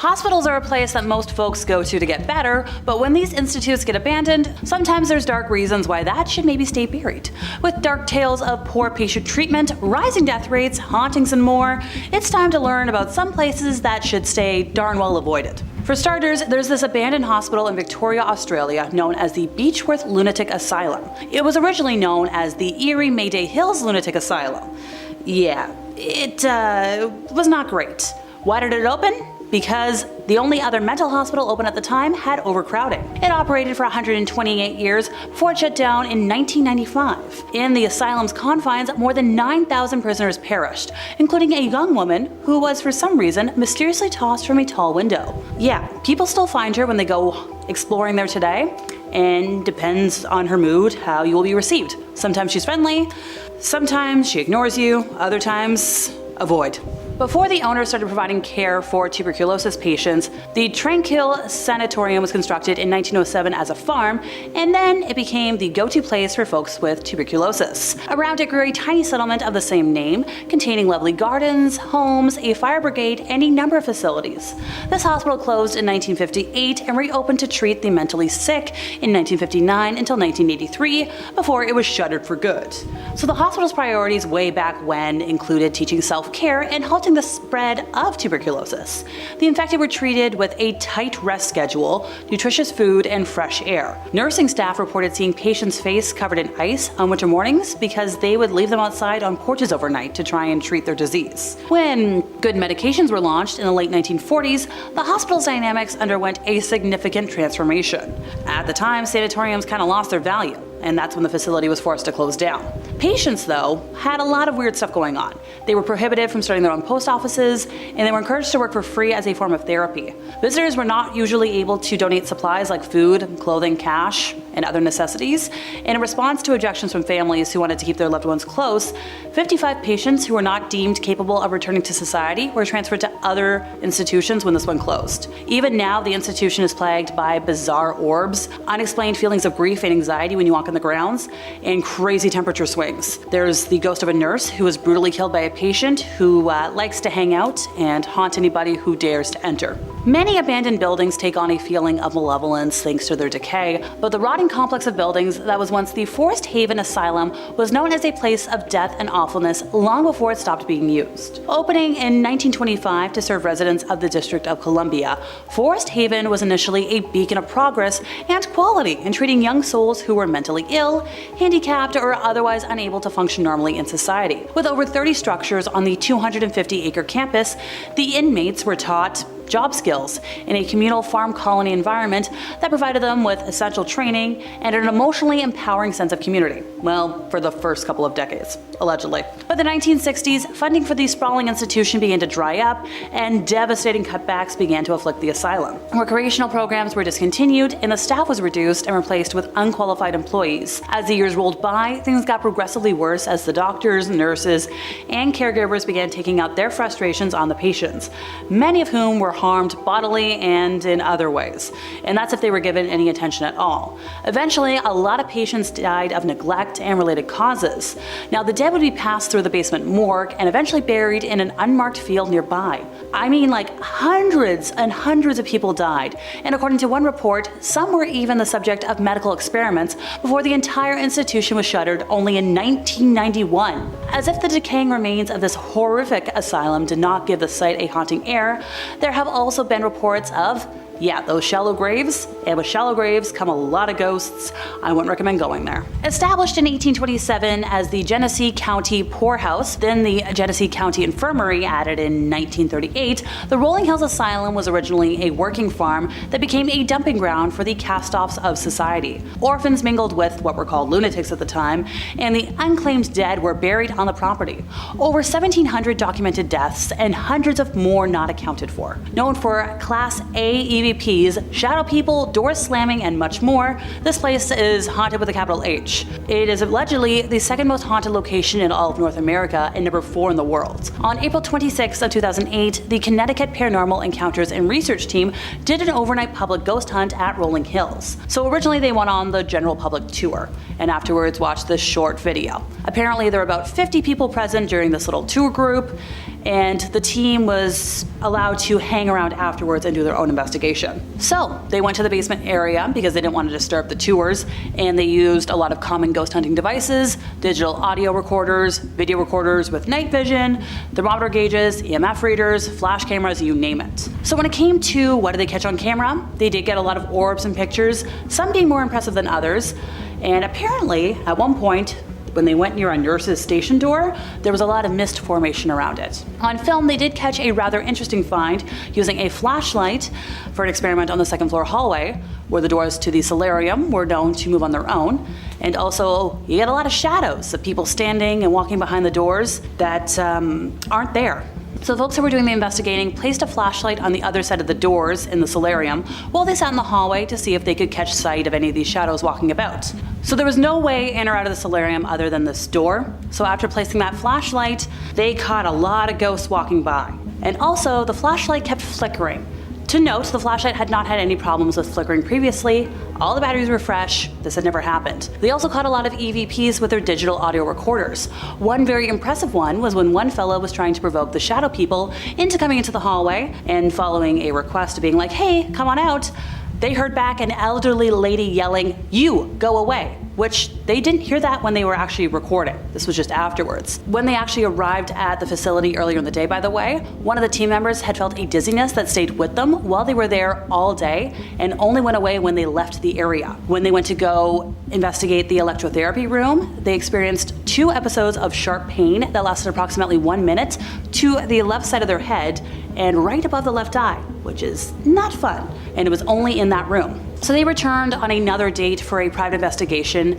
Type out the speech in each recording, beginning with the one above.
Hospitals are a place that most folks go to get better, but when these institutes get abandoned, sometimes there's dark reasons why that should maybe stay buried. With dark tales of poor patient treatment, rising death rates, hauntings, and more, it's time to learn about some places that should stay darn well avoided. For starters, there's this abandoned hospital in Victoria, Australia, known as the Beechworth Lunatic Asylum. It was originally known as the Erie Mayday Hills Lunatic Asylum. Yeah, it was not great. Why did it open? Because the only other mental hospital open at the time had overcrowding. It operated for 128 years before it shut down in 1995. In the asylum's confines, more than 9,000 prisoners perished, including a young woman who was for some reason mysteriously tossed from a tall window. Yeah, people still find her when they go exploring there today, and depends on her mood how you will be received. Sometimes she's friendly, sometimes she ignores you, other times, avoid. Before the owner started providing care for tuberculosis patients, the Tranquil Sanatorium was constructed in 1907 as a farm, and then it became the go-to place for folks with tuberculosis. Around it grew a tiny settlement of the same name, containing lovely gardens, homes, a fire brigade, and a number of facilities. This hospital closed in 1958 and reopened to treat the mentally sick in 1959 until 1983, before it was shuttered for good. So the hospital's priorities way back when included teaching self-care and halting the spread of tuberculosis. The infected were treated with a tight rest schedule, nutritious food, and fresh air. Nursing staff reported seeing patients' face covered in ice on winter mornings because they would leave them outside on porches overnight to try and treat their disease. When good medications were launched in the late 1940s, the hospital's dynamics underwent a significant transformation. At the time, sanatoriums kind of lost their value, and that's when the facility was forced to close down. Patients, though, had a lot of weird stuff going on. They were prohibited from starting their own post offices, and they were encouraged to work for free as a form of therapy. Visitors were not usually able to donate supplies like food, clothing, cash, and other necessities. And in response to objections from families who wanted to keep their loved ones close, 55 patients who were not deemed capable of returning to society were transferred to other institutions when this one closed. Even now, the institution is plagued by bizarre orbs, unexplained feelings of grief and anxiety when you walk on the grounds, and crazy temperature swings. There's the ghost of a nurse who was brutally killed by a patient who likes to hang out and haunt anybody who dares to enter. Many abandoned buildings take on a feeling of malevolence thanks to their decay, but the rotting complex of buildings that was once the Forest Haven Asylum was known as a place of death and awfulness long before it stopped being used. Opening in 1925 to serve residents of the District of Columbia, Forest Haven was initially a beacon of progress and quality in treating young souls who were mentally ill, handicapped, or otherwise unable to function normally in society. With over 30 structures on the 250-acre campus, the inmates were taught job skills in a communal farm colony environment that provided them with essential training and an emotionally empowering sense of community. Well, for the first couple of decades, allegedly. By the 1960s, funding for the sprawling institution began to dry up, and devastating cutbacks began to afflict the asylum. Recreational programs were discontinued, and the staff was reduced and replaced with unqualified employees. As the years rolled by, things got progressively worse as the doctors, nurses, and caregivers began taking out their frustrations on the patients, many of whom were harmed bodily and in other ways, and that's if they were given any attention at all. Eventually, a lot of patients died of neglect and related causes. Now, the dead would be passed through the basement morgue and eventually buried in an unmarked field nearby. I mean, like hundreds and hundreds of people died, and according to one report, some were even the subject of medical experiments before the entire institution was shuttered only in 1991. As if the decaying remains of this horrific asylum did not give the site a haunting air, there have also been reports of, those shallow graves, and with shallow graves come a lot of ghosts. I wouldn't recommend going there. Established in 1827 as the Genesee County Poorhouse, then the Genesee County Infirmary added in 1938, the Rolling Hills Asylum was originally a working farm that became a dumping ground for the cast-offs of society. Orphans mingled with what were called lunatics at the time, and the unclaimed dead were buried on the property. Over 1,700 documented deaths and hundreds of more not accounted for. Known for Class A EVPs, shadow people, doors slamming, and much more, this place is haunted with a capital H. It is allegedly the second most haunted location in all of North America and number 4 in the world. On April 26 of 2008, the Connecticut Paranormal Encounters and Research Team did an overnight public ghost hunt at Rolling Hills. So originally they went on the general public tour, and afterwards watched this short video. Apparently there were about 50 people present during this little tour group, and the team was allowed to hang around afterwards and do their own investigation. So they went to the basement area because they didn't want to disturb the tours, and they used a lot of common ghost hunting devices, digital audio recorders, video recorders with night vision, thermometer gauges, EMF readers, flash cameras, you name it. So when it came to what did they catch on camera, they did get a lot of orbs and pictures, some being more impressive than others, and apparently at one point when they went near a nurse's station door, there was a lot of mist formation around it. On film, they did catch a rather interesting find using a flashlight for an experiment on the second floor hallway, where the doors to the solarium were known to move on their own. And also, you get a lot of shadows of people standing and walking behind the doors that aren't there. So the folks who were doing the investigating placed a flashlight on the other side of the doors in the solarium while they sat in the hallway to see if they could catch sight of any of these shadows walking about. So there was no way in or out of the solarium other than this door. So after placing that flashlight, they caught a lot of ghosts walking by. And also, the flashlight kept flickering. To note, the flashlight had not had any problems with flickering previously. All the batteries were fresh. This had never happened. They also caught a lot of EVPs with their digital audio recorders. One very impressive one was when one fellow was trying to provoke the shadow people into coming into the hallway, and following a request of being like, hey, come on out, they heard back an elderly lady yelling, "You, go away," which they didn't hear that when they were actually recording. This was just afterwards. When they actually arrived at the facility earlier in the day, by the way, one of the team members had felt a dizziness that stayed with them while they were there all day and only went away when they left the area. When they went to go investigate the electrotherapy room, they experienced 2 episodes of sharp pain that lasted approximately 1 minute to the left side of their head and right above the left eye, which is not fun, and it was only in that room. So they returned on another date for a private investigation.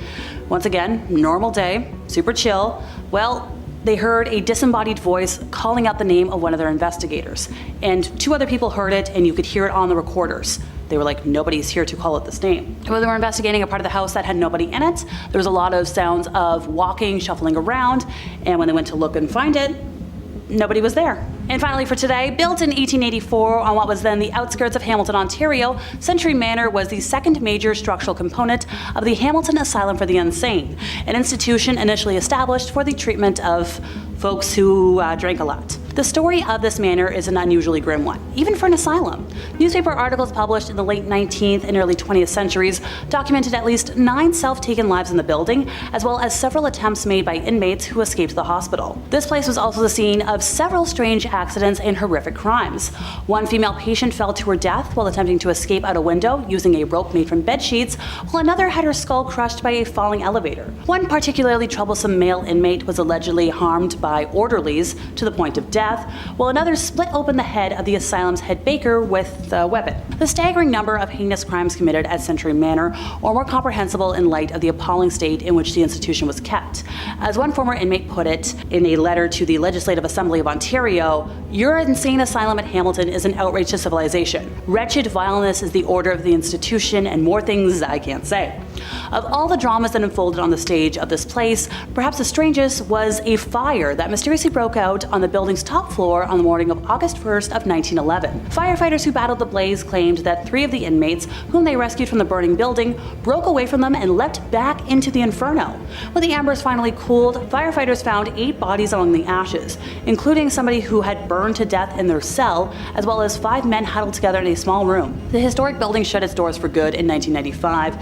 Once again, normal day, super chill. Well, they heard a disembodied voice calling out the name of one of their investigators, and 2 other people heard it, and you could hear it on the recorders. They were like, nobody's here to call it this name. When they were investigating a part of the house that had nobody in it, there was a lot of sounds of walking, shuffling around, and when they went to look and find it, nobody was there. And finally for today, built in 1884 on what was then the outskirts of Hamilton, Ontario, Century Manor was the second major structural component of the Hamilton Asylum for the Insane, an institution initially established for the treatment of folks who drank a lot. The story of this manor is an unusually grim one, even for an asylum. Newspaper articles published in the late 19th and early 20th centuries documented at least 9 self-taken lives in the building, as well as several attempts made by inmates who escaped the hospital. This place was also the scene of several strange accidents and horrific crimes. One female patient fell to her death while attempting to escape out a window using a rope made from bed sheets, while another had her skull crushed by a falling elevator. One particularly troublesome male inmate was allegedly harmed by orderlies to the point of death, while another split open the head of the asylum's head baker with a weapon. The staggering number of heinous crimes committed at Century Manor are more comprehensible in light of the appalling state in which the institution was kept. As one former inmate put it in a letter to the Legislative Assembly of Ontario, "Your insane asylum at Hamilton is an outrage to civilization. Wretched vileness is the order of the institution, and more things I can't say." Of all the dramas that unfolded on the stage of this place, perhaps the strangest was a fire that mysteriously broke out on the building's top floor on the morning of August 1st of 1911. Firefighters who battled the blaze claimed that 3 of the inmates, whom they rescued from the burning building, broke away from them and leapt back into the inferno. When the embers finally cooled, firefighters found 8 bodies among the ashes, including somebody who had burned to death in their cell, as well as 5 men huddled together in a small room. The historic building shut its doors for good in 1995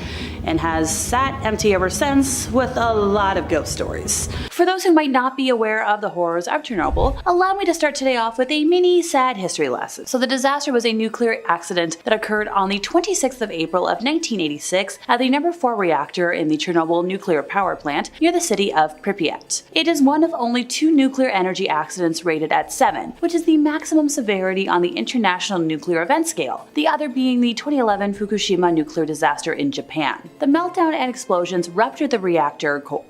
and has sat empty ever since, with a lot of ghost stories. For those who might not be aware of the horrors of Chernobyl, allow me to start today off with a mini sad history lesson. So the disaster was a nuclear accident that occurred on the 26th of April of 1986 at the number 4 reactor in the Chernobyl nuclear power plant near the city of Pripyat. It is one of only 2 nuclear energy accidents rated at 7, which is the maximum severity on the International Nuclear Event Scale, the other being the 2011 Fukushima nuclear disaster in Japan. The meltdown and explosions ruptured the reactor core.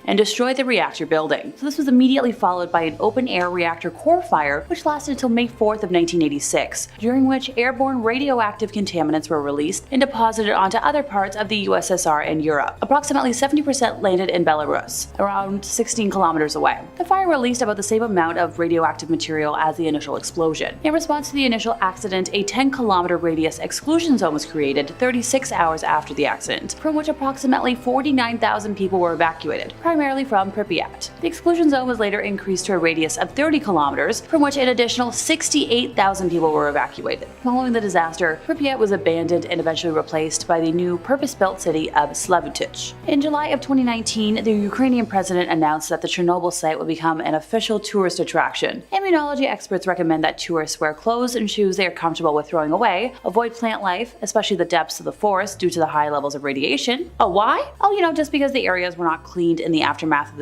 And destroyed the reactor building. So this was immediately followed by an open-air reactor core fire, which lasted until May 4th of 1986, during which airborne radioactive contaminants were released and deposited onto other parts of the USSR and Europe. Approximately 70% landed in Belarus, around 16 kilometers away. The fire released about the same amount of radioactive material as the initial explosion. In response to the initial accident, a 10-kilometer radius exclusion zone was created 36 hours after the accident, from which approximately 49,000 people were evacuated, primarily from Pripyat. The exclusion zone was later increased to a radius of 30 kilometers, from which an additional 68,000 people were evacuated. Following the disaster, Pripyat was abandoned and eventually replaced by the new purpose-built city of Slavutych. In July of 2019, the Ukrainian president announced that the Chernobyl site would become an official tourist attraction. Immunology experts recommend that tourists wear clothes and shoes they are comfortable with throwing away, avoid plant life, especially the depths of the forest due to the high levels of radiation. Oh, why? Oh, just because the areas were not cleaned in the aftermath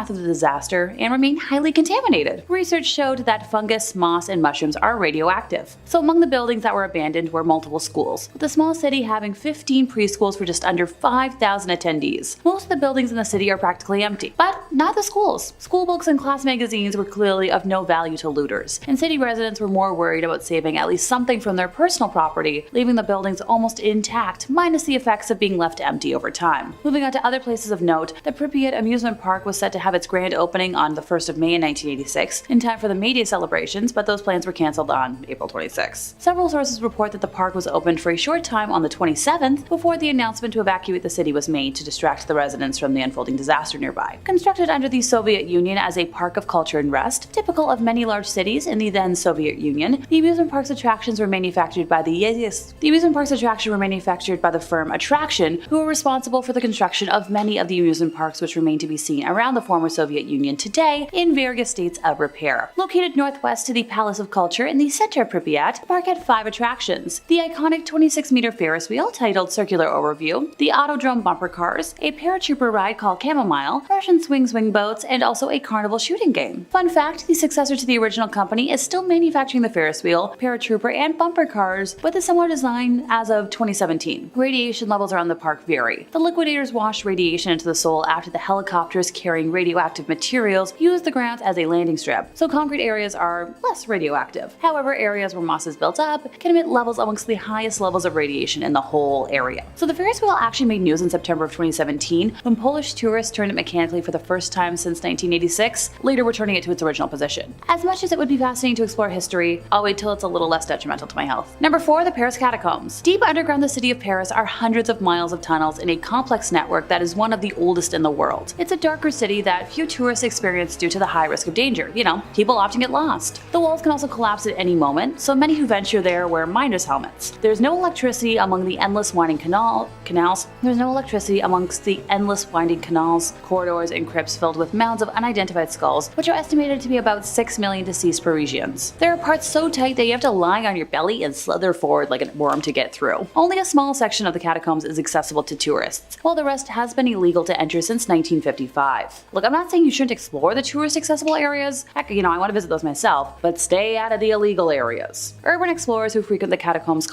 of the disaster and remain highly contaminated. Research showed that fungus, moss, and mushrooms are radioactive. So among the buildings that were abandoned were multiple schools, with the small city having 15 preschools for just under 5,000 attendees. Most of the buildings in the city are practically empty, but not the schools. School books and class magazines were clearly of no value to looters, and city residents were more worried about saving at least something from their personal property, leaving the buildings almost intact, minus the effects of being left empty over time. Moving on to other places of note, the Pripyat amusement park was set to have its grand opening on the 1st of May in 1986, in time for the May Day celebrations, but those plans were cancelled on April 26. Several sources report that the park was opened for a short time on the 27th before the announcement to evacuate the city was made to distract the residents from the unfolding disaster nearby. Constructed under the Soviet Union as a park of culture and rest, typical of many large cities in the then Soviet Union, the amusement park's attractions were manufactured by the firm Attraction, who were responsible for the construction of many of the amusement parks which remain to be seen around the former Soviet Union today in various states of repair. Located northwest to the Palace of Culture in the center of Pripyat, the park had 5 attractions: the iconic 26-meter Ferris wheel titled Circular Overview, the Autodrome bumper cars, a paratrooper ride called Chamomile, Russian swing boats, and also a carnival shooting game. Fun fact, the successor to the original company is still manufacturing the Ferris wheel, paratrooper, and bumper cars with a similar design as of 2017. Radiation levels around the park vary. The liquidators washed radiation into the soil after the helicopters carrying radioactive materials used the grounds as a landing strip, so concrete areas are less radioactive. However, areas where moss is built up can emit levels amongst the highest levels of radiation in the whole area. So the Ferris wheel actually made news in September of 2017 when Polish tourists turned it mechanically for the first time since 1986, later returning it to its original position. As much as it would be fascinating to explore history, I'll wait till it's a little less detrimental to my health. Number 4, the Paris catacombs. Deep underground the city of Paris are hundreds of miles of tunnels in a complex network that is one of the oldest in the world. It's a darker city that few tourists experience due to the high risk of danger. People often get lost. The walls can also collapse at any moment, so many who venture there wear miner's helmets. There's no electricity among the endless winding canals. There's no electricity amongst the endless winding canals, corridors, and crypts filled with mounds of unidentified skulls, which are estimated to be about 6 million deceased Parisians. There are parts so tight that you have to lie on your belly and slither forward like a worm to get through. Only a small section of the catacombs is accessible to tourists, while the rest has been illegal to enter since 1955. Look, I'm not saying you shouldn't explore the tourist accessible areas. Heck, I want to visit those myself, but stay out of the illegal areas. Urban explorers who frequent the catacombs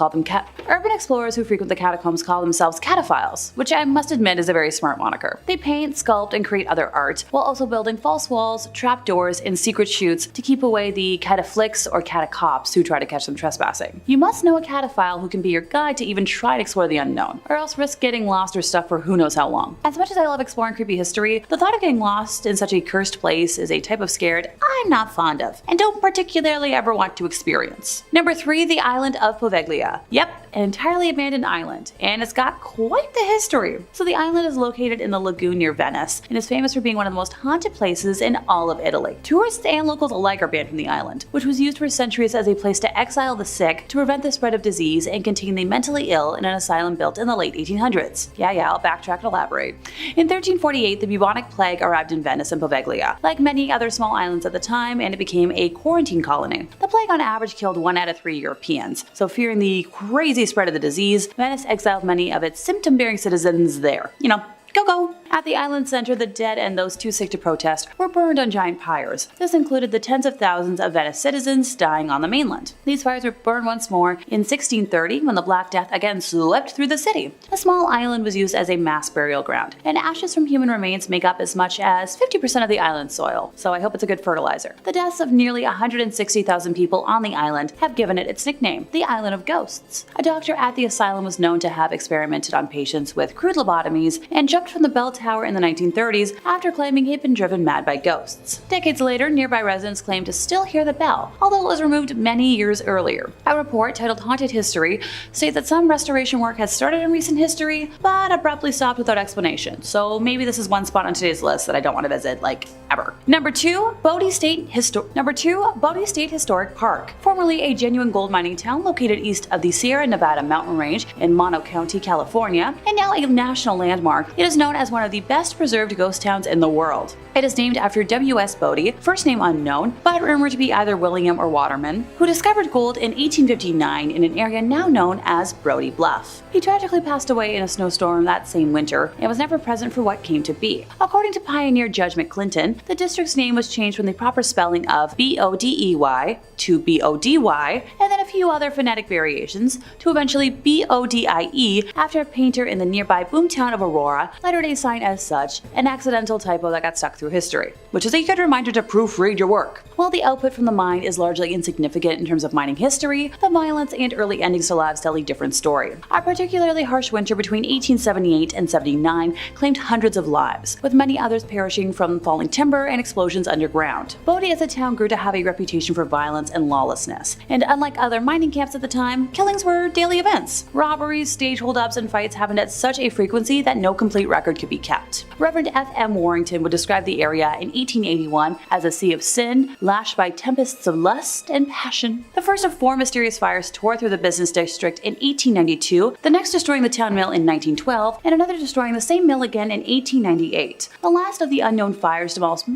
call themselves cataphiles, which I must admit is a very smart moniker. They paint, sculpt, and create other art, while also building false walls, trap doors, and secret chutes to keep away the cataflics or catacops who try to catch them trespassing. You must know a cataphile who can be your guide to even try to explore the unknown, or else risk getting lost or stuck for who knows how long. As much as I love exploring creepy history, the thought of getting lost in such a cursed place is a type of scared I'm not fond of, and don't particularly ever want to experience. Number 3, the island of Poveglia. Yep, an entirely abandoned island, and it's got quite the history. So the island is located in the lagoon near Venice, and is famous for being one of the most haunted places in all of Italy. Tourists and locals alike are banned from the island, which was used for centuries as a place to exile the sick, to prevent the spread of disease, and contain the mentally ill in an asylum built in the late 1800s. Yeah, I'll backtrack and elaborate. In 1348, the bubonic plague arrived in Venice and Poveglia, like many other small islands at the time, and it became a quarantine colony. The plague on average killed 1 out of 3 Europeans, so fearing the crazy spread of the disease, Venice exiled many of its symptom-bearing citizens there. Go. At the island's center, the dead and those too sick to protest were burned on giant pyres. This included the tens of thousands of Venice citizens dying on the mainland. These fires were burned once more in 1630 when the Black Death again swept through the city. A small island was used as a mass burial ground, and ashes from human remains make up as much as 50% of the island's soil, so I hope it's a good fertilizer. The deaths of nearly 160,000 people on the island have given it its nickname, the Island of Ghosts. A doctor at the asylum was known to have experimented on patients with crude lobotomies and jumped from the bell tower in the 1930s after claiming he'd been driven mad by ghosts. Decades later, nearby residents claimed to still hear the bell, although it was removed many years earlier. A report titled Haunted History states that some restoration work has started in recent history, but abruptly stopped without explanation, so maybe this is one spot on today's list that I don't want to visit, like, ever. Number 2, Bodie State Historic Park. Formerly a genuine gold mining town located east of the Sierra Nevada mountain range in Mono County, California, and now a national landmark, it is known as one of the best preserved ghost towns in the world. It is named after W.S. Bodie, first name unknown, but rumored to be either William or Waterman, who discovered gold in 1859 in an area now known as Brody Bluff. He tragically passed away in a snowstorm that same winter and was never present for what came to be. According to pioneer Judge McClinton, the district's name was changed from the proper spelling of B-O-D-E-Y to B-O-D-Y, and then a few other phonetic variations to eventually B-O-D-I-E after a painter in the nearby boomtown of Aurora lettered a sign as such, an accidental typo that got stuck through history, which is a good reminder to proofread your work. While the output from the mine is largely insignificant in terms of mining history, the violence and early endings to lives tell a different story. A particularly harsh winter between 1878 and 79 claimed hundreds of lives, with many others perishing from falling timber and explosions underground. Bodie as a town grew to have a reputation for violence and lawlessness, and unlike other mining camps at the time, killings were daily events. Robberies, stage holdups, and fights happened at such a frequency that no complete record could be kept. Reverend F.M. Warrington would describe the area in 1881 as a sea of sin, lashed by tempests of lust and passion. The first of 4 mysterious fires tore through the business district in 1892, the next destroying the town mill in 1912, and another destroying the same mill again in 1898. The last of the unknown fires demolished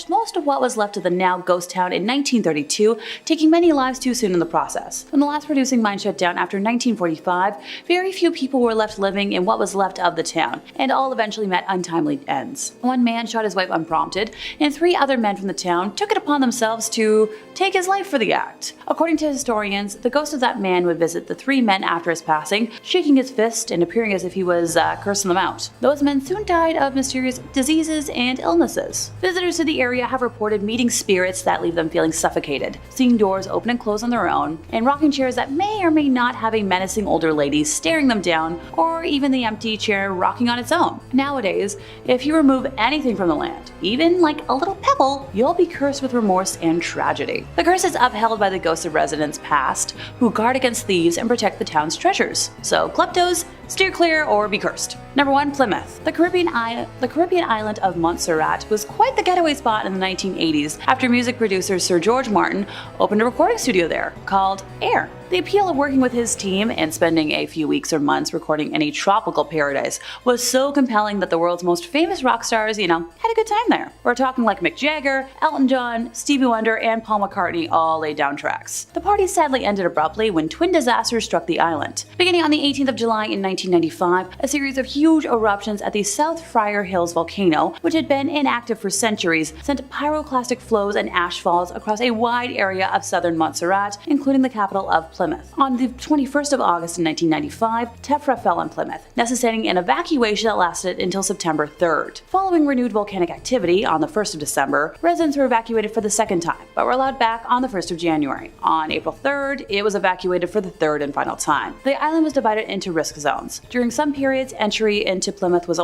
most of what was left of the now ghost town in 1932, taking many lives too soon in the process. When the last producing mine shut down after 1945, very few people were left living in what was left of the town, and all eventually met untimely ends. One man shot his wife unprompted, and 3 other men from the town took it upon themselves to take his life for the act. According to historians, the ghost of that man would visit the 3 men after his passing, shaking his fist and appearing as if he was cursing them out. Those men soon died of mysterious diseases and illnesses. Visitors to the area have reported meeting spirits that leave them feeling suffocated, seeing doors open and close on their own, and rocking chairs that may or may not have a menacing older lady staring them down, or even the empty chair rocking on its own. Nowadays, if you remove anything from the land, even like a little pebble, you'll be cursed with remorse and tragedy. The curse is upheld by the ghosts of residents past, who guard against thieves and protect the town's treasures. So kleptos, steer clear or be cursed. Number 1, Plymouth. The Caribbean island of Montserrat was quite the getaway spot in the 1980s after music producer Sir George Martin opened a recording studio there called Air. The appeal of working with his team and spending a few weeks or months recording in a tropical paradise was so compelling that the world's most famous rock stars, had a good time there. We're talking like Mick Jagger, Elton John, Stevie Wonder, and Paul McCartney all laid down tracks. The party sadly ended abruptly when twin disasters struck the island. Beginning on the 18th of July in 1995, a series of huge eruptions at the South Friar Hills volcano, which had been inactive for centuries, sent pyroclastic flows and ash falls across a wide area of southern Montserrat, including the capital of Plymouth. On the 21st of August in 1995, tephra fell on Plymouth, necessitating an evacuation that lasted until September 3rd. Following renewed volcanic activity on the 1st of December, residents were evacuated for the second time, but were allowed back on the 1st of January. On April 3rd, it was evacuated for the third and final time. The island was divided into risk zones. During some periods, entry into Plymouth was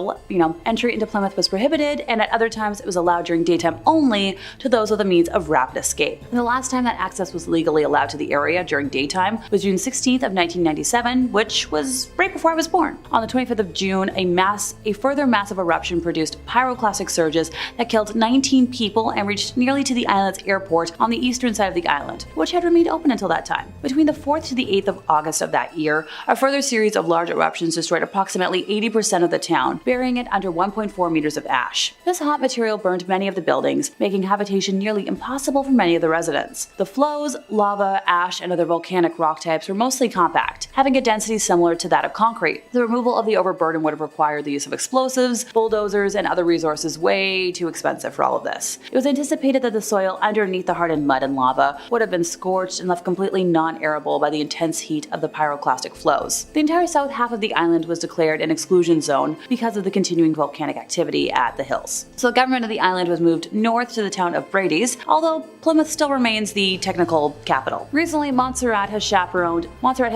prohibited, and at other times it was allowed during daytime only to those with the means of rapid escape. And the last time that access was legally allowed to the area during daytime was June 16th of 1997, which was right before I was born. On the 25th of June, a further massive eruption produced pyroclastic surges that killed 19 people and reached nearly to the island's airport on the eastern side of the island, which had remained open until that time. Between the 4th to the 8th of August of that year, a further series of large eruptions destroyed approximately 80% of the town, burying it under 1.4 meters of ash. This hot material burned many of the buildings, making habitation nearly impossible for many of the residents. The flows, lava, ash, and other volcanic volcanic rock types were mostly compact, having a density similar to that of concrete. The removal of the overburden would have required the use of explosives, bulldozers, and other resources way too expensive for all of this. It was anticipated that the soil underneath the hardened mud and lava would have been scorched and left completely non-arable by the intense heat of the pyroclastic flows. The entire south half of the island was declared an exclusion zone because of the continuing volcanic activity at the hills. So the government of the island was moved north to the town of Brady's, although Plymouth still remains the technical capital. Recently, Montserrat has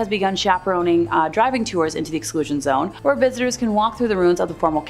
begun chaperoning driving tours into the exclusion zone, where visitors can walk through the ruins of the former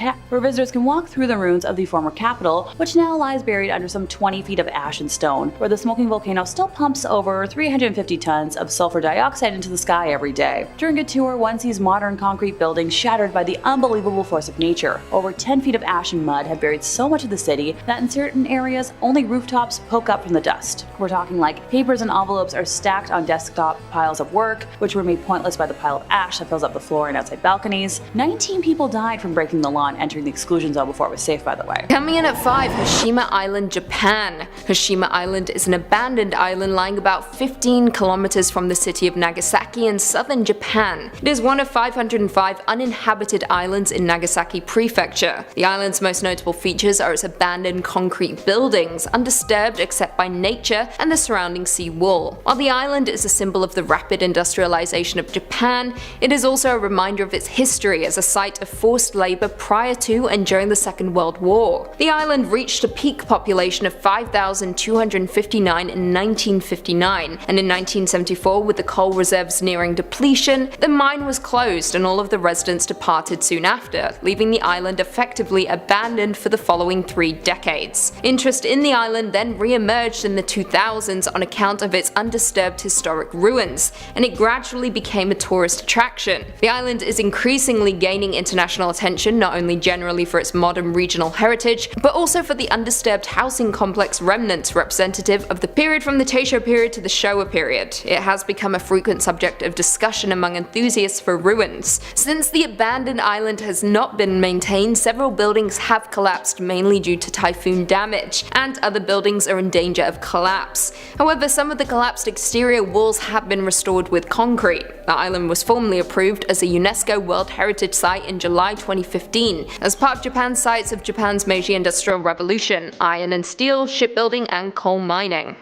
capital, which now lies buried under some 20 feet of ash and stone, where the smoking volcano still pumps over 350 tons of sulfur dioxide into the sky every day. During a tour, one sees modern concrete buildings shattered by the unbelievable force of nature. Over 10 feet of ash and mud have buried so much of the city that in certain areas, only rooftops poke up from the dust. We're talking like papers and envelopes are stacked on desktop piles of work, which were made pointless by the pile of ash that fills up the floor and outside balconies. 19 people died from breaking the law and entering the exclusion zone before it was safe, by the way. Coming in at 5, Hashima Island, Japan. Hashima Island is an abandoned island lying about 15 kilometers from the city of Nagasaki in southern Japan. It is one of 505 uninhabited islands in Nagasaki Prefecture. The island's most notable features are its abandoned concrete buildings, undisturbed except by nature and the surrounding sea wall. While the island is a symbol of the rapid industrialization of Japan, it is also a reminder of its history as a site of forced labor prior to and during the Second World War. The island reached a peak population of 5,259 in 1959, and in 1974, with the coal reserves nearing depletion, the mine was closed and all of the residents departed soon after, leaving the island effectively abandoned for the following 3 decades. Interest in the island then re-emerged in the 2000s on account of its undisturbed historic ruins, and it gradually became a tourist attraction. The island is increasingly gaining international attention, not only generally for its modern regional heritage, but also for the undisturbed housing complex remnants representative of the period from the Taisho period to the Showa period. It has become a frequent subject of discussion among enthusiasts for ruins. Since the abandoned island has not been maintained, several buildings have collapsed mainly due to typhoon damage, and other buildings are in danger of collapse. However, some of the collapsed exterior walls have been restored with concrete. The island was formally approved as a UNESCO World Heritage Site in July 2015 as part of Japan's sites of Japan's Meiji Industrial Revolution, iron and steel, shipbuilding and coal mining.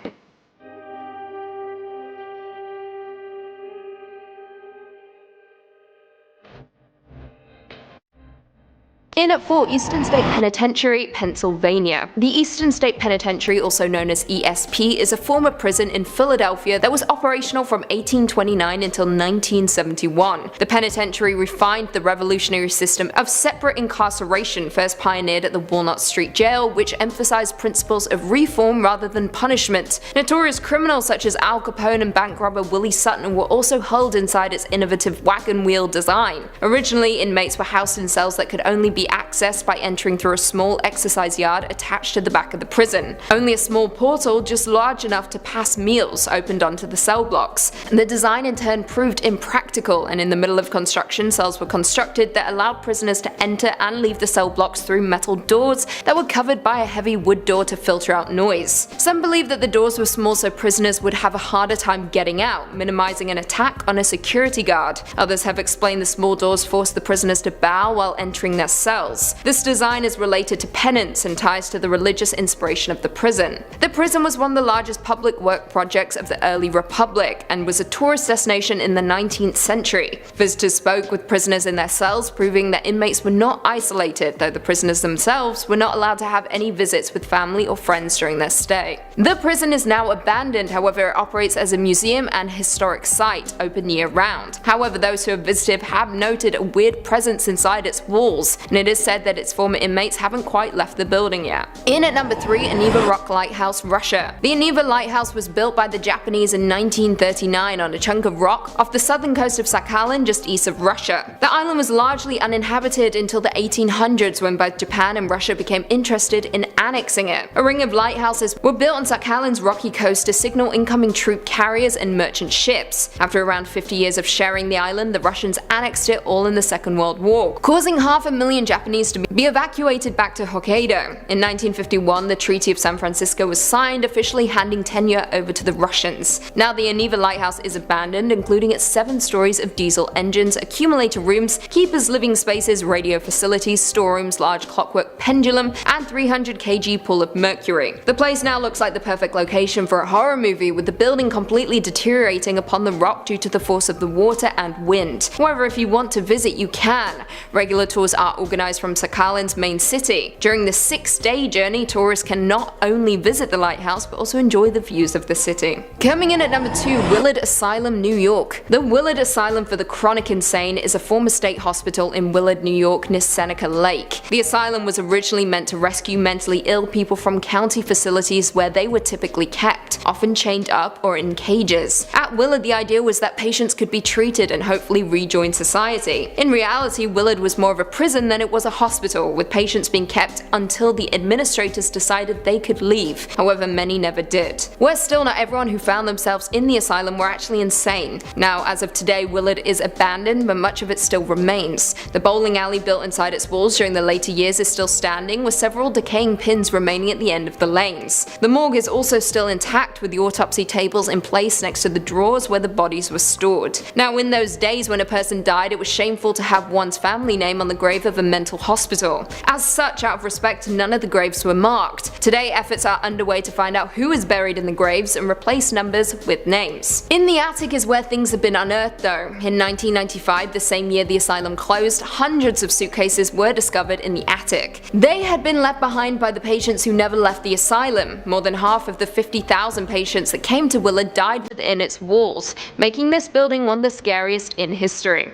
In at 4, Eastern State Penitentiary, Pennsylvania. The Eastern State Penitentiary, also known as ESP, is a former prison in Philadelphia that was operational from 1829 until 1971. The penitentiary refined the revolutionary system of separate incarceration first pioneered at the Walnut Street Jail, which emphasized principles of reform rather than punishment. Notorious criminals such as Al Capone and bank robber Willie Sutton were also held inside its innovative wagon wheel design. Originally, inmates were housed in cells that could only be accessed by entering through a small exercise yard attached to the back of the prison. Only a small portal, just large enough to pass meals, opened onto the cell blocks. The design in turn proved impractical, and in the middle of construction, cells were constructed that allowed prisoners to enter and leave the cell blocks through metal doors that were covered by a heavy wood door to filter out noise. Some believe that the doors were small so prisoners would have a harder time getting out, minimizing an attack on a security guard. Others have explained the small doors forced the prisoners to bow while entering their cells. This design is related to penance and ties to the religious inspiration of the prison. The prison was one of the largest public work projects of the early Republic and was a tourist destination in the 19th century. Visitors spoke with prisoners in their cells, proving that inmates were not isolated, though the prisoners themselves were not allowed to have any visits with family or friends during their stay. The prison is now abandoned, however it operates as a museum and historic site, open year-round. However, those who have visited have noted a weird presence inside its walls, and it is said that its former inmates haven't quite left the building yet. In at number 3, Aniva Rock Lighthouse, Russia. The Aniva Lighthouse was built by the Japanese in 1939 on a chunk of rock off the southern coast of Sakhalin just east of Russia. The island was largely uninhabited until the 1800s when both Japan and Russia became interested in annexing it. A ring of lighthouses were built on Sakhalin's rocky coast to signal incoming troop carriers and merchant ships. After around 50 years of sharing the island, the Russians annexed it all in the Second World War, causing 500,000 Japanese to be evacuated back to Hokkaido. In 1951, the Treaty of San Francisco was signed, officially handing tenure over to the Russians. Now the Aniva Lighthouse is abandoned, including its 7 stories of diesel engines, accumulator rooms, keepers' living spaces, radio facilities, storerooms, large clockwork pendulum, and 300 kg pool of mercury. The place now looks like the perfect location for a horror movie, with the building completely deteriorating upon the rock due to the force of the water and wind. However, if you want to visit, you can. Regular tours are organized from Sakhalin's main city. During the 6-day journey, tourists can not only visit the lighthouse but also enjoy the views of the city. Coming in at number 2, Willard Asylum, New York. The Willard Asylum for the Chronic Insane is a former state hospital in Willard, New York, near Seneca Lake. The asylum was originally meant to rescue mentally ill people from county facilities where they were typically kept, often chained up or in cages. At Willard, the idea was that patients could be treated and hopefully rejoin society. In reality, Willard was more of a prison than it was a hospital, with patients being kept until the administrators decided they could leave. However, many never did. Worse still, not everyone who found themselves in the asylum were actually insane. Now, as of today, Willard is abandoned, but much of it still remains. The bowling alley built inside its walls during the later years is still standing, with several decaying pins remaining at the end of the lanes. The morgue is also still intact, with the autopsy tables in place next to the drawers where the bodies were stored. Now, in those days when a person died, it was shameful to have one's family name on the grave of a mental hospital. As such, out of respect, none of the graves were marked. Today, efforts are underway to find out who is buried in the graves and replace numbers with names. In the attic is where things have been unearthed though. In 1995, the same year the asylum closed, hundreds of suitcases were discovered in the attic. They had been left behind by the patients who never left the asylum. More than half of the 50,000 patients that came to Willard died within its walls, making this building one of the scariest in history.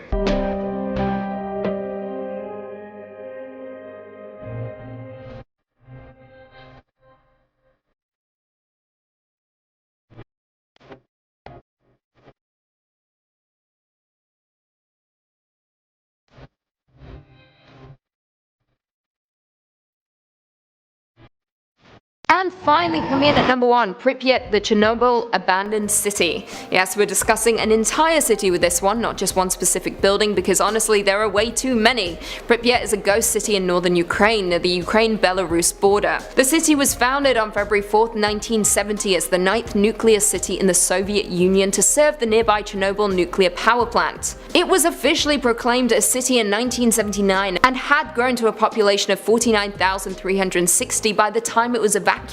And finally, coming in at number 1, Pripyat, the Chernobyl abandoned city. Yes, we're discussing an entire city with this one, not just one specific building, because honestly there are way too many. Pripyat is a ghost city in northern Ukraine, near the Ukraine-Belarus border. The city was founded on February 4th, 1970 as the 9th nuclear city in the Soviet Union to serve the nearby Chernobyl nuclear power plant. It was officially proclaimed a city in 1979 and had grown to a population of 49,360 by the time it was evacuated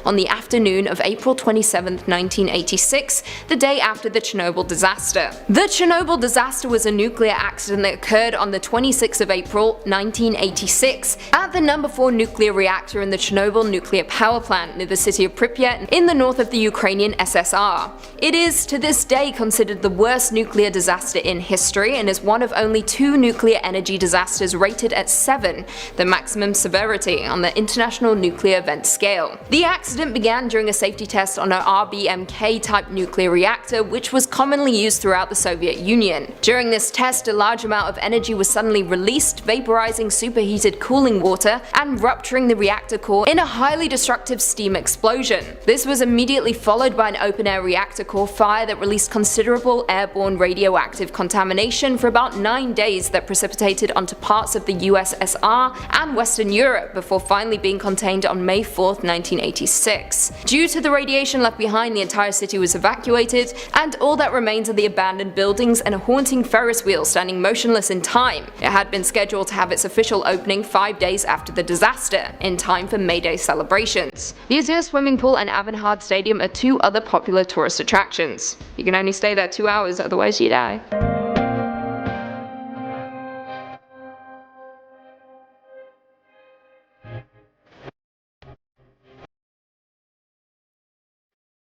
on the afternoon of April 27, 1986, the day after the Chernobyl disaster. The Chernobyl disaster was a nuclear accident that occurred on the 26th of April 1986 at the number 4 nuclear reactor in the Chernobyl nuclear power plant near the city of Pripyat in the north of the Ukrainian SSR. It is to this day considered the worst nuclear disaster in history and is one of only 2 nuclear energy disasters rated at 7, the maximum severity on the International Nuclear Event Scale. The accident began during a safety test on an RBMK-type nuclear reactor, which was commonly used throughout the Soviet Union. During this test, a large amount of energy was suddenly released, vaporizing superheated cooling water and rupturing the reactor core in a highly destructive steam explosion. This was immediately followed by an open-air reactor core fire that released considerable airborne radioactive contamination for about 9 days that precipitated onto parts of the USSR and Western Europe before finally being contained on May 4th, 1986. Due to the radiation left behind, the entire city was evacuated, and all that remains are the abandoned buildings and a haunting Ferris wheel standing motionless in time. It had been scheduled to have its official opening 5 days after the disaster, in time for May Day celebrations. The Azure swimming pool and Avanhard Stadium are 2 other popular tourist attractions. You can only stay there 2 hours, otherwise you die.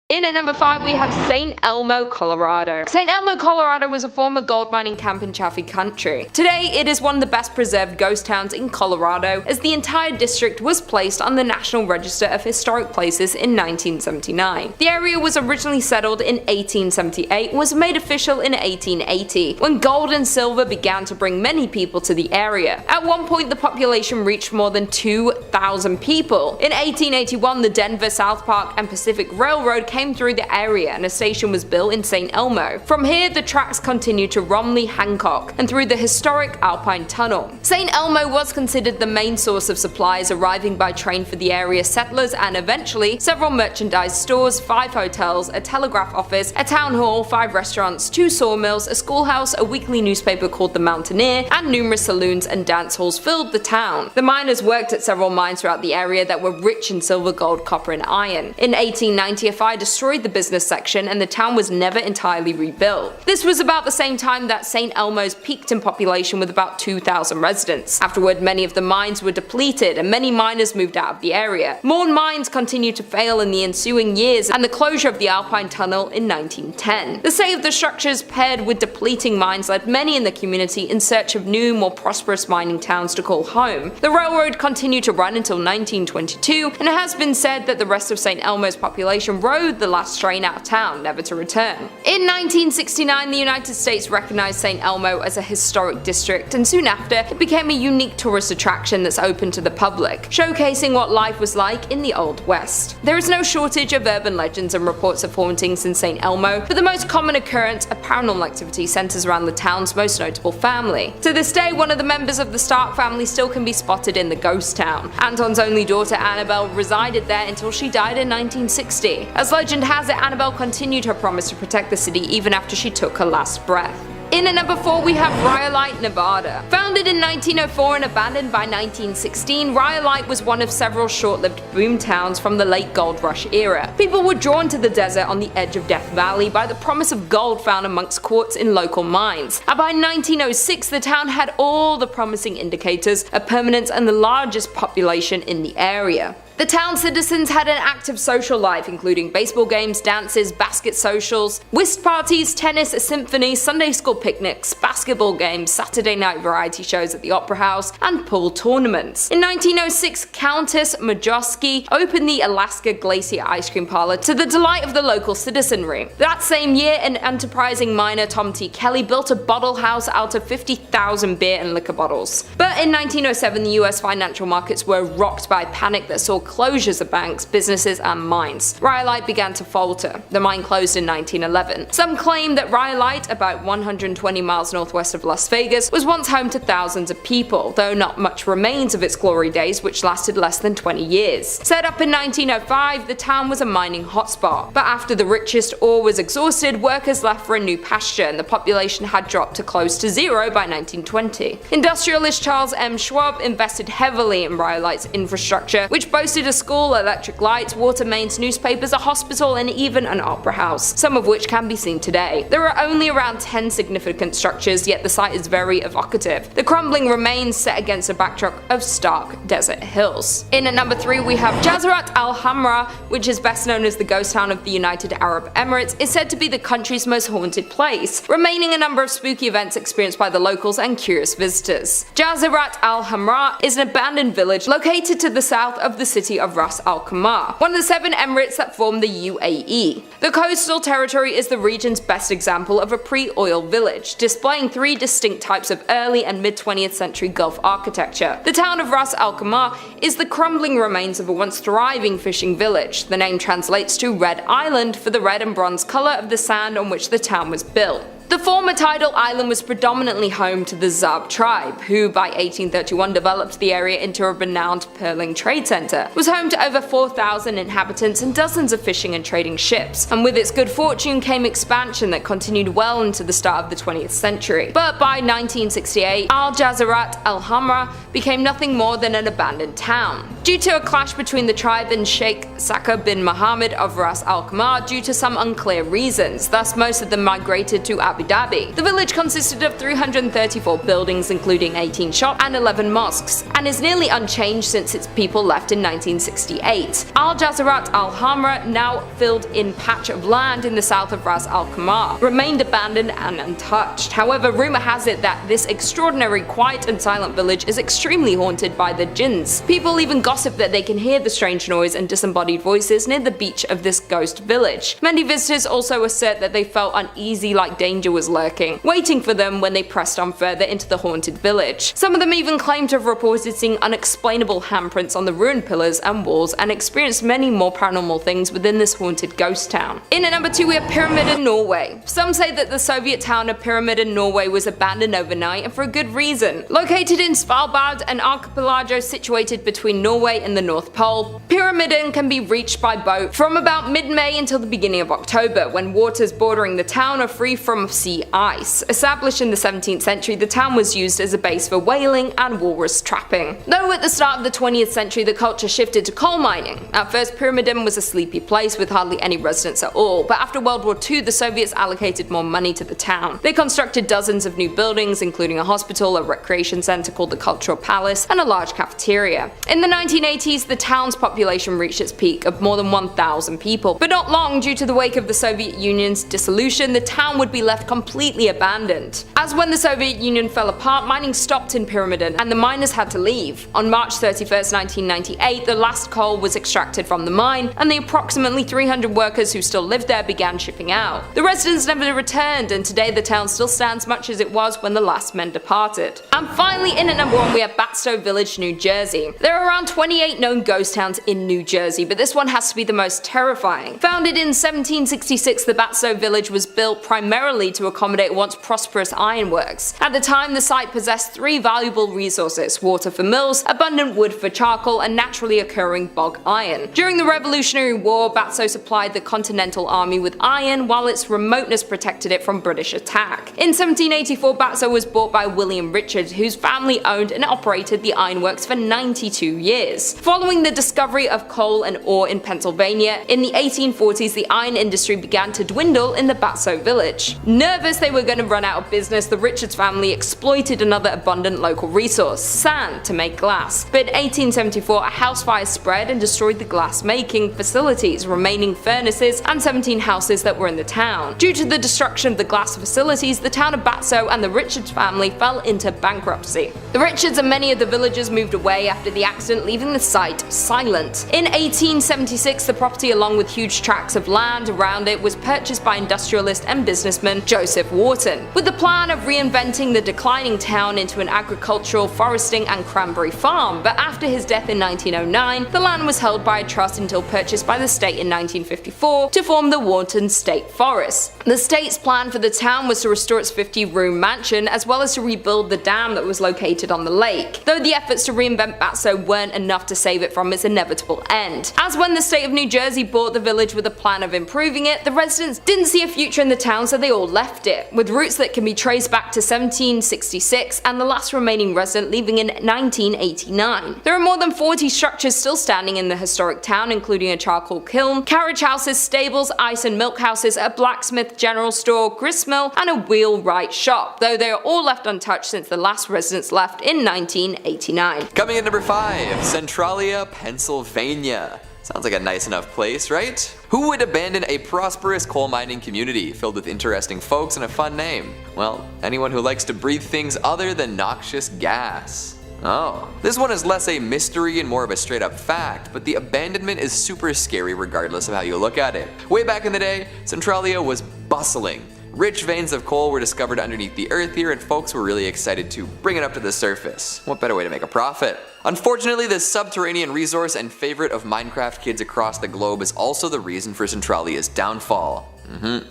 In at number 5 we have St. Elmo, Colorado. St. Elmo, Colorado was a former gold mining camp in Chaffee Country. Today it is one of the best preserved ghost towns in Colorado, as the entire district was placed on the National Register of Historic Places in 1979. The area was originally settled in 1878 and was made official in 1880, when gold and silver began to bring many people to the area. At one point the population reached more than 2,000 people. In 1881 the Denver, South Park and Pacific Railroad came came through the area and a station was built in St. Elmo. From here, the tracks continued to Romley Hancock and through the historic Alpine Tunnel. St. Elmo was considered the main source of supplies arriving by train for the area settlers, and eventually several merchandise stores, 5 hotels, a telegraph office, a town hall, 5 restaurants, 2 sawmills, a schoolhouse, a weekly newspaper called The Mountaineer, and numerous saloons and dance halls filled the town. The miners worked at several mines throughout the area that were rich in silver, gold, copper, and iron. In 1890, a fire destroyed the business section and the town was never entirely rebuilt. This was about the same time that St. Elmo's peaked in population with about 2,000 residents. Afterward, many of the mines were depleted and many miners moved out of the area. More mines continued to fail in the ensuing years and the closure of the Alpine Tunnel in 1910. The state of the structures paired with depleting mines led many in the community in search of new, more prosperous mining towns to call home. The railroad continued to run until 1922, and it has been said that the rest of St. Elmo's population rode the last train out of town, never to return. In 1969, the United States recognized St. Elmo as a historic district, and soon after, it became a unique tourist attraction that's open to the public, showcasing what life was like in the Old West. There is no shortage of urban legends and reports of hauntings in St. Elmo, but the most common occurrence of paranormal activity centers around the town's most notable family. To this day, one of the members of the Stark family still can be spotted in the ghost town. Anton's only daughter Annabelle resided there until she died in 1960. As legend has it, Annabelle continued her promise to protect the city even after she took her last breath. In at number 4 we have Rhyolite, Nevada. Founded in 1904 and abandoned by 1916, Rhyolite was one of several short-lived boom towns from the late gold rush era. People were drawn to the desert on the edge of Death Valley by the promise of gold found amongst quartz in local mines. And by 1906 the town had all the promising indicators of permanence and the largest population in the area. The town citizens had an active social life, including baseball games, dances, basket socials, whist parties, tennis, a symphony, Sunday school picnics, basketball games, Saturday night variety shows at the Opera House, and pool tournaments. In 1906, Countess Majowski opened the Alaska Glacier Ice Cream Parlor to the delight of the local citizenry. That same year, an enterprising miner, Tom T. Kelly, built a bottle house out of 50,000 beer and liquor bottles. But in 1907, the US financial markets were rocked by panic that saw closures of banks, businesses, and mines. Rhyolite began to falter. The mine closed in 1911. Some claim that Rhyolite, about 120 miles northwest of Las Vegas, was once home to thousands of people, though not much remains of its glory days, which lasted less than 20 years. Set up in 1905, the town was a mining hotspot, but after the richest ore was exhausted, workers left for a new pasture, and the population had dropped to close to zero by 1920. Industrialist Charles M. Schwab invested heavily in Rhyolite's infrastructure, which boasted a school, electric lights, water mains, newspapers, a hospital, and even an opera house, some of which can be seen today. There are only around 10 significant structures, yet the site is very evocative. The crumbling remains set against a backdrop of stark desert hills. In at number 3 we have Jazeerat Al-Hamra, which is best known as the ghost town of the United Arab Emirates, is said to be the country's most haunted place, remaining a number of spooky events experienced by the locals and curious visitors. Jazeerat Al-Hamra is an abandoned village located to the south of the city of Ras Al Khaimah, one of the 7 emirates that form the UAE. The coastal territory is the region's best example of a pre-oil village, displaying 3 distinct types of early and mid-20th century Gulf architecture. The town of Ras Al Khaimah is the crumbling remains of a once thriving fishing village. The name translates to Red Island for the red and bronze color of the sand on which the town was built. The former tidal island was predominantly home to the Zab tribe, who by 1831 developed the area into a renowned pearling trade center. It was home to over 4,000 inhabitants and dozens of fishing and trading ships, and with its good fortune came expansion that continued well into the start of the 20th century. But by 1968, Al-Jazeerat Al-Hamra became nothing more than an abandoned town, due to a clash between the tribe and Sheikh Saka bin Mohammed of Ras Al Khaimah due to some unclear reasons. Thus, most of them migrated to Abu Dhabi. The village consisted of 334 buildings, including 18 shops and 11 mosques, and is nearly unchanged since its people left in 1968. Al-Jazeerat Al-Hamra, now filled-in patch of land in the south of Ras Al Khaimah, remained abandoned and untouched. However, rumor has it that this extraordinary quiet and silent village is extremely haunted by the jinns. People even gossip that they can hear the strange noise and disembodied voices near the beach of this ghost village. Many visitors also assert that they felt uneasy, like danger danger was lurking, waiting for them when they pressed on further into the haunted village. Some of them even claimed to have reported seeing unexplainable handprints on the ruined pillars and walls and experienced many more paranormal things within this haunted ghost town. In at number 2 we have Pyramid in Norway. Some say that the Soviet town of Pyramid in Norway was abandoned overnight, and for a good reason. Located in Svalbard, an archipelago situated between Norway and the North Pole, Pyramiden can be reached by boat from about mid-May until the beginning of October, when waters bordering the town are free from sea ice. Established in the 17th century, the town was used as a base for whaling and walrus trapping. Though at the start of the 20th century the culture shifted to coal mining. At first Pyramiden was a sleepy place with hardly any residents at all, but after World War II the Soviets allocated more money to the town. They constructed dozens of new buildings, including a hospital, a recreation centre called the Cultural Palace, and a large cafeteria. In the 1980s the town's population reached its peak of more than 1,000 people, but not long due to the wake of the Soviet Union's dissolution the town would be left completely abandoned. As when the Soviet Union fell apart, mining stopped in Pyramiden and the miners had to leave. On March 31st, 1998 the last coal was extracted from the mine, and the approximately 300 workers who still lived there began shipping out. The residents never returned, and today the town still stands much as it was when the last men departed. And finally, in at number 1 we have Batstow Village, New Jersey. There are around 28 known ghost towns in New Jersey, but this one has to be the most terrifying. Founded in 1766, the Batstow Village was built primarily to accommodate once prosperous ironworks. At the time, the site possessed 3 valuable resources: water for mills, abundant wood for charcoal, and naturally occurring bog iron. During the Revolutionary War, Batstow supplied the Continental Army with iron, while its remoteness protected it from British attack. In 1784, Batstow was bought by William Richard, whose family owned and operated the ironworks for 92 years. Following the discovery of coal and ore in Pennsylvania, in the 1840s the iron industry began to dwindle in the Batstow village. Nervous they were going to run out of business, the Richards family exploited another abundant local resource, sand, to make glass. But in 1874 a house fire spread and destroyed the glass making facilities, remaining furnaces, and 17 houses that were in the town. Due to the destruction of the glass facilities, the town of Batstow and the Richards family fell into bankruptcy. The Richards and many of the villagers moved away after the accident, leaving the site silent. In 1876 the property, along with huge tracts of land around it, was purchased by industrialist and businessman Joseph Wharton, with the plan of reinventing the declining town into an agricultural, foresting and cranberry farm. But after his death in 1909, the land was held by a trust until purchased by the state in 1954 to form the Wharton State Forest. The state's plan for the town was to restore its 50-room mansion, as well as to rebuild the dam that was located on the lake, though the efforts to reinvent Batstow weren't enough to save it from its inevitable end. As when the state of New Jersey bought the village with a plan of improving it, the residents didn't see a future in the town, so they all left it, with roots that can be traced back to 1766 and the last remaining resident leaving in 1989. There are more than 40 structures still standing in the historic town, including a charcoal kiln, carriage houses, stables, ice and milk houses, a blacksmith, general store, gristmill, and a wheelwright shop, though they are all left untouched since the last residents left in 1989. Coming in number 5, Centralia, Pennsylvania. Sounds like a nice enough place, right? Who would abandon a prosperous coal mining community filled with interesting folks and a fun name? Well, anyone who likes to breathe things other than noxious gas. Oh, this one is less a mystery and more of a straight up fact, but the abandonment is super scary regardless of how you look at it. Way back in the day, Centralia was bustling. Rich veins of coal were discovered underneath the earth here, and folks were really excited to bring it up to the surface. What better way to make a profit? Unfortunately, this subterranean resource and favorite of Minecraft kids across the globe is also the reason for Centralia's downfall.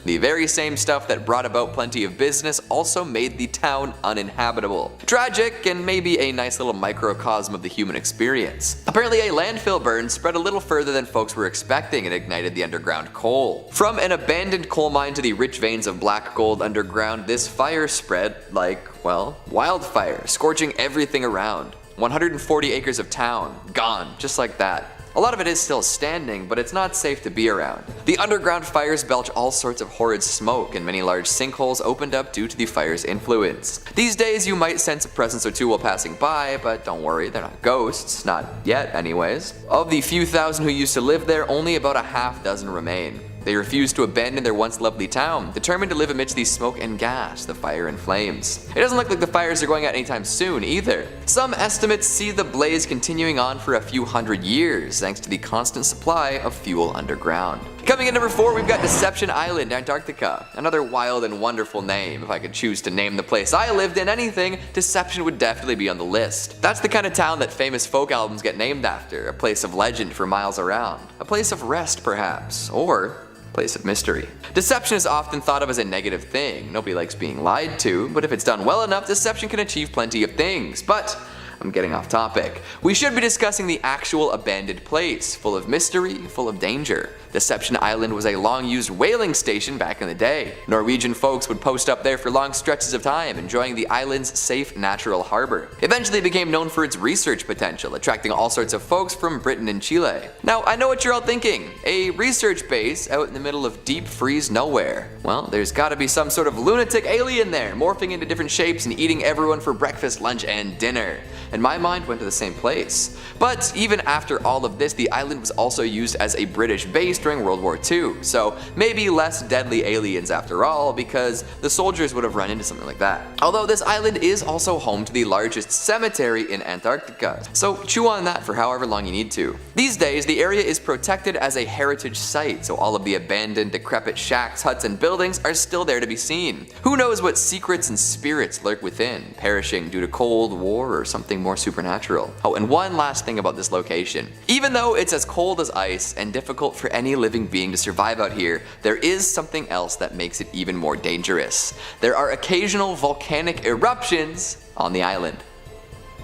The very same stuff that brought about plenty of business also made the town uninhabitable. Tragic, and maybe a nice little microcosm of the human experience. Apparently a landfill burn spread a little further than folks were expecting and ignited the underground coal. From an abandoned coal mine to the rich veins of black gold underground, this fire spread like, well, wildfire, scorching everything around. 140 acres of town, gone, just like that. A lot of it is still standing, but it's not safe to be around. The underground fires belch all sorts of horrid smoke, and many large sinkholes opened up due to the fire's influence. These days you might sense a presence or two while passing by, but don't worry, they're not ghosts, not yet anyways. Of the few thousand who used to live there, only about a half dozen remain. They refused to abandon their once lovely town, determined to live amidst the smoke and gas, the fire and flames. It doesn't look like the fires are going out anytime soon either. Some estimates see the blaze continuing on for a few hundred years, thanks to the constant supply of fuel underground. Coming in number 4, we've got Deception Island, Antarctica. Another wild and wonderful name. If I could choose to name the place I lived in anything, Deception would definitely be on the list. That's the kind of town that famous folk albums get named after, a place of legend for miles around. A place of rest, perhaps, or place of mystery. Deception is often thought of as a negative thing. Nobody likes being lied to, but if it's done well enough, deception can achieve plenty of things. But I'm getting off topic. We should be discussing the actual abandoned place, full of mystery, full of danger. Deception Island was a long-used whaling station back in the day. Norwegian folks would post up there for long stretches of time, enjoying the island's safe natural harbor. Eventually it became known for its research potential, attracting all sorts of folks from Britain and Chile. Now, I know what you're all thinking. A research base out in the middle of deep freeze nowhere. Well, there's gotta be some sort of lunatic alien there, morphing into different shapes and eating everyone for breakfast, lunch, and dinner. And my mind went to the same place. But even after all of this, the island was also used as a British base during World War II, so maybe less deadly aliens after all, because the soldiers would have run into something like that. Although this island is also home to the largest cemetery in Antarctica, so chew on that for however long you need to. These days, the area is protected as a heritage site, so all of the abandoned, decrepit shacks, huts, and buildings are still there to be seen. Who knows what secrets and spirits lurk within, perishing due to Cold War or something more supernatural. Oh, and one last thing about this location. Even though it's as cold as ice and difficult for any living being to survive out here, there is something else that makes it even more dangerous. There are occasional volcanic eruptions on the island.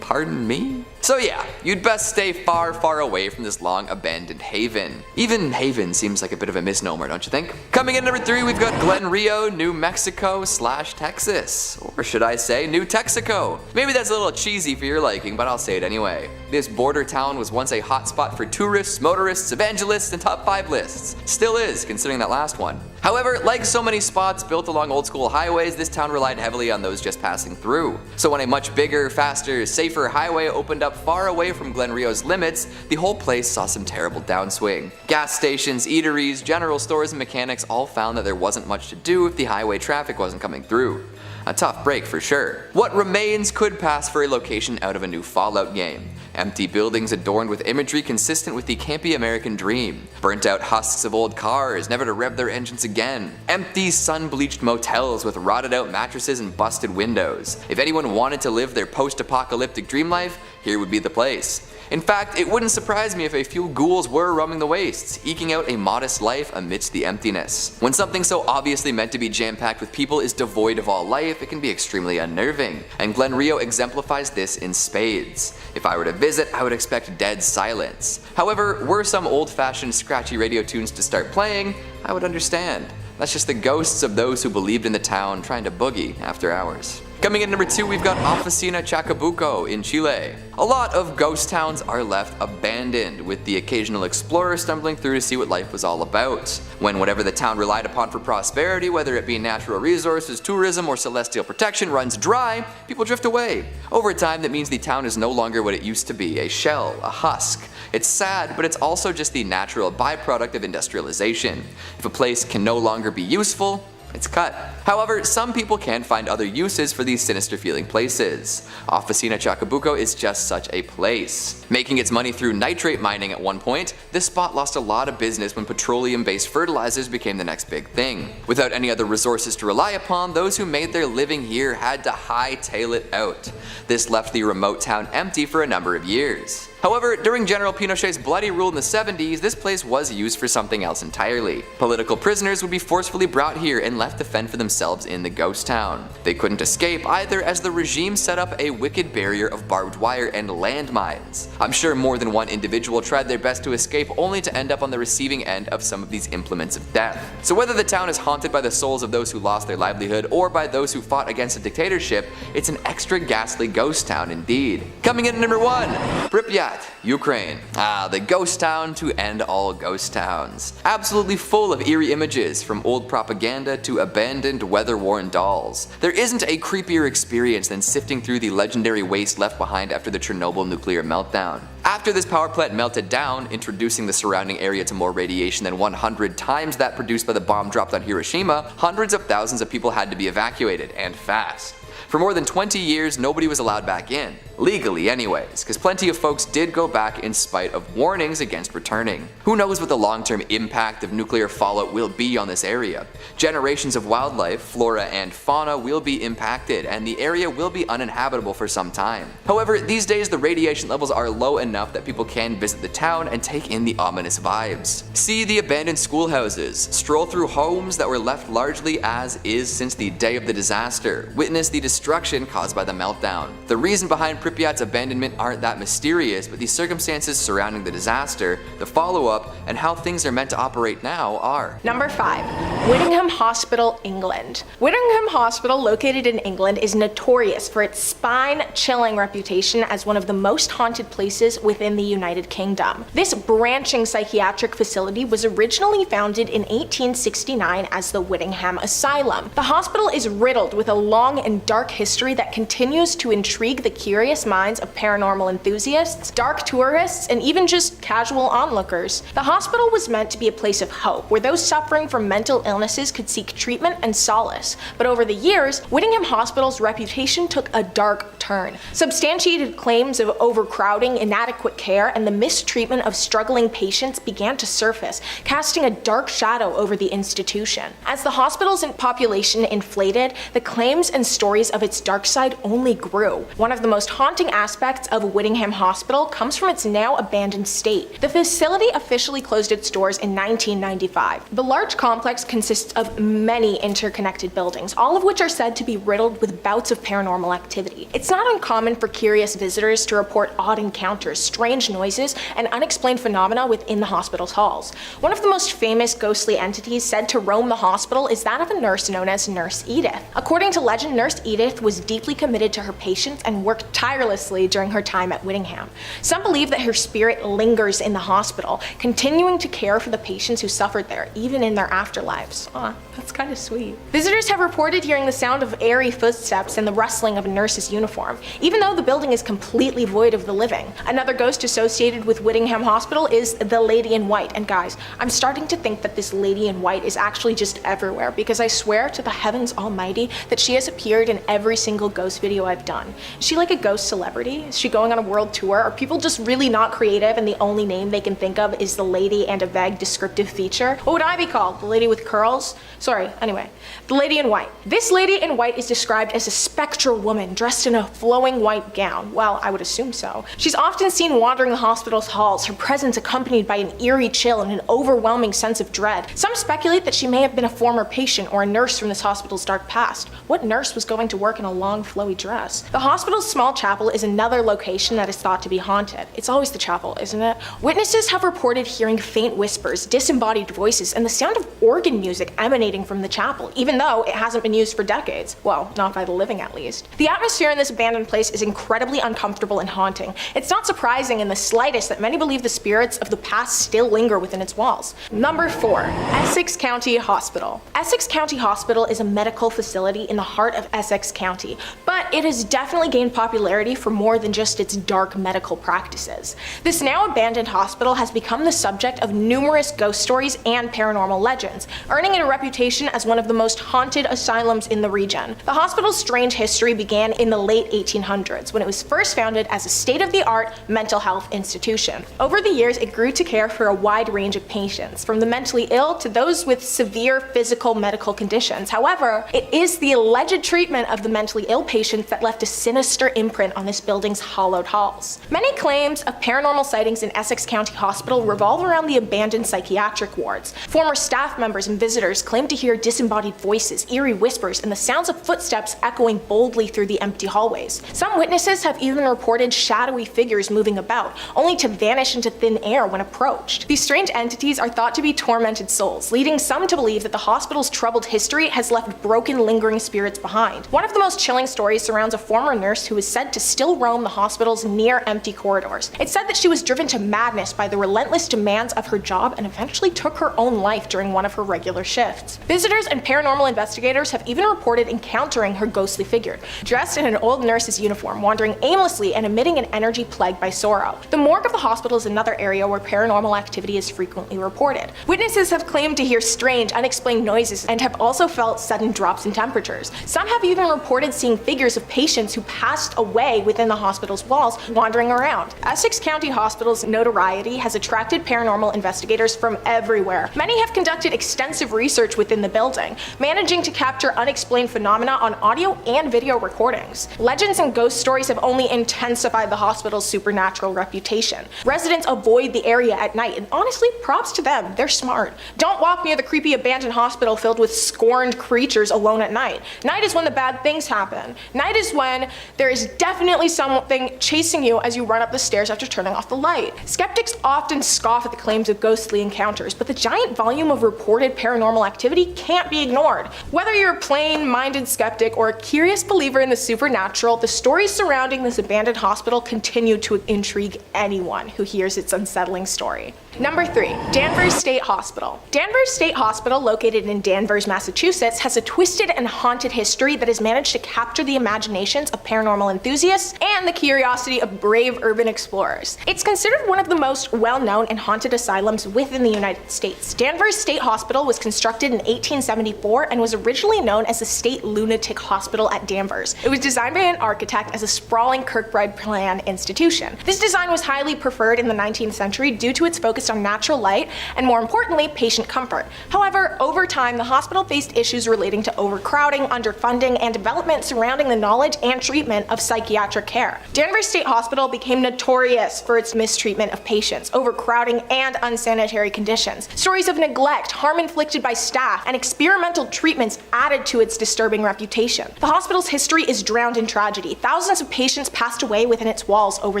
Pardon me? So yeah, you'd best stay far, far away from this long abandoned haven. Even haven seems like a bit of a misnomer, don't you think? Coming in number 3, we've got Glen Rio, New Mexico / Texas. Or should I say New Texaco? Maybe that's a little cheesy for your liking, but I'll say it anyway. This border town was once a hotspot for tourists, motorists, evangelists, and top 5 lists. Still is, considering that last one. However, like so many spots built along old school highways, this town relied heavily on those just passing through. So when a much bigger, faster, safer highway opened up far away from Glen Rio's limits, the whole place saw some terrible downswing. Gas stations, eateries, general stores, and mechanics all found that there wasn't much to do if the highway traffic wasn't coming through. A tough break for sure. What remains could pass for a location out of a new Fallout game. Empty buildings adorned with imagery consistent with the campy American dream. Burnt out husks of old cars, never to rev their engines again. Empty sun-bleached motels with rotted out mattresses and busted windows. If anyone wanted to live their post-apocalyptic dream life, here would be the place. In fact, it wouldn't surprise me if a few ghouls were roaming the wastes, eking out a modest life amidst the emptiness. When something so obviously meant to be jam-packed with people is devoid of all life, it can be extremely unnerving, and Glen Rio exemplifies this in spades. If I were to visit, I would expect dead silence. However, were some old-fashioned scratchy radio tunes to start playing, I would understand. That's just the ghosts of those who believed in the town trying to boogie after hours. Coming in number 2, we've got Oficina Chacabuco in Chile. A lot of ghost towns are left abandoned, with the occasional explorer stumbling through to see what life was all about. When whatever the town relied upon for prosperity, whether it be natural resources, tourism, or celestial protection, runs dry, people drift away. Over time, that means the town is no longer what it used to be, a shell, a husk. It's sad, but it's also just the natural byproduct of industrialization. If a place can no longer be useful, it's cut. However, some people can find other uses for these sinister feeling places. Oficina Chacabuco is just such a place. Making its money through nitrate mining at one point, this spot lost a lot of business when petroleum-based fertilizers became the next big thing. Without any other resources to rely upon, those who made their living here had to hightail it out. This left the remote town empty for a number of years. However, during General Pinochet's bloody rule in the 70s, this place was used for something else entirely. Political prisoners would be forcefully brought here and left to fend for themselves in the ghost town. They couldn't escape either, as the regime set up a wicked barrier of barbed wire and landmines. I'm sure more than one individual tried their best to escape, only to end up on the receiving end of some of these implements of death. So whether the town is haunted by the souls of those who lost their livelihood or by those who fought against a dictatorship, it's an extra ghastly ghost town indeed. Coming in at number 1, Pripyat, Ukraine. The ghost town to end all ghost towns. Absolutely full of eerie images, from old propaganda to abandoned, weather-worn dolls. There isn't a creepier experience than sifting through the legendary waste left behind after the Chernobyl nuclear meltdown. After this power plant melted down, introducing the surrounding area to more radiation than 100 times that produced by the bomb dropped on Hiroshima, hundreds of thousands of people had to be evacuated, and fast. For more than 20 years, nobody was allowed back in. Legally anyways, because plenty of folks did go back in spite of warnings against returning. Who knows what the long-term impact of nuclear fallout will be on this area? Generations of wildlife, flora and fauna will be impacted, and the area will be uninhabitable for some time. However, these days the radiation levels are low enough that people can visit the town and take in the ominous vibes. See the abandoned schoolhouses, stroll through homes that were left largely as is since the day of the disaster, witness the destruction caused by the meltdown. The reason behind Pripyat's abandonment aren't that mysterious, but the circumstances surrounding the disaster, the follow-up, and how things are meant to operate now are. Number 5. Whittingham Hospital, England. Whittingham Hospital, located in England, is notorious for its spine-chilling reputation as one of the most haunted places within the United Kingdom. This branching psychiatric facility was originally founded in 1869 as the Whittingham Asylum. The hospital is riddled with a long and dark history that continues to intrigue the curious minds of paranormal enthusiasts, dark tourists, and even just casual onlookers. The hospital was meant to be a place of hope, where those suffering from mental illnesses could seek treatment and solace. But over the years, Whittingham Hospital's reputation took a dark turn. Substantiated claims of overcrowding, inadequate care, and the mistreatment of struggling patients began to surface, casting a dark shadow over the institution. As the hospital's population inflated, the claims and stories of its dark side only grew. One of the most haunting aspects of Whittingham Hospital comes from its now abandoned state. The facility officially closed its doors in 1995. The large complex consists of many interconnected buildings, all of which are said to be riddled with bouts of paranormal activity. It's not uncommon for curious visitors to report odd encounters, strange noises, and unexplained phenomena within the hospital's halls. One of the most famous ghostly entities said to roam the hospital is that of a nurse known as Nurse Edith. According to legend, Nurse Edith was deeply committed to her patients and worked tirelessly during her time at Whittingham. Some believe that her spirit lingers in the hospital, continuing to care for the patients who suffered there, even in their afterlives. Aw, that's kind of sweet. Visitors have reported hearing the sound of airy footsteps and the rustling of a nurse's uniform, even though the building is completely void of the living. Another ghost associated with Whittingham Hospital is the Lady in White, and guys, I'm starting to think that this Lady in White is actually just everywhere, because I swear to the heavens almighty that she has appeared in every single ghost video I've done. Is she like a ghost celebrity? Is she going on a world tour? Are people just really not creative and the only name they can think of is the lady and a vague descriptive feature? What would I be called? The lady with curls? Sorry, anyway. The Lady in White. This Lady in White is described as a spectral woman dressed in a flowing white gown. Well, I would assume so. She's often seen wandering the hospital's halls, her presence accompanied by an eerie chill and an overwhelming sense of dread. Some speculate that she may have been a former patient or a nurse from this hospital's dark past. What nurse was going to work in a long, flowy dress? The hospital's small chapel is another location that is thought to be haunted. It's always the chapel, isn't it? Witnesses have reported hearing faint whispers, disembodied voices, and the sound of organ music emanating from the chapel, even though it hasn't been used for decades. Well, not by the living at least. The atmosphere in this abandoned place is incredibly uncomfortable and haunting. It's not surprising in the slightest that many believe the spirits of the past still linger within its walls. Number 4. Essex County Hospital. Essex County Hospital is a medical facility in the heart of Essex County, but it has definitely gained popularity for more than just its dark medical practices. This now abandoned hospital has become the subject of numerous ghost stories and paranormal legends, earning it a reputation as one of the most haunted asylums in the region. The hospital's strange history began in the late 1800s when it was first founded as a state-of-the-art mental health institution. Over the years, it grew to care for a wide range of patients, from the mentally ill to those with severe physical medical conditions. However, it is the alleged treatment of the mentally ill patients that left a sinister imprint on this building's hollowed halls. Many claims of paranormal sightings in Essex County Hospital revolve around the abandoned psychiatric wards. Former staff members and visitors claim to hear disembodied voices, eerie whispers, and the sounds of footsteps echoing boldly through the empty hallways. Some witnesses have even reported shadowy figures moving about, only to vanish into thin air when approached. These strange entities are thought to be tormented souls, leading some to believe that the hospital's troubled history has left broken, lingering spirits behind. One of the most chilling stories surrounds a former nurse who is said to still roam the hospital's near-empty corridors. It's said that she was driven to madness by the relentless demands of her job and eventually took her own life during one of her regular shifts. Visitors and paranormal investigators have even reported encountering her ghostly figure, dressed in an old nurse's uniform, wandering aimlessly and emitting an energy plagued by sorrow. The morgue of the hospital is another area where paranormal activity is frequently reported. Witnesses have claimed to hear strange, unexplained noises and have also felt sudden drops in temperatures. Some have even reported seeing figures of patients who passed away within the hospital's walls wandering around. Essex County Hospital's notoriety has attracted paranormal investigators from everywhere. Many have conducted extensive research within the building, managing to capture unexplained phenomena on audio and video recordings. Legends and ghost stories have only intensified the hospital's supernatural reputation. Residents avoid the area at night, and honestly, props to them, they're smart. Don't walk near the creepy abandoned hospital filled with scorned creatures alone at night. Night is when the bad things happen. Night is when there is definitely something chasing you as you run up the stairs after turning off the light. Skeptics often scoff at the claims of ghostly encounters, but the giant volume of reported paranormal activity can't be ignored. Whether you're a plain-minded skeptic or a curious believer in the supernatural, the stories surrounding this abandoned hospital continue to intrigue anyone who hears its unsettling story. Number 3. Danvers State Hospital. Danvers State Hospital, located in Danvers, Massachusetts, has a twisted and haunted history that has managed to capture the imaginations of paranormal enthusiasts and the curiosity of brave urban explorers. It's considered one of the most well-known and haunted asylums within the United States. Danvers State Hospital was constructed in 1874 and was originally known as the State Lunatic Hospital at Danvers. It was designed by an architect as a sprawling Kirkbride plan institution. This design was highly preferred in the 19th century due to its focus on natural light and, more importantly, patient comfort. However, over time, the hospital faced issues relating to overcrowding, underfunding, and development surrounding the knowledge and treatment of psychiatric care. Danvers State Hospital became notorious for its mistreatment of patients, overcrowding, and unsanitary conditions. Stories of neglect, harm inflicted by staff, and experimental treatments added to its disturbing reputation. The hospital's history is drowned in tragedy. Thousands of patients passed away within its walls over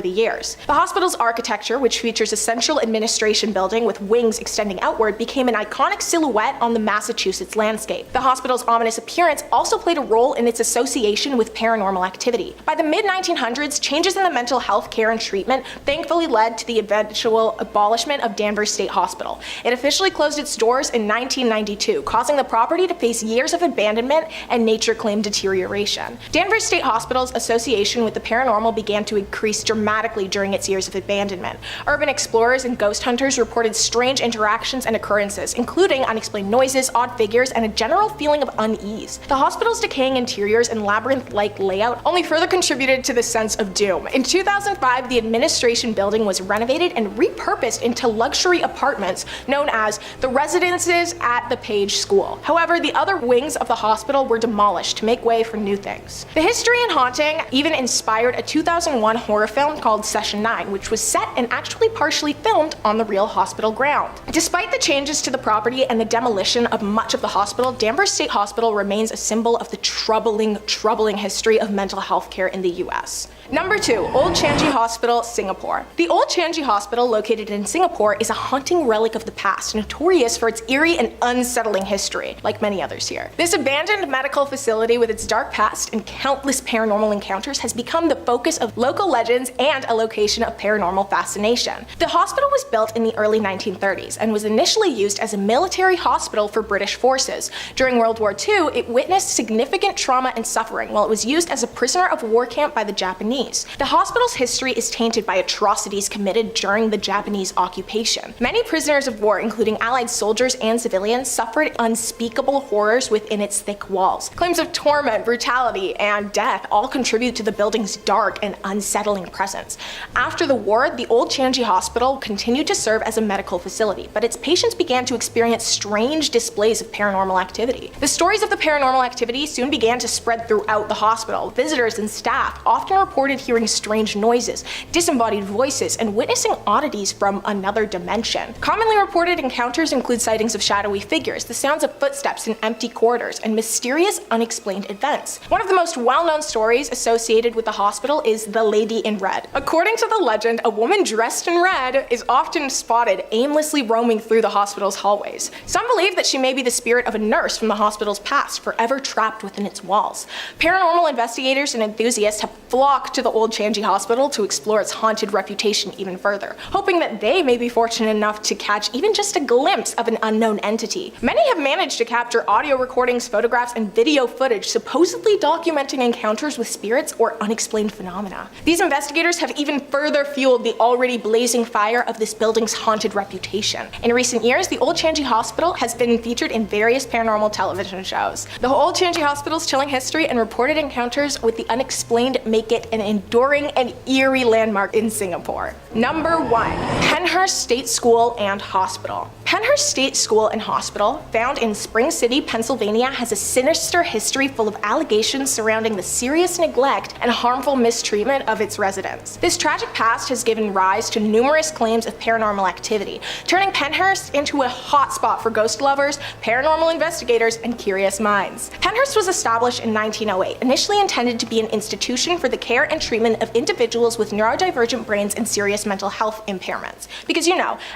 the years. The hospital's architecture, which features a central administration building with wings extending outward, became an iconic silhouette on the Massachusetts landscape. The hospital's ominous appearance also played a role in its association with paranormal activity. By the mid-1900s, changes in the mental health care and treatment thankfully led to the eventual abolishment of Danvers State Hospital. It officially closed its doors in 1992, causing the property to face years of abandonment and nature-claim deterioration. Danvers State Hospital's association with the paranormal began to increase dramatically during its years of abandonment. Urban explorers and ghost hunters reported strange interactions and occurrences, including unexplained noises, odd figures, and a general feeling of unease. The hospital's decaying interiors and labyrinth-like layout only further contributed to the sense of doom. In 2005, the administration building was renovated and repurposed into luxury apartments known as the residences at the Page School. However, the other wings of the hospital were demolished to make way for new things. The history and haunting even inspired a 2001 horror film called Session 9, which was set and actually partially filmed on the real hospital ground. Despite the changes to the property and the demolition of much of the hospital, Danvers State Hospital remains a symbol of the troubling history of mental health care in the US. Number 2. Old Changi Hospital, Singapore. The Old Changi Hospital, located in Singapore, is a haunting relic of the past, notorious for its eerie and unsettling history, like many others here. This abandoned medical facility with its dark past and countless paranormal encounters has become the focus of local legends and a location of paranormal fascination. The hospital was built in the early 1930s and was initially used as a military hospital for British forces. During World War II, it witnessed significant trauma and suffering while it was used as a prisoner of war camp by the Japanese. The hospital's history is tainted by atrocities committed during the Japanese occupation. Many prisoners of war, including Allied soldiers and civilians, suffered unspeakable horrors within its thick walls. Claims of torment, brutality, and death all contribute to the building's dark and unsettling presence. After the war, the Old Changi Hospital continued to serve as a medical facility, but its patients began to experience strange displays of paranormal activity. The stories of the paranormal activity soon began to spread throughout the hospital. Visitors and staff often reported hearing strange noises, disembodied voices, and witnessing oddities from another dimension. Commonly reported encounters include sightings of shadowy figures, the sounds of footsteps in empty corridors, and mysterious, unexplained events. One of the most well-known stories associated with the hospital is the Lady in Red. According to the legend, a woman dressed in red is often spotted aimlessly roaming through the hospital's hallways. Some believe that she may be the spirit of a nurse from the hospital's past, forever trapped within its walls. Paranormal investigators and enthusiasts have flocked to the old Changi Hospital to explore its haunted reputation even further, hoping that they may be fortunate enough to catch even just a glimpse of an unknown entity. Many have managed to capture audio recordings, photographs, and video footage supposedly documenting encounters with spirits or unexplained phenomena. These investigators have even further fueled the already blazing fire of this building's haunted reputation. In recent years, the Old Changi Hospital has been featured in various paranormal television shows. The Old Changi Hospital's chilling history and reported encounters with the unexplained make it an enduring and eerie landmark in Singapore. Number 1. Penhurst State School and Hospital. Penhurst State School and Hospital, found in Spring City, Pennsylvania, has a sinister history full of allegations surrounding the serious neglect and harmful mistreatment of its residents. This tragic past has given rise to numerous claims of paranormal activity, turning Penhurst into a hotspot for ghost lovers, paranormal investigators, and curious minds. Penhurst was established in 1908, initially intended to be an institution for the care and treatment of individuals with neurodivergent brains and serious mental health impairments. Because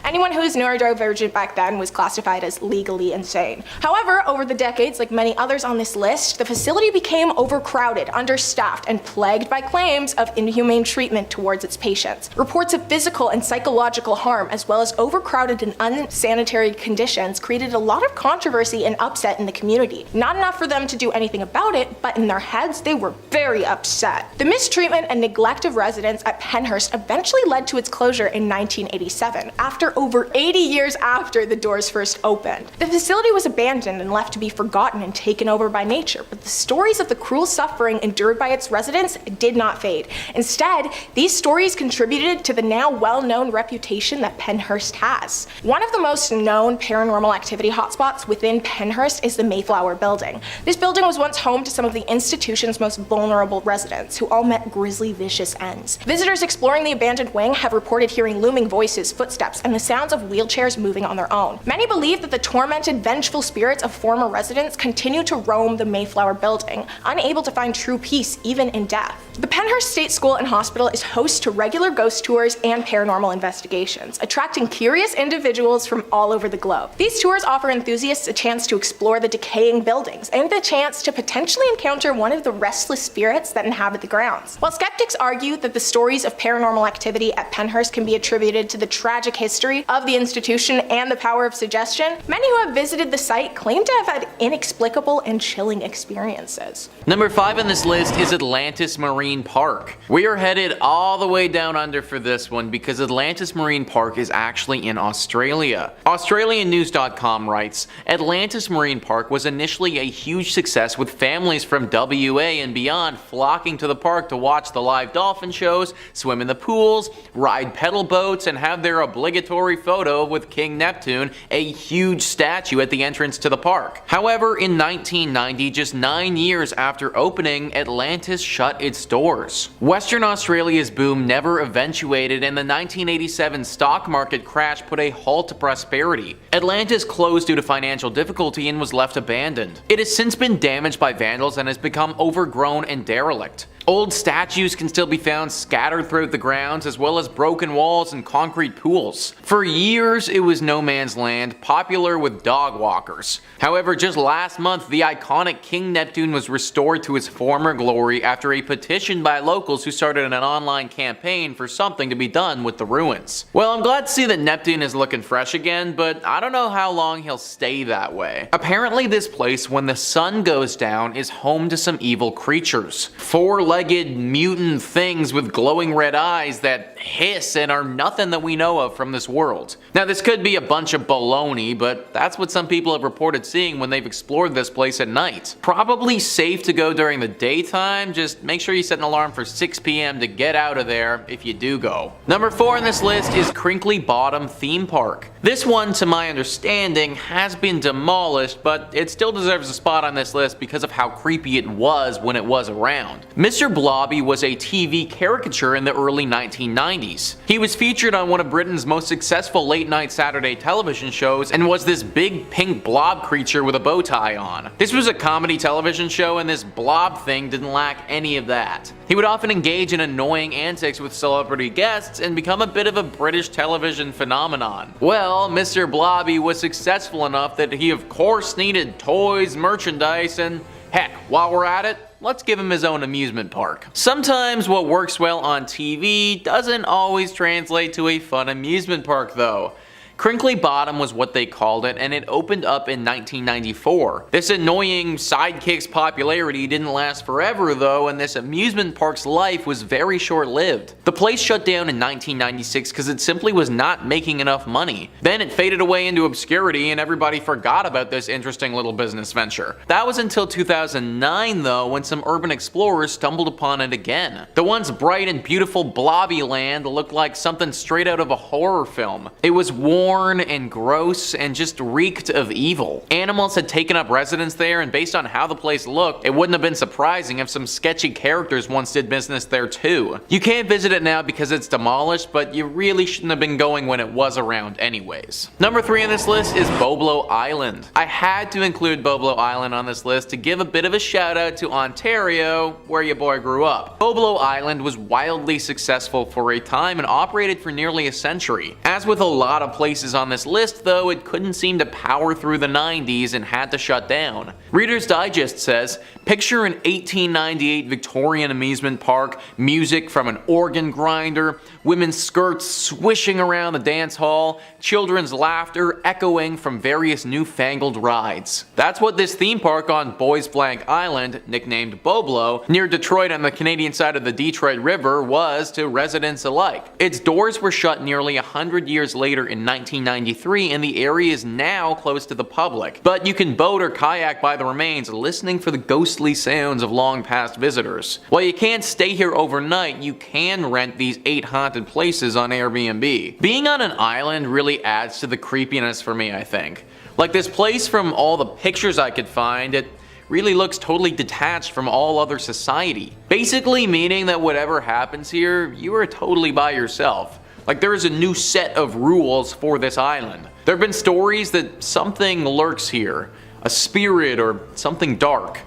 anyone who is neurodivergent back then was classified as legally insane. However, over the decades, like many others on this list, the facility became overcrowded, understaffed, and plagued by claims of inhumane treatment towards its patients. Reports of physical and psychological harm, as well as overcrowded and unsanitary conditions, created a lot of controversy and upset in the community. Not enough for them to do anything about it, but in their heads, they were very upset. The mistreatment and neglect of residents at Penhurst eventually led to its closure in 1987, after over 80 years after the doors first opened. The facility was abandoned and left to be forgotten and taken over by nature, but the stories of the cruel suffering endured by its residents did not fade. Instead, these stories contributed to the now well-known reputation that Penhurst has. One of the most known paranormal activity hotspots within Penhurst is the Mayflower Building. This building was once home to some of the institution's most vulnerable residents, who all met grisly, vicious ends. Visitors exploring the abandoned wing have reported hearing looming voices, footsteps, and the sounds of wheelchairs moving on their own. Many believe that the tormented, vengeful spirits of former residents continue to roam the Mayflower Building, unable to find true peace even in death. The Penhurst State School and Hospital is host to regular ghost tours and paranormal investigations, attracting curious individuals from all over the globe. These tours offer enthusiasts a chance to explore the decaying buildings and the chance to potentially encounter one of the restless spirits that inhabit the grounds. While skeptics argue that the stories of paranormal activity at Penhurst can be attributed to the tragic history of the institution and the power of suggestion, many who have visited the site claim to have had inexplicable and chilling experiences. Number 5 on this list is Atlantis Marine Park. We are headed all the way down under for this one because Atlantis Marine Park is actually in Australia. AustralianNews.com writes, Atlantis Marine Park was initially a huge success with families from WA and beyond flocking to the park to watch the live dolphin shows, swim in the pools, ride pedal boats, and have their obligatory photo with King Neptune, a huge statue at the entrance to the park. However, in 1990, just 9 years after opening, Atlantis shut its doors. Western Australia's boom never eventuated, and the 1987 stock market crash put a halt to prosperity. Atlantis closed due to financial difficulty and was left abandoned. It has since been damaged by vandals and has become overgrown and derelict. Old statues can still be found scattered throughout the grounds, as well as broken walls and concrete pools. For years, it was no man's land, popular with dog walkers. However, just last month, the iconic King Neptune was restored to his former glory after a petition by locals who started an online campaign for something to be done with the ruins. Well, I'm glad to see that Neptune is looking fresh again, but I don't know how long he'll stay that way. Apparently, this place, when the sun goes down, is home to some evil creatures. Four-legged mutant things with glowing red eyes that hiss and are nothing that we know of from this world. Now, this could be a bunch of baloney, but that's what some people have reported seeing when they've explored this place at night. Probably safe to go during the daytime, just make sure you set an alarm for 6 p.m. to get out of there if you do go. Number 4 on this list is Crinkly Bottom Theme Park. This one, to my understanding, has been demolished, but it still deserves a spot on this list because of how creepy it was when it was around. Mr. Mr. Blobby was a TV caricature in the early 1990s. He was featured on one of Britain's most successful late-night Saturday television shows and was this big pink blob creature with a bow tie on. This was a comedy television show and this blob thing didn't lack any of that. He would often engage in annoying antics with celebrity guests and become a bit of a British television phenomenon. Well, Mr. Blobby was successful enough that he of course needed toys, merchandise, and heck, while we're at it, let's give him his own amusement park. Sometimes what works well on TV doesn't always translate to a fun amusement park though. Crinkly Bottom was what they called it, and it opened up in 1994. This annoying sidekick's popularity didn't last forever though, and this amusement park's life was very short-lived. The place shut down in 1996 because it simply was not making enough money. Then it faded away into obscurity and everybody forgot about this interesting little business venture. That was until 2009 though, when some urban explorers stumbled upon it again. The once bright and beautiful Blobby Land looked like something straight out of a horror film. It was worn and gross and just reeked of evil. Animals had taken up residence there, and based on how the place looked, it wouldn't have been surprising if some sketchy characters once did business there too. You can't visit it now because it's demolished, but you really shouldn't have been going when it was around anyways. Number 3 on this list is Boblo Island. I had to include Boblo Island on this list to give a bit of a shout out to Ontario, where your boy grew up. Boblo Island was wildly successful for a time and operated for nearly a century. As with a lot of places on this list though, it couldn't seem to power through the 90s and had to shut down. Reader's Digest says, picture an 1898 Victorian amusement park, music from an organ grinder, women's skirts swishing around the dance hall, children's laughter echoing from various newfangled rides. That's what this theme park on Boys Blank Island, nicknamed Boblo, near Detroit on the Canadian side of the Detroit River was to residents alike. Its doors were shut nearly 100 years later in 1993 and the area is now closed to the public. But you can boat or kayak by the remains, listening for the ghostly sounds of long past visitors. While you can't stay here overnight, you can rent these 8 haunted places on Airbnb. Being on an island really adds to the creepiness for me, I think. Like this place, from all the pictures I could find, it really looks totally detached from all other society. Basically meaning that whatever happens here, you are totally by yourself. Like there is a new set of rules for this island. There have been stories that something lurks here, a spirit or something dark.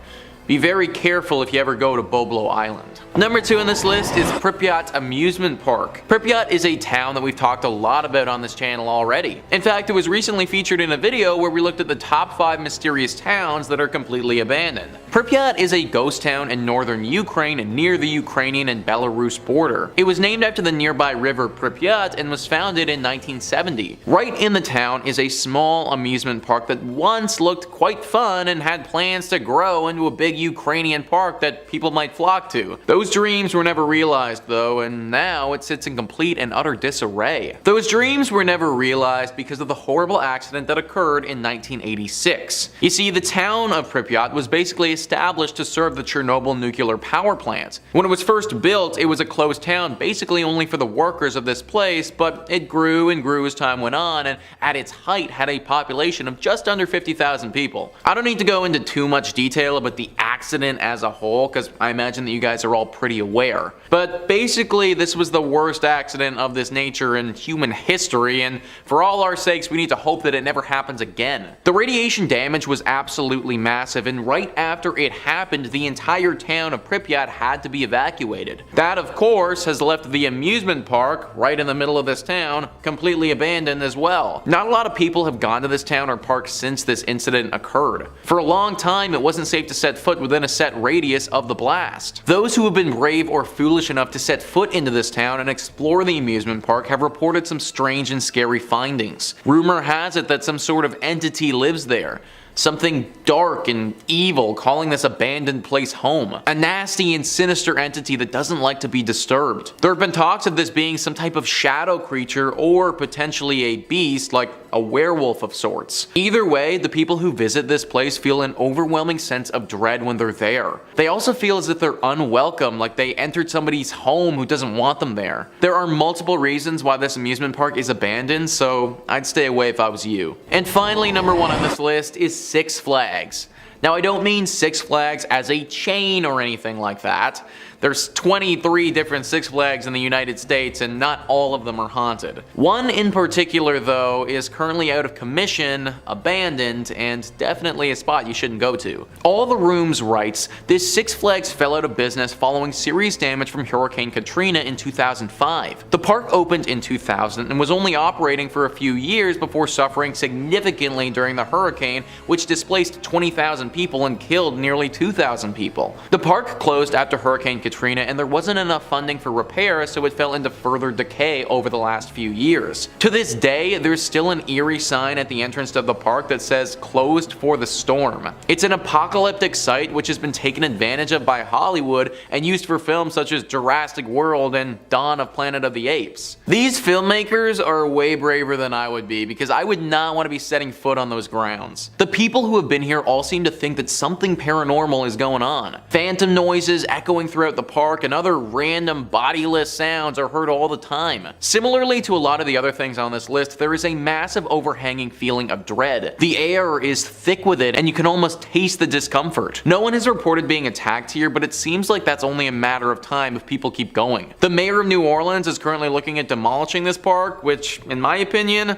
Be very careful if you ever go to Boblo Island. Number 2 on this list is Pripyat Amusement Park. Pripyat is a town that we've talked a lot about on this channel already. In fact, it was recently featured in a video where we looked at the top 5 mysterious towns that are completely abandoned. Pripyat is a ghost town in northern Ukraine and near the Ukrainian and Belarus border. It was named after the nearby river Pripyat and was founded in 1970. Right in the town is a small amusement park that once looked quite fun and had plans to grow into a big Ukrainian park that people might flock to. Those dreams were never realized though, and now it sits in complete and utter disarray. Those dreams were never realized because of the horrible accident that occurred in 1986. You see, the town of Pripyat was basically established to serve the Chernobyl nuclear power plant. When it was first built, it was a closed town basically only for the workers of this place, but it grew and grew as time went on, and at its height had a population of just under 50,000 people. I don't need to go into too much detail about the accident as a whole, because I imagine that you guys are all pretty aware. But basically, this was the worst accident of this nature in human history, and for all our sakes, we need to hope that it never happens again. The radiation damage was absolutely massive, and right after it happened, the entire town of Pripyat had to be evacuated. That, of course, has left the amusement park, right in the middle of this town, completely abandoned as well. Not a lot of people have gone to this town or park since this incident occurred. For a long time, it wasn't safe to set foot within a set radius of the blast. Those who have been brave or foolish enough to set foot into this town and explore the amusement park have reported some strange and scary findings. Rumor has it that some sort of entity lives there. Something dark and evil calling this abandoned place home. A nasty and sinister entity that doesn't like to be disturbed. There have been talks of this being some type of shadow creature or potentially a beast like a werewolf of sorts. Either way, the people who visit this place feel an overwhelming sense of dread when they're there. They also feel as if they're unwelcome, like they entered somebody's home who doesn't want them there. There are multiple reasons why this amusement park is abandoned, so I'd stay away if I was you. And finally, number 1 on this list is Six Flags. Now, I don't mean Six Flags as a chain or anything like that. There's 23 different Six Flags in the United States and not all of them are haunted. One in particular though is currently out of commission, abandoned, and definitely a spot you shouldn't go to. All the Rooms writes, this Six Flags fell out of business following serious damage from Hurricane Katrina in 2005. The park opened in 2000 and was only operating for a few years before suffering significantly during the hurricane, which displaced 20,000 people and killed nearly 2,000 people. The park closed after Hurricane Katrina and there wasn't enough funding for repairs, so it fell into further decay over the last few years. To this day, there's still an eerie sign at the entrance of the park that says closed for the storm. It's an apocalyptic site which has been taken advantage of by Hollywood and used for films such as Jurassic World and Dawn of Planet of the Apes. These filmmakers are way braver than I would be, because I would not want to be setting foot on those grounds. The people who have been here all seem to think that something paranormal is going on. Phantom noises echoing throughout the park and other random bodiless sounds are heard all the time. Similarly to a lot of the other things on this list, there is a massive overhanging feeling of dread. The air is thick with it and you can almost taste the discomfort. No one has reported being attacked here, but it seems like that's only a matter of time if people keep going. The mayor of New Orleans is currently looking at demolishing this park, which, in my opinion,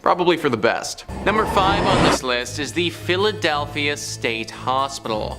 probably for the best. Number 5 on this list is the Philadelphia State Hospital.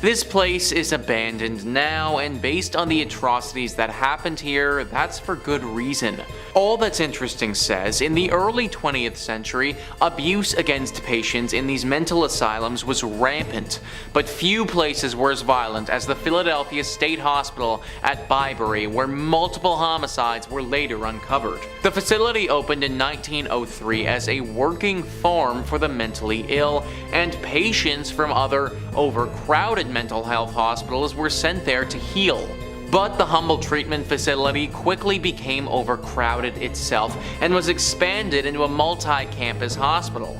This place is abandoned now, and based on the atrocities that happened here, that's for good reason. All That's Interesting says, in the early 20th century, abuse against patients in these mental asylums was rampant, but few places were as violent as the Philadelphia State Hospital at Byberry, where multiple homicides were later uncovered. The facility opened in 1903 as a working farm for the mentally ill, and patients from other overcrowded mental health hospitals were sent there to heal. But the humble treatment facility quickly became overcrowded itself and was expanded into a multi-campus hospital.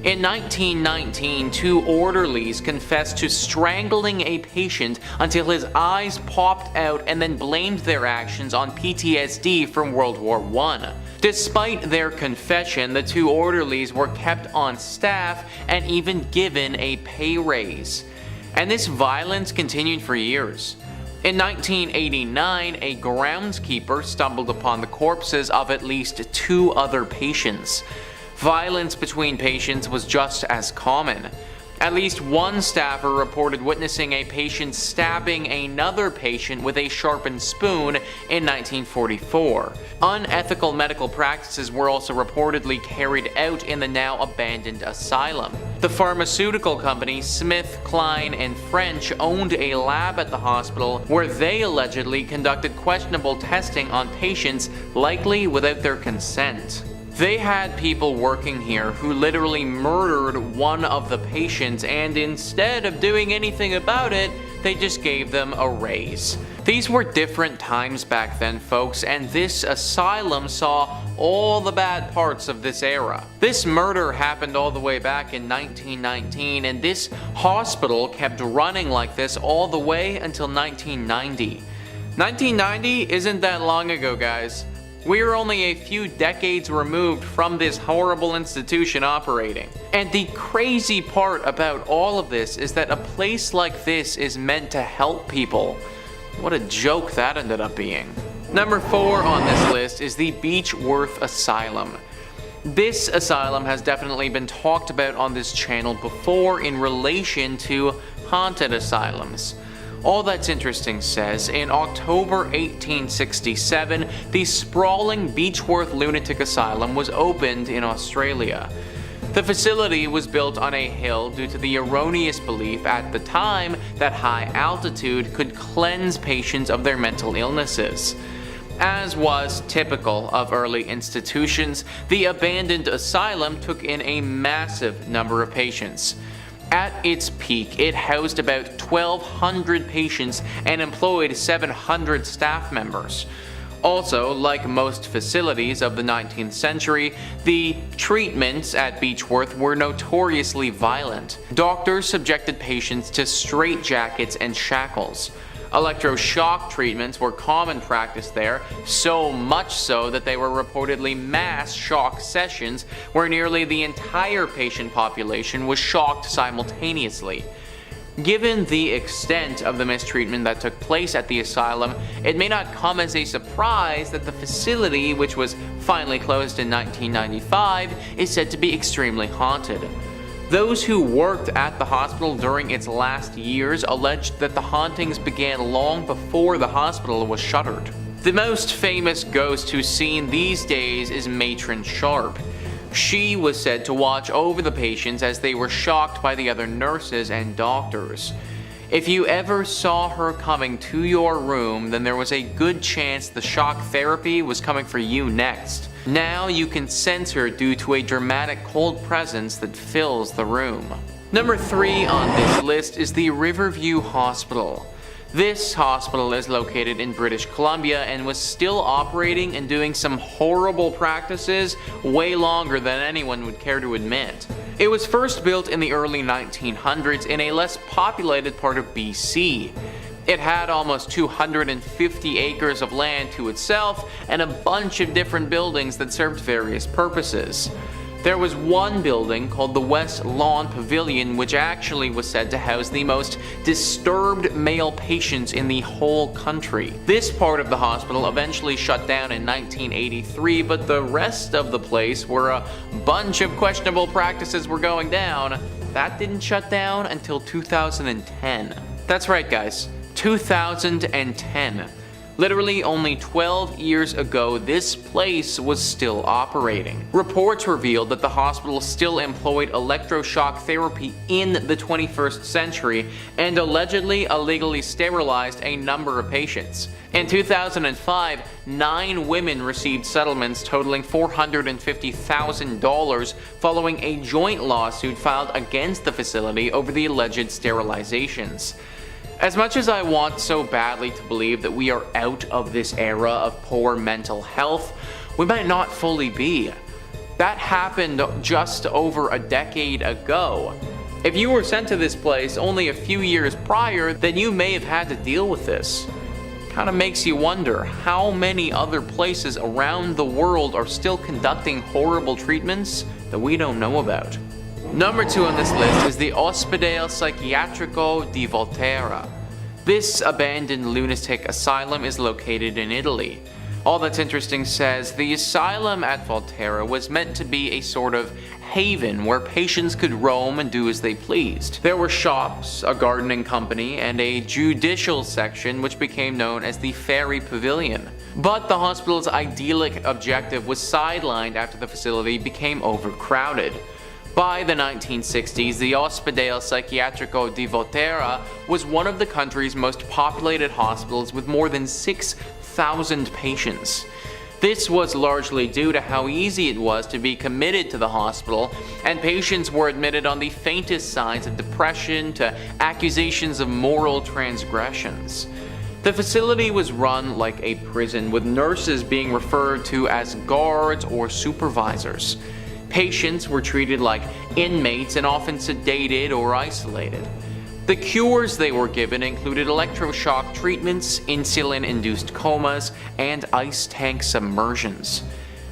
In 1919, 2 orderlies confessed to strangling a patient until his eyes popped out and then blamed their actions on PTSD from World War I. Despite their confession, the 2 orderlies were kept on staff and even given a pay raise. And this violence continued for years. In 1989, a groundskeeper stumbled upon the corpses of at least 2 other patients. Violence between patients was just as common. At least one staffer reported witnessing a patient stabbing another patient with a sharpened spoon in 1944. Unethical medical practices were also reportedly carried out in the now abandoned asylum. The pharmaceutical company Smith, Kline, and French owned a lab at the hospital where they allegedly conducted questionable testing on patients, likely without their consent. They had people working here who literally murdered one of the patients, and instead of doing anything about it, they just gave them a raise. These were different times back then, folks, and this asylum saw all the bad parts of this era. This murder happened all the way back in 1919, and this hospital kept running like this all the way until 1990. 1990 isn't that long ago, guys. We are only a few decades removed from this horrible institution operating. And the crazy part about all of this is that a place like this is meant to help people. What a joke that ended up being. Number 4 on this list is the Beechworth Asylum. This asylum has definitely been talked about on this channel before in relation to haunted asylums. All That's Interesting says, in October 1867, the sprawling Beechworth Lunatic Asylum was opened in Australia. The facility was built on a hill due to the erroneous belief at the time that high altitude could cleanse patients of their mental illnesses. As was typical of early institutions, the abandoned asylum took in a massive number of patients. At its peak, it housed about 1,200 patients and employed 700 staff members. Also, like most facilities of the 19th century, the treatments at Beechworth were notoriously violent. Doctors subjected patients to straitjackets and shackles. Electroshock treatments were common practice there, so much so that they were reportedly mass shock sessions where nearly the entire patient population was shocked simultaneously. Given the extent of the mistreatment that took place at the asylum, it may not come as a surprise that the facility, which was finally closed in 1995, is said to be extremely haunted. Those who worked at the hospital during its last years alleged that the hauntings began long before the hospital was shuttered. The most famous ghost who's seen these days is Matron Sharp. She was said to watch over the patients as they were shocked by the other nurses and doctors. If you ever saw her coming to your room, then there was a good chance the shock therapy was coming for you next. Now you can sense her due to a dramatic cold presence that fills the room. Number 3 on this list is the Riverview Hospital. This hospital is located in British Columbia and was still operating and doing some horrible practices way longer than anyone would care to admit. It was first built in the early 1900s in a less populated part of BC. It had almost 250 acres of land to itself and a bunch of different buildings that served various purposes. There was one building called the West Lawn Pavilion, which actually was said to house the most disturbed male patients in the whole country. This part of the hospital eventually shut down in 1983, but the rest of the place, where a bunch of questionable practices were going down, that didn't shut down until 2010. That's right, guys, 2010. Literally only 12 years ago, this place was still operating. Reports revealed that the hospital still employed electroshock therapy in the 21st century and allegedly illegally sterilized a number of patients. In 2005, 9 women received settlements totaling $450,000 following a joint lawsuit filed against the facility over the alleged sterilizations. As much as I want so badly to believe that we are out of this era of poor mental health, we might not fully be. That happened just over a decade ago. If you were sent to this place only a few years prior, then you may have had to deal with this. Kinda makes you wonder how many other places around the world are still conducting horrible treatments that we don't know about. Number 2 on this list is the Ospedale Psichiatrico di Volterra. This abandoned lunatic asylum is located in Italy. All That's Interesting says the asylum at Volterra was meant to be a sort of haven where patients could roam and do as they pleased. There were shops, a gardening company, and a judicial section which became known as the Ferry Pavilion. But the hospital's idyllic objective was sidelined after the facility became overcrowded. By the 1960s, the Ospedale Psichiatrico di Volterra was one of the country's most populated hospitals with more than 6,000 patients. This was largely due to how easy it was to be committed to the hospital, and patients were admitted on the faintest signs of depression to accusations of moral transgressions. The facility was run like a prison, with nurses being referred to as guards or supervisors. Patients were treated like inmates and often sedated or isolated. The cures they were given included electroshock treatments, insulin-induced comas, and ice tank submersions.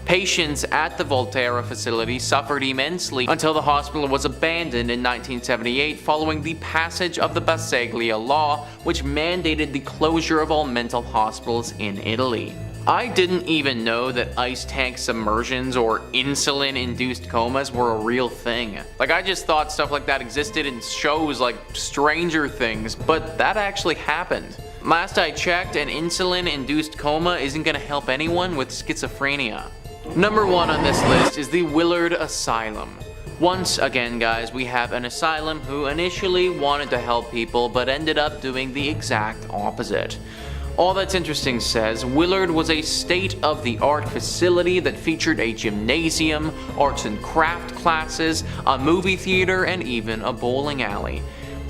Patients at the Volterra facility suffered immensely until the hospital was abandoned in 1978 following the passage of the Bassaglia Law, which mandated the closure of all mental hospitals in Italy. I didn't even know that ice tank submersions or insulin-induced comas were a real thing. I just thought stuff like that existed in shows like Stranger Things, but that actually happened. Last I checked, an insulin-induced coma isn't gonna help anyone with schizophrenia. Number 1 on this list is the Willard Asylum. Once again, guys, we have an asylum who initially wanted to help people but ended up doing the exact opposite. All That's Interesting says Willard was a state-of-the-art facility that featured a gymnasium, arts and craft classes, a movie theater, and even a bowling alley.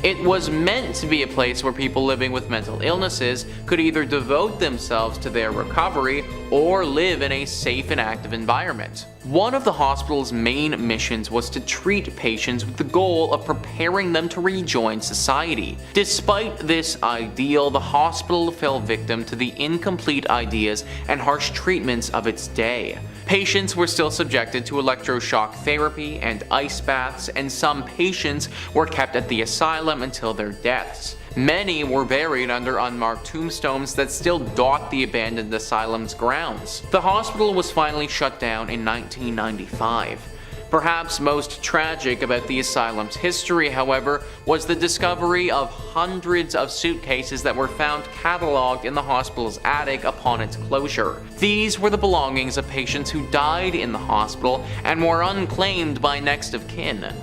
It was meant to be a place where people living with mental illnesses could either devote themselves to their recovery or live in a safe and active environment. One of the hospital's main missions was to treat patients with the goal of preparing them to rejoin society. Despite this ideal, the hospital fell victim to the incomplete ideas and harsh treatments of its day. Patients were still subjected to electroshock therapy and ice baths, and some patients were kept at the asylum asylum until their deaths. Many were buried under unmarked tombstones that still dot the abandoned asylum's grounds. The hospital was finally shut down in 1995. Perhaps most tragic about the asylum's history, however, was the discovery of hundreds of suitcases that were found cataloged in the hospital's attic upon its closure. These were the belongings of patients who died in the hospital and were unclaimed by next of kin.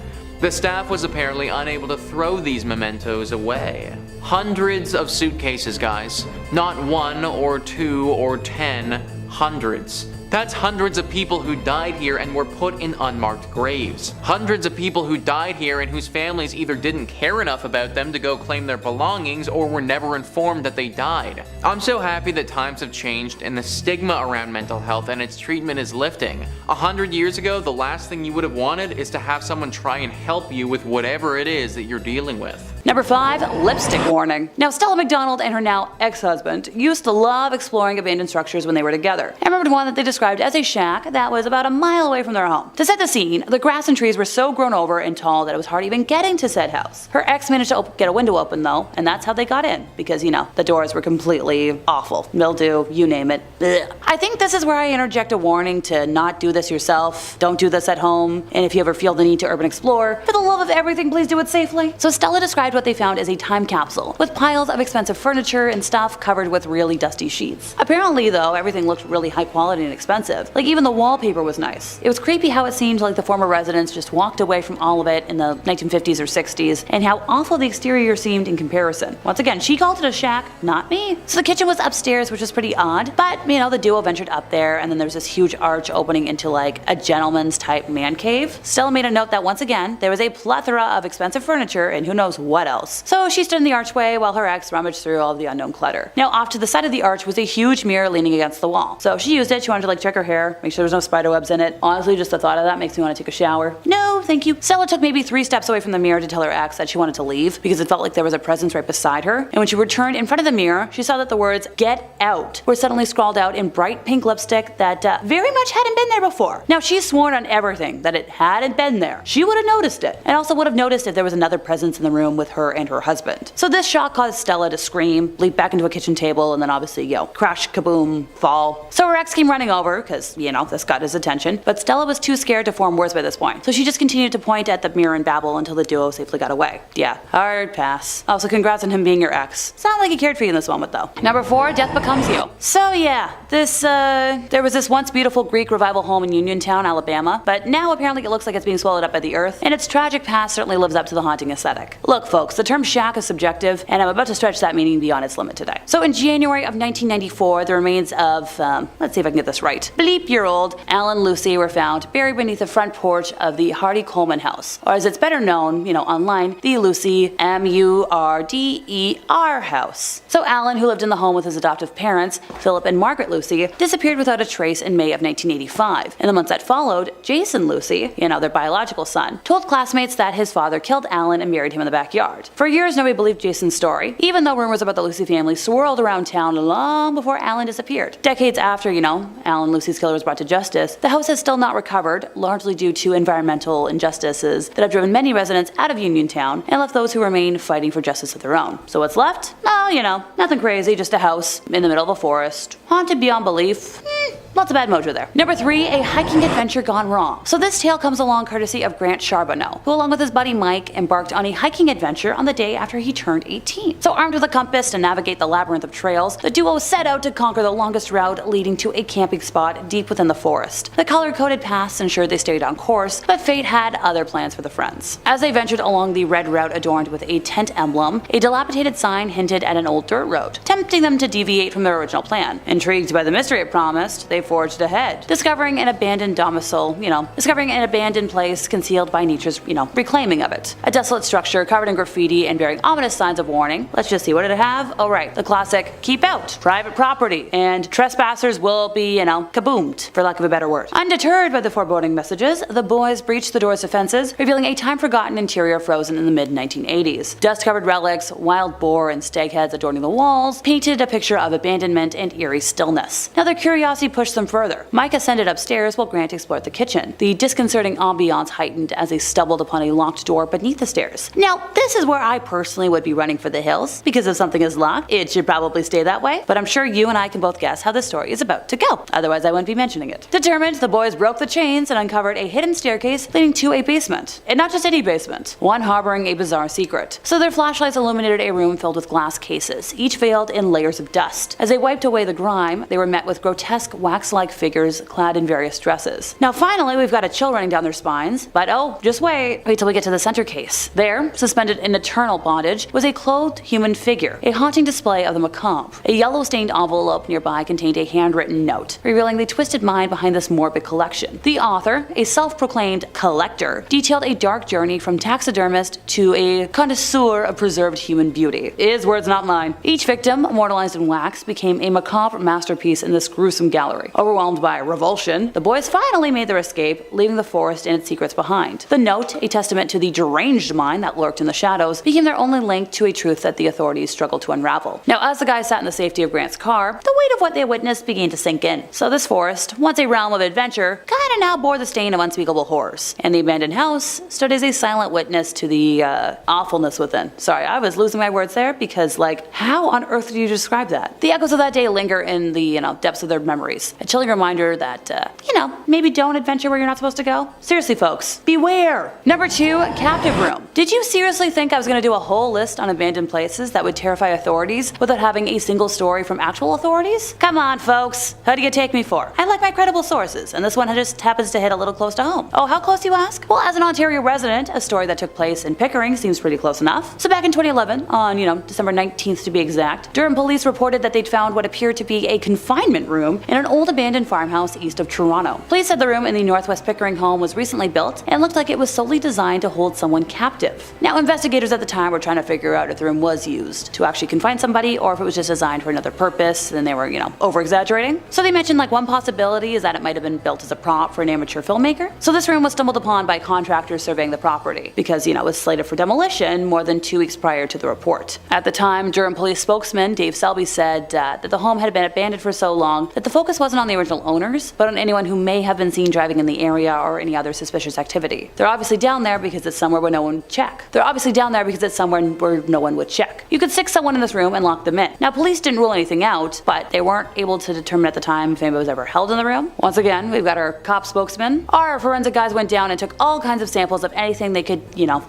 The staff was apparently unable to throw these mementos away. Hundreds of suitcases, guys. Not 1 or 2 or 10, hundreds. That's hundreds of people who died here and were put in unmarked graves. Hundreds of people who died here and whose families either didn't care enough about them to go claim their belongings or were never informed that they died. I'm so happy that times have changed and the stigma around mental health and its treatment is lifting. 100 years ago, the last thing you would have wanted is to have someone try and help you with whatever it is that you're dealing with. Number 5, lipstick warning. Now, Stella McDonald and her now ex-husband used to love exploring abandoned structures when they were together. I remembered one that they described as a shack that was about a mile away from their home. To set the scene, the grass and trees were so grown over and tall that it was hard even getting to said house. Her ex managed to get a window open though, and that's how they got in, because the doors were completely awful. Mildew, you name it. Ugh. I think this is where I interject a warning to not do this yourself, don't do this at home, and if you ever feel the need to urban explore, for the love of everything, please do it safely. So Stella described what they found as a time capsule, with piles of expensive furniture and stuff covered with really dusty sheets. Apparently though, everything looked really high quality and expensive. Like even the wallpaper was nice. It was creepy how it seemed like the former residents just walked away from all of it in the 1950s or 60s, and how awful the exterior seemed in comparison. Once again, she called it a shack, not me. So the kitchen was upstairs, which was pretty odd, but the duo ventured up there, and then there's this huge arch opening into like a gentleman's type man cave. Stella made a note that once again, there was a plethora of expensive furniture and who knows what else. So she stood in the archway while her ex rummaged through all of the unknown clutter. Now off to the side of the arch was a huge mirror leaning against the wall. So she used it, she wanted to like check her hair, make sure there was no spider webs in it. Honestly, just the thought of that makes me want to take a shower. No, thank you. Stella took maybe 3 steps away from the mirror to tell her ex that she wanted to leave because it felt like there was a presence right beside her. And when she returned in front of the mirror, she saw that the words "Get out" were suddenly scrawled out in bright pink lipstick that very much hadn't been there before. Now she's sworn on everything that it hadn't been there. She would have noticed it, and also would have noticed if there was another presence in the room with her and her husband. So this shock caused Stella to scream, leap back into a kitchen table, and then obviously, crash, kaboom, fall. So her ex came running over, because, this got his attention, but Stella was too scared to form words by this point. So she just continued to point at the mirror and babble until the duo safely got away. Yeah, hard pass. Also, congrats on him being your ex. Sounds like he cared for you in this moment though. Number 4, death becomes you. So yeah, there was this once beautiful Greek revival home in Uniontown, Alabama, but now apparently it looks like it's being swallowed up by the earth, and its tragic past certainly lives up to the haunting aesthetic. Look folks, the term shack is subjective, and I'm about to stretch that meaning beyond its limit today. So in January of 1994, the remains of, let's see if I can get this right, bleep-year-old Alan Lucy were found buried beneath the front porch of the Hardy Coleman house, or as it's better known, online, the Lucy Murder house. So Alan, who lived in the home with his adoptive parents, Philip and Margaret Lucy, disappeared without a trace in May of 1985. In the months that followed, Jason Lucy, their biological son, told classmates that his father killed Alan and buried him in the backyard. For years, nobody believed Jason's story, even though rumors about the Lucy family swirled around town long before Alan disappeared. Decades after, Alan Lucy's killer was brought to justice, the house has still not recovered, largely due to environmental injustices that have driven many residents out of Uniontown and left those who remain fighting for justice of their own. So what's left? Oh, nothing crazy, just a house in the middle of a forest, haunted beyond belief. Lots of bad mojo there. Number 3, a hiking adventure gone wrong. So this tale comes along courtesy of Grant Charbonneau, who along with his buddy Mike embarked on a hiking adventure on the day after he turned 18. So armed with a compass to navigate the labyrinth of trails, the duo set out to conquer the longest route leading to a camping spot deep within the forest. The color-coded paths ensured they stayed on course, but fate had other plans for the friends. As they ventured along the red route adorned with a tent emblem, a dilapidated sign hinted at an old dirt road, tempting them to deviate from their original plan. Intrigued by the mystery it promised, they forged ahead, discovering an abandoned place concealed by nature's, reclaiming of it. A desolate structure covered in graffiti and bearing ominous signs of warning. Let's just see, what did it have? Oh right, the classic, keep out, private property, and trespassers will be, kaboomed, for lack of a better word. Undeterred by the foreboding messages, the boys breached the door's defenses, revealing a time-forgotten interior frozen in the mid-1980s. Dust-covered relics, wild boar, and stag heads adorning the walls painted a picture of abandonment and eerie stillness. Now their curiosity pushed pushed them further. Mike ascended upstairs while Grant explored the kitchen. The disconcerting ambiance heightened as they stumbled upon a locked door beneath the stairs. Now, this is where I personally would be running for the hills, because if something is locked, it should probably stay that way, but I'm sure you and I can both guess how this story is about to go, otherwise I wouldn't be mentioning it. Determined, the boys broke the chains and uncovered a hidden staircase leading to a basement. And not just any basement, one harboring a bizarre secret. So their flashlights illuminated a room filled with glass cases, each veiled in layers of dust. As they wiped away the grime, they were met with grotesque wax-like figures clad in various dresses. Now finally, we've got a chill running down their spines, but oh, just wait till we get to the center case. There, suspended in eternal bondage, was a clothed human figure, a haunting display of the macabre. A yellow-stained envelope nearby contained a handwritten note, revealing the twisted mind behind this morbid collection. The author, a self-proclaimed collector, detailed a dark journey from taxidermist to a connoisseur of preserved human beauty. His words, not mine. Each victim, immortalized in wax, became a macabre masterpiece in this gruesome gallery. Overwhelmed by revulsion, the boys finally made their escape, leaving the forest and its secrets behind. The note, a testament to the deranged mind that lurked in the shadows, became their only link to a truth that the authorities struggled to unravel. Now, as the guys sat in the safety of Grant's car, the weight of what they witnessed began to sink in. So this forest, once a realm of adventure, kinda now bore the stain of unspeakable horrors. And the abandoned house stood as a silent witness to the awfulness within. Sorry, I was losing my words there because, like, how on earth do you describe that? The echoes of that day linger in the, depths of their memories. A chilling reminder that, maybe don't adventure where you're not supposed to go. Seriously, folks, beware! Number 2, captive room. Did you seriously think I was gonna do a whole list on abandoned places that would terrify authorities without having a single story from actual authorities? Come on, folks. Who do you take me for? I like my credible sources, and this one just happens to hit a little close to home. Oh, how close, you ask? Well, as an Ontario resident, a story that took place in Pickering seems pretty close enough. So back in 2011, on, December 19th to be exact, Durham police reported that they'd found what appeared to be a confinement room in an old abandoned farmhouse east of Toronto. Police said the room in the Northwest Pickering home was recently built and looked like it was solely designed to hold someone captive. Now, investigators at the time were trying to figure out if the room was used to actually confine somebody or if it was just designed for another purpose and they were, over-exaggerating. So they mentioned like one possibility is that it might have been built as a prop for an amateur filmmaker. So this room was stumbled upon by contractors surveying the property because, it was slated for demolition more than 2 weeks prior to the report. At the time, Durham police spokesman Dave Selby said that the home had been abandoned for so long that the focus wasn't on the original owners, but on anyone who may have been seen driving in the area or any other suspicious activity. They're obviously down there because it's somewhere where no one would check. You could stick someone in this room and lock them in. Now, police didn't rule anything out, but they weren't able to determine at the time if anybody was ever held in the room. Once again, we've got our cop spokesman. Our forensic guys went down and took all kinds of samples of anything they could,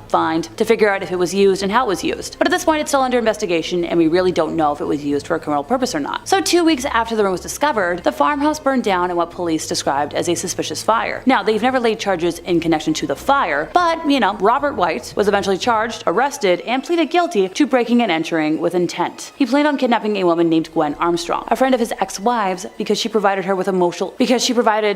find to figure out if it was used and how it was used. But at this point, it's still under investigation, and we really don't know if it was used for a criminal purpose or not. So 2 weeks after the room was discovered, the farmhouse burned down in what police described as a suspicious fire. Now, they've never laid charges in connection to the fire, but, Robert White was eventually charged, arrested, and pleaded guilty to breaking and entering with intent. He planned on kidnapping a woman named Gwen Armstrong, a friend of his ex-wives, because she provided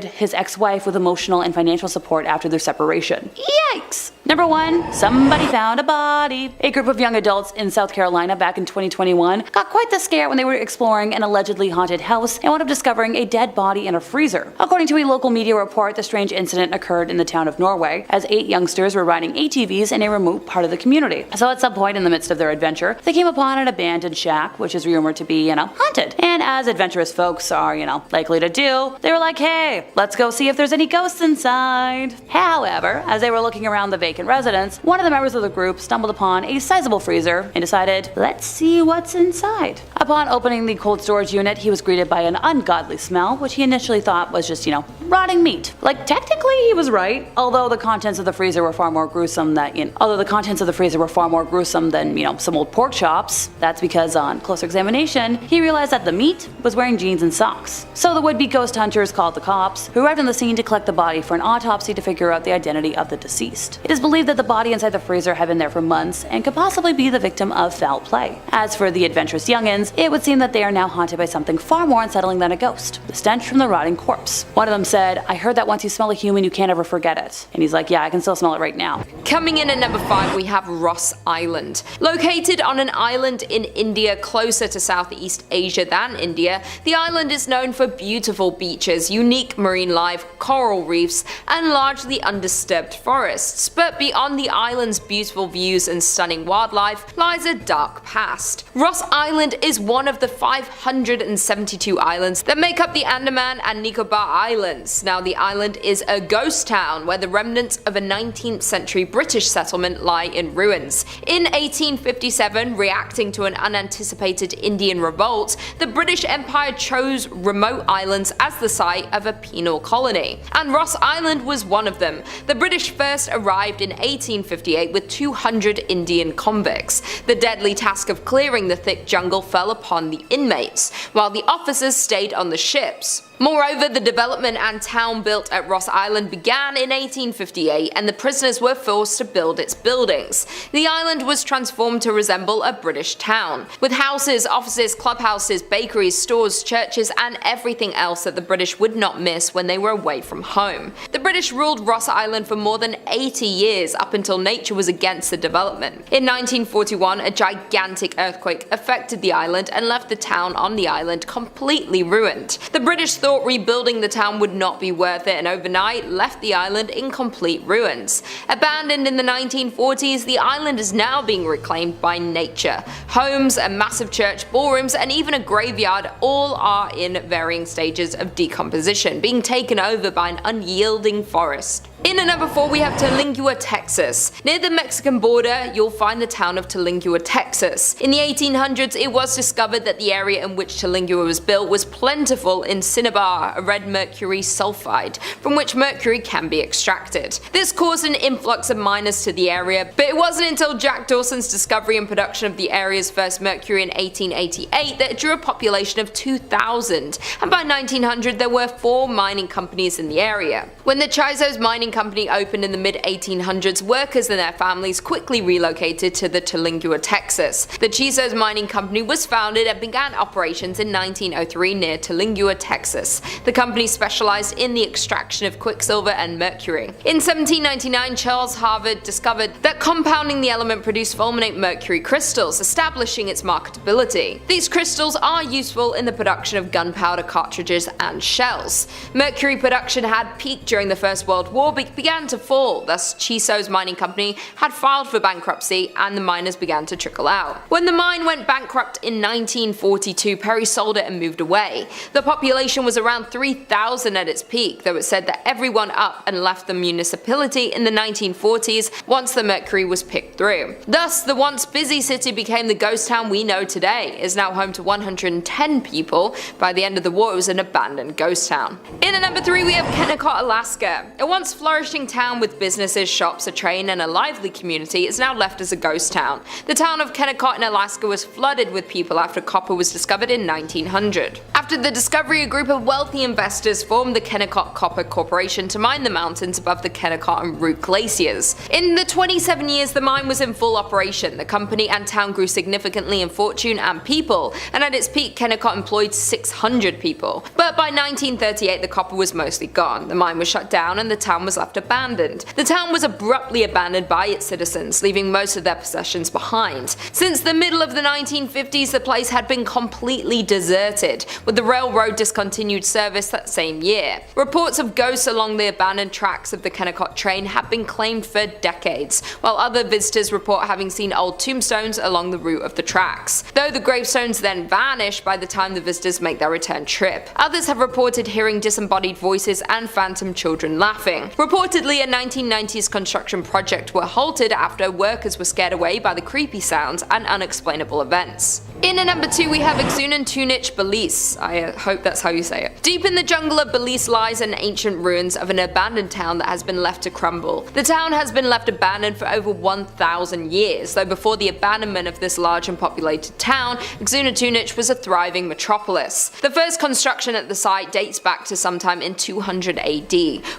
his ex-wife with emotional and financial support after their separation. Yikes! Number 1, somebody found a body. A group of young adults in South Carolina back in 2021 got quite the scare when they were exploring an allegedly haunted house and wound up discovering a dead body in a freezer. According to a local media report, the strange incident occurred in the town of Norway as 8 youngsters were riding ATVs in a remote part of the community. So at some point in the midst of their adventure, they came upon an abandoned shack, which is rumored to be, haunted. And as adventurous folks are, likely to do, they were like, hey, let's go see if there's any ghosts inside. However, as they were looking around the vacant residence, one of the members of the group stumbled upon a sizable freezer and decided, let's see what's inside. Upon opening the cold storage unit, he was greeted by an ungodly smell, which he initially thought was just, rotting meat. Like, technically he was right, although the contents of the freezer were far more gruesome than, some old pork chops. That's because on closer examination, he realized that the meat was wearing jeans and socks. So the would-be ghost hunters called the cops, who arrived on the scene to collect the body for an autopsy to figure out the identity of the deceased. It is believed that the body inside the freezer had been there for months and could possibly be the victim of foul play. As for the adventurous youngins, it would seem that they are now haunted by something far more unsettling than a ghost, the stench from the rotting corpse. One of them said, I heard that once you smell a human, you can't ever forget it. And he's like, yeah, I can still smell it right now. Coming in at number 5, we have Ross Island. Located on an island in India closer to Southeast Asia than India, the island is known for beautiful beaches, unique marine life, coral reefs, and largely undisturbed forests. But beyond the island's beautiful views and stunning wildlife lies a dark past. Ross Island is one of the 572 islands that make up the Andaman and Nicobar Islands. Now, the island is a ghost town where the remnants of a 19th century British settlement lie in ruins. In 1857, reacting to an unanticipated Indian revolt, the British Empire chose remote islands as the site of a penal colony, and Ross Island was one of them. The British first arrived in 1858 with 200 Indian convicts. The deadly task of clearing the thick jungle fell upon the inmates, while the officers stayed on the ships. Moreover, the development and town built at Ross Island began in 1858, and the prisoners were forced to build its buildings. The island was transformed to resemble a British town, with houses, offices, clubhouses, bakeries, stores, churches, and everything else that the British would not miss when they were away from home. The British ruled Ross Island for more than 80 years, up until nature was against the development. In 1941, a gigantic earthquake affected the island and left the town on the island completely ruined. The British thought rebuilding the town would not be worth it, and overnight left the island in complete ruins. Abandoned in the 1940s, the island is now being reclaimed by nature. Homes, a massive church, ballrooms, and even a graveyard all are in varying stages of decomposition, being taken over by an unyielding forest. In at number 4 we have Tulingua, Texas. Near the Mexican border, you'll find the town of Tulingua, Texas. In the 1800s, it was discovered that the area in which Tulingua was built was plentiful in cinnabar, a red mercury sulfide, from which mercury can be extracted. This caused an influx of miners to the area, but it wasn't until Jack Dawson's discovery and production of the area's first mercury in 1888 that it drew a population of 2,000, and by 1900 there were 4 mining companies in the area. When the Chizos Mining Company opened in the mid-1800s, workers and their families quickly relocated to the Tulingua, Texas. The Chizos Mining Company was founded and began operations in 1903 near Tulingua, Texas. The company specialized in the extraction of quicksilver and mercury. In 1799, Charles Harvard discovered that compounding the element produced fulminate mercury crystals, establishing its marketability. These crystals are useful in the production of gunpowder cartridges and shells. Mercury production had peaked during the First World War, but began to fall, thus Chizos Mining Company had filed for bankruptcy and the miners began to trickle out. When the mine went bankrupt in 1942, Perry sold it and moved away. The population was around 3,000 at its peak, though it said that everyone up and left the municipality in the 1940s once the mercury was picked through. Thus, the once busy city became the ghost town we know today. It is now home to 110 people. By the end of the war, it was an abandoned ghost town. In at number 3 we have Kennecott, Alaska. A once flourishing town with businesses, shops, a train, and a lively community is now left as a ghost town. The town of Kennecott in Alaska was flooded with people after copper was discovered in 1900. After the discovery, a group of wealthy investors formed the Kennecott Copper Corporation to mine the mountains above the Kennecott and Root glaciers. In the 27 years the mine was in full operation, the company and town grew significantly in fortune and people, and at its peak Kennecott employed 600 people. But by 1938 the copper was mostly gone, the mine was shut down and the town was left abandoned. The town was abruptly abandoned by its citizens, leaving most of their possessions behind. Since the middle of the 1950s, the place had been completely deserted, with the railroad discontinued service that same year. Reports of ghosts along the abandoned tracks of the Kennecott train have been claimed for decades, while other visitors report having seen old tombstones along the route of the tracks, though the gravestones then vanish by the time the visitors make their return trip. Others have reported hearing disembodied voices and phantom children laughing. Reportedly, a 1990s construction project were halted after workers were scared away by the creepy sounds and unexplainable events. In at number 2 we have Exuna-Tunich, Belize. I hope that's how you say it. Deep in the jungle of Belize lies an ancient ruins of an abandoned town that has been left to crumble. The town has been left abandoned for over 1,000 years, though before the abandonment of this large and populated town, Exuna-Tunich was a thriving metropolis. The first construction at the site dates back to sometime in 200 AD,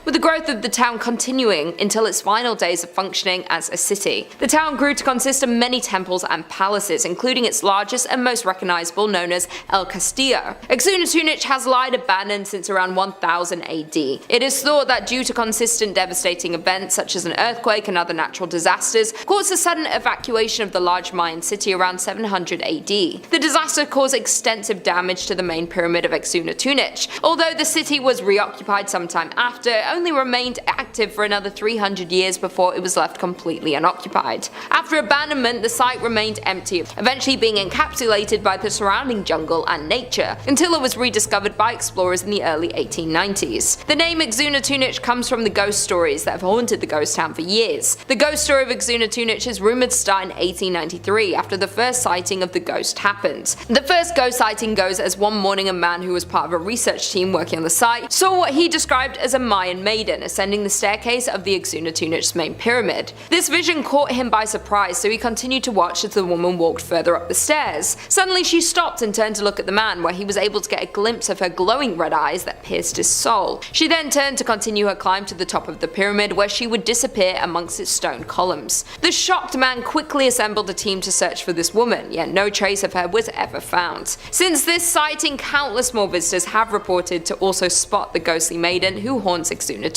with the growth of the town continuing until its final days of functioning as a city. The town grew to consist of many temples and palaces, including its largest and most recognizable, known as El Castillo. Exuna-Tunich has lied abandoned since around 1000 AD. It is thought that due to consistent devastating events such as an earthquake and other natural disasters, caused a sudden evacuation of the large Mayan city around 700 AD. The disaster caused extensive damage to the main pyramid of Exuna-Tunich. Although the city was reoccupied sometime after, it only remained active for another 300 years before it was left completely unoccupied. After abandonment, the site remained empty, eventually being encapsulated encapsulated by the surrounding jungle and nature, until it was rediscovered by explorers in the early 1890s. The name Exuna comes from the ghost stories that have haunted the ghost town for years. The ghost story of Exuna is rumored to start in 1893 after the first sighting of the ghost happened. The first ghost sighting goes as one morning a man who was part of a research team working on the site saw what he described as a Mayan maiden ascending the staircase of the Exuna main pyramid. This vision caught him by surprise, so he continued to watch as the woman walked further up the stairs. Suddenly she stopped and turned to look at the man, where he was able to get a glimpse of her glowing red eyes that pierced his soul. She then turned to continue her climb to the top of the pyramid, where she would disappear amongst its stone columns. The shocked man quickly assembled a team to search for this woman, yet no trace of her was ever found. Since this sighting, countless more visitors have reported to also spot the ghostly maiden who haunts Exuna.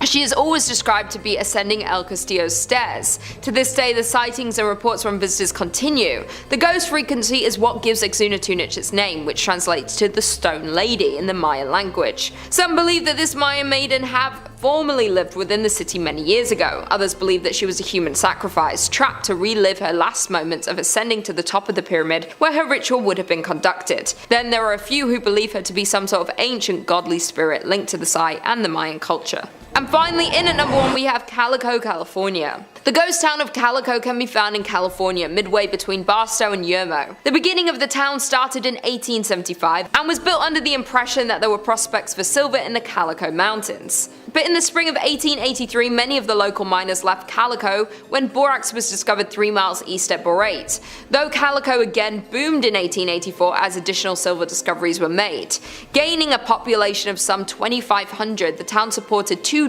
She is always described to be ascending El Castillo's stairs. To this day, the sightings and reports from visitors continue. The ghost frequency is what gives Exuna its name, which translates to the Stone Lady in the Mayan language. Some believe that this Mayan maiden have formerly lived within the city many years ago. Others believe that she was a human sacrifice, trapped to relive her last moments of ascending to the top of the pyramid where her ritual would have been conducted. Then there are a few who believe her to be some sort of ancient godly spirit linked to the site and the Mayan culture. And finally, in at number 1 we have Calico, California. The ghost town of Calico can be found in California, midway between Barstow and Yermo. The beginning of the town started in 1875 and was built under the impression that there were prospects for silver in the Calico Mountains. But in the spring of 1883, many of the local miners left Calico when borax was discovered 3 miles east at Borate. Though Calico again boomed in 1884 as additional silver discoveries were made. Gaining a population of some 2,500, the town supported 24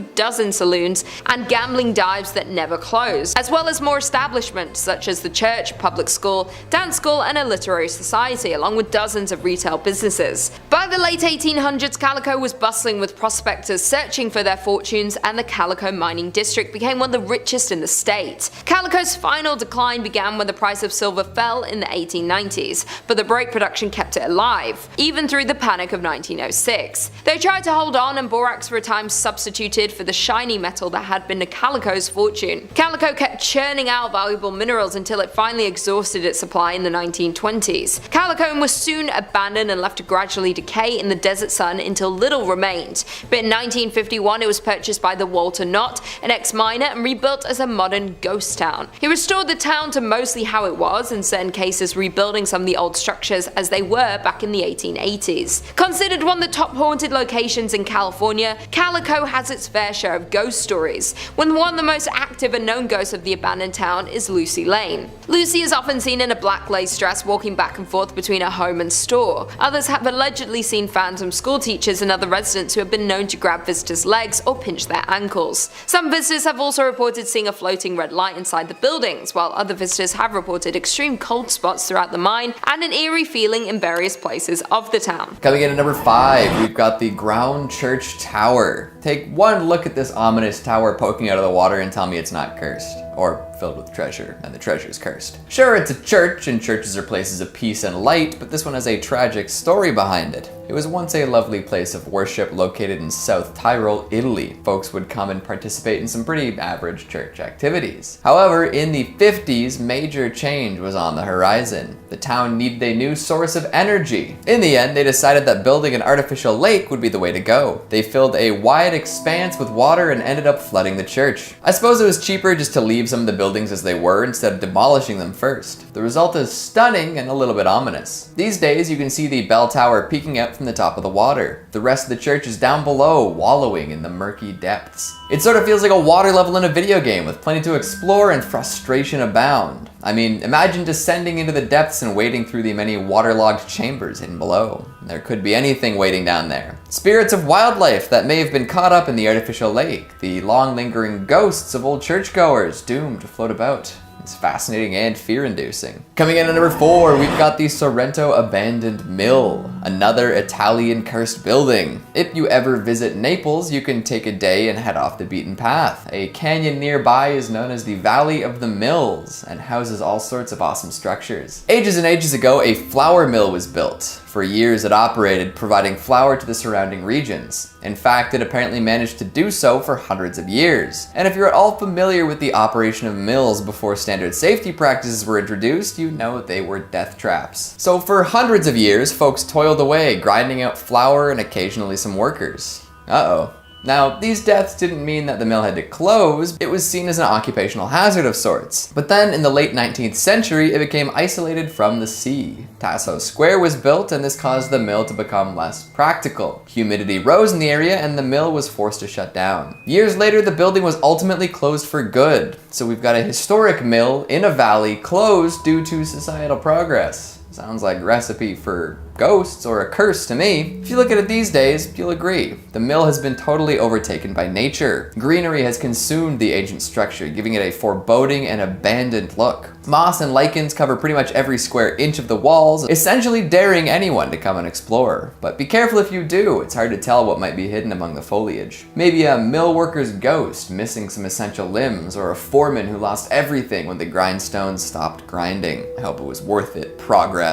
saloons and gambling dives that never closed, as well as more establishments such as the church, public school, dance school, and a literary society, along with dozens of retail businesses. By the late 1800s, Calico was bustling with prospectors searching for their fortunes, and the Calico mining district became one of the richest in the state. Calico's final decline began when the price of silver fell in the 1890s, but the break production kept it alive, even through the panic of 1906. They tried to hold on, and borax for a time substituted for the shiny metal that had been Calico's fortune. Calico kept churning out valuable minerals until it finally exhausted its supply in the 1920s. Calico was soon abandoned and left to gradually decay in the desert sun until little remained, but in 1951 it was purchased by the Walter Knott, an ex-miner, and rebuilt as a modern ghost town. He restored the town to mostly how it was, in certain cases rebuilding some of the old structures as they were back in the 1880s. Considered one of the top haunted locations in California, Calico has its fair share of ghost stories, when one of the most active and known ghosts of the abandoned town is Lucy Lane. Lucy is often seen in a black lace dress walking back and forth between her home and store. Others have allegedly seen phantom school teachers and other residents who have been known to grab visitors' legs or pinch their ankles. Some visitors have also reported seeing a floating red light inside the buildings, while other visitors have reported extreme cold spots throughout the mine and an eerie feeling in various places of the town. Coming in at number 5, we've got the Ground Church Tower. Take one look at this ominous tower poking out of the water and tell me it's not cursed, or filled with treasure, and the treasure's cursed. Sure, it's a church, and churches are places of peace and light, but this one has a tragic story behind it. It was once a lovely place of worship located in South Tyrol, Italy. Folks would come and participate in some pretty average church activities. However, in the 50s, major change was on the horizon. The town needed a new source of energy. In the end, they decided that building an artificial lake would be the way to go. They filled a wide expanse with water and ended up flooding the church. I suppose it was cheaper just to leave some of the buildings as they were instead of demolishing them first. The result is stunning and a little bit ominous. These days, you can see the bell tower peeking out from the top of the water. The rest of the church is down below, wallowing in the murky depths. It sort of feels like a water level in a video game with plenty to explore and frustration abound. I mean, imagine descending into the depths and wading through the many waterlogged chambers hidden below. There could be anything waiting down there. Spirits of wildlife that may have been caught up in the artificial lake, the long lingering ghosts of old churchgoers doomed to float about. It's fascinating and fear-inducing. Coming in at number 4, we've got the Sorrento Abandoned Mill, another Italian cursed building. If you ever visit Naples, you can take a day and head off the beaten path. A canyon nearby is known as the Valley of the Mills and houses all sorts of awesome structures. Ages and ages ago, a flour mill was built. For years it operated, providing flour to the surrounding regions. In fact, it apparently managed to do so for hundreds of years. And if you're at all familiar with the operation of mills before standing standard safety practices were introduced, you know they were death traps. So for hundreds of years, folks toiled away, grinding out flour and occasionally some workers. Uh-oh. Now, these deaths didn't mean that the mill had to close, it was seen as an occupational hazard of sorts. But then, in the late 19th century, it became isolated from the sea. Tasso Square was built, and this caused the mill to become less practical. Humidity rose in the area, and the mill was forced to shut down. Years later, the building was ultimately closed for good. So we've got a historic mill in a valley closed due to societal progress. Sounds like a recipe for ghosts or a curse to me. If you look at it these days, you'll agree. The mill has been totally overtaken by nature. Greenery has consumed the ancient structure, giving it a foreboding and abandoned look. Moss and lichens cover pretty much every square inch of the walls, essentially daring anyone to come and explore. But be careful if you do, it's hard to tell what might be hidden among the foliage. Maybe a mill worker's ghost missing some essential limbs, or a foreman who lost everything when the grindstones stopped grinding. I hope it was worth it. Progress.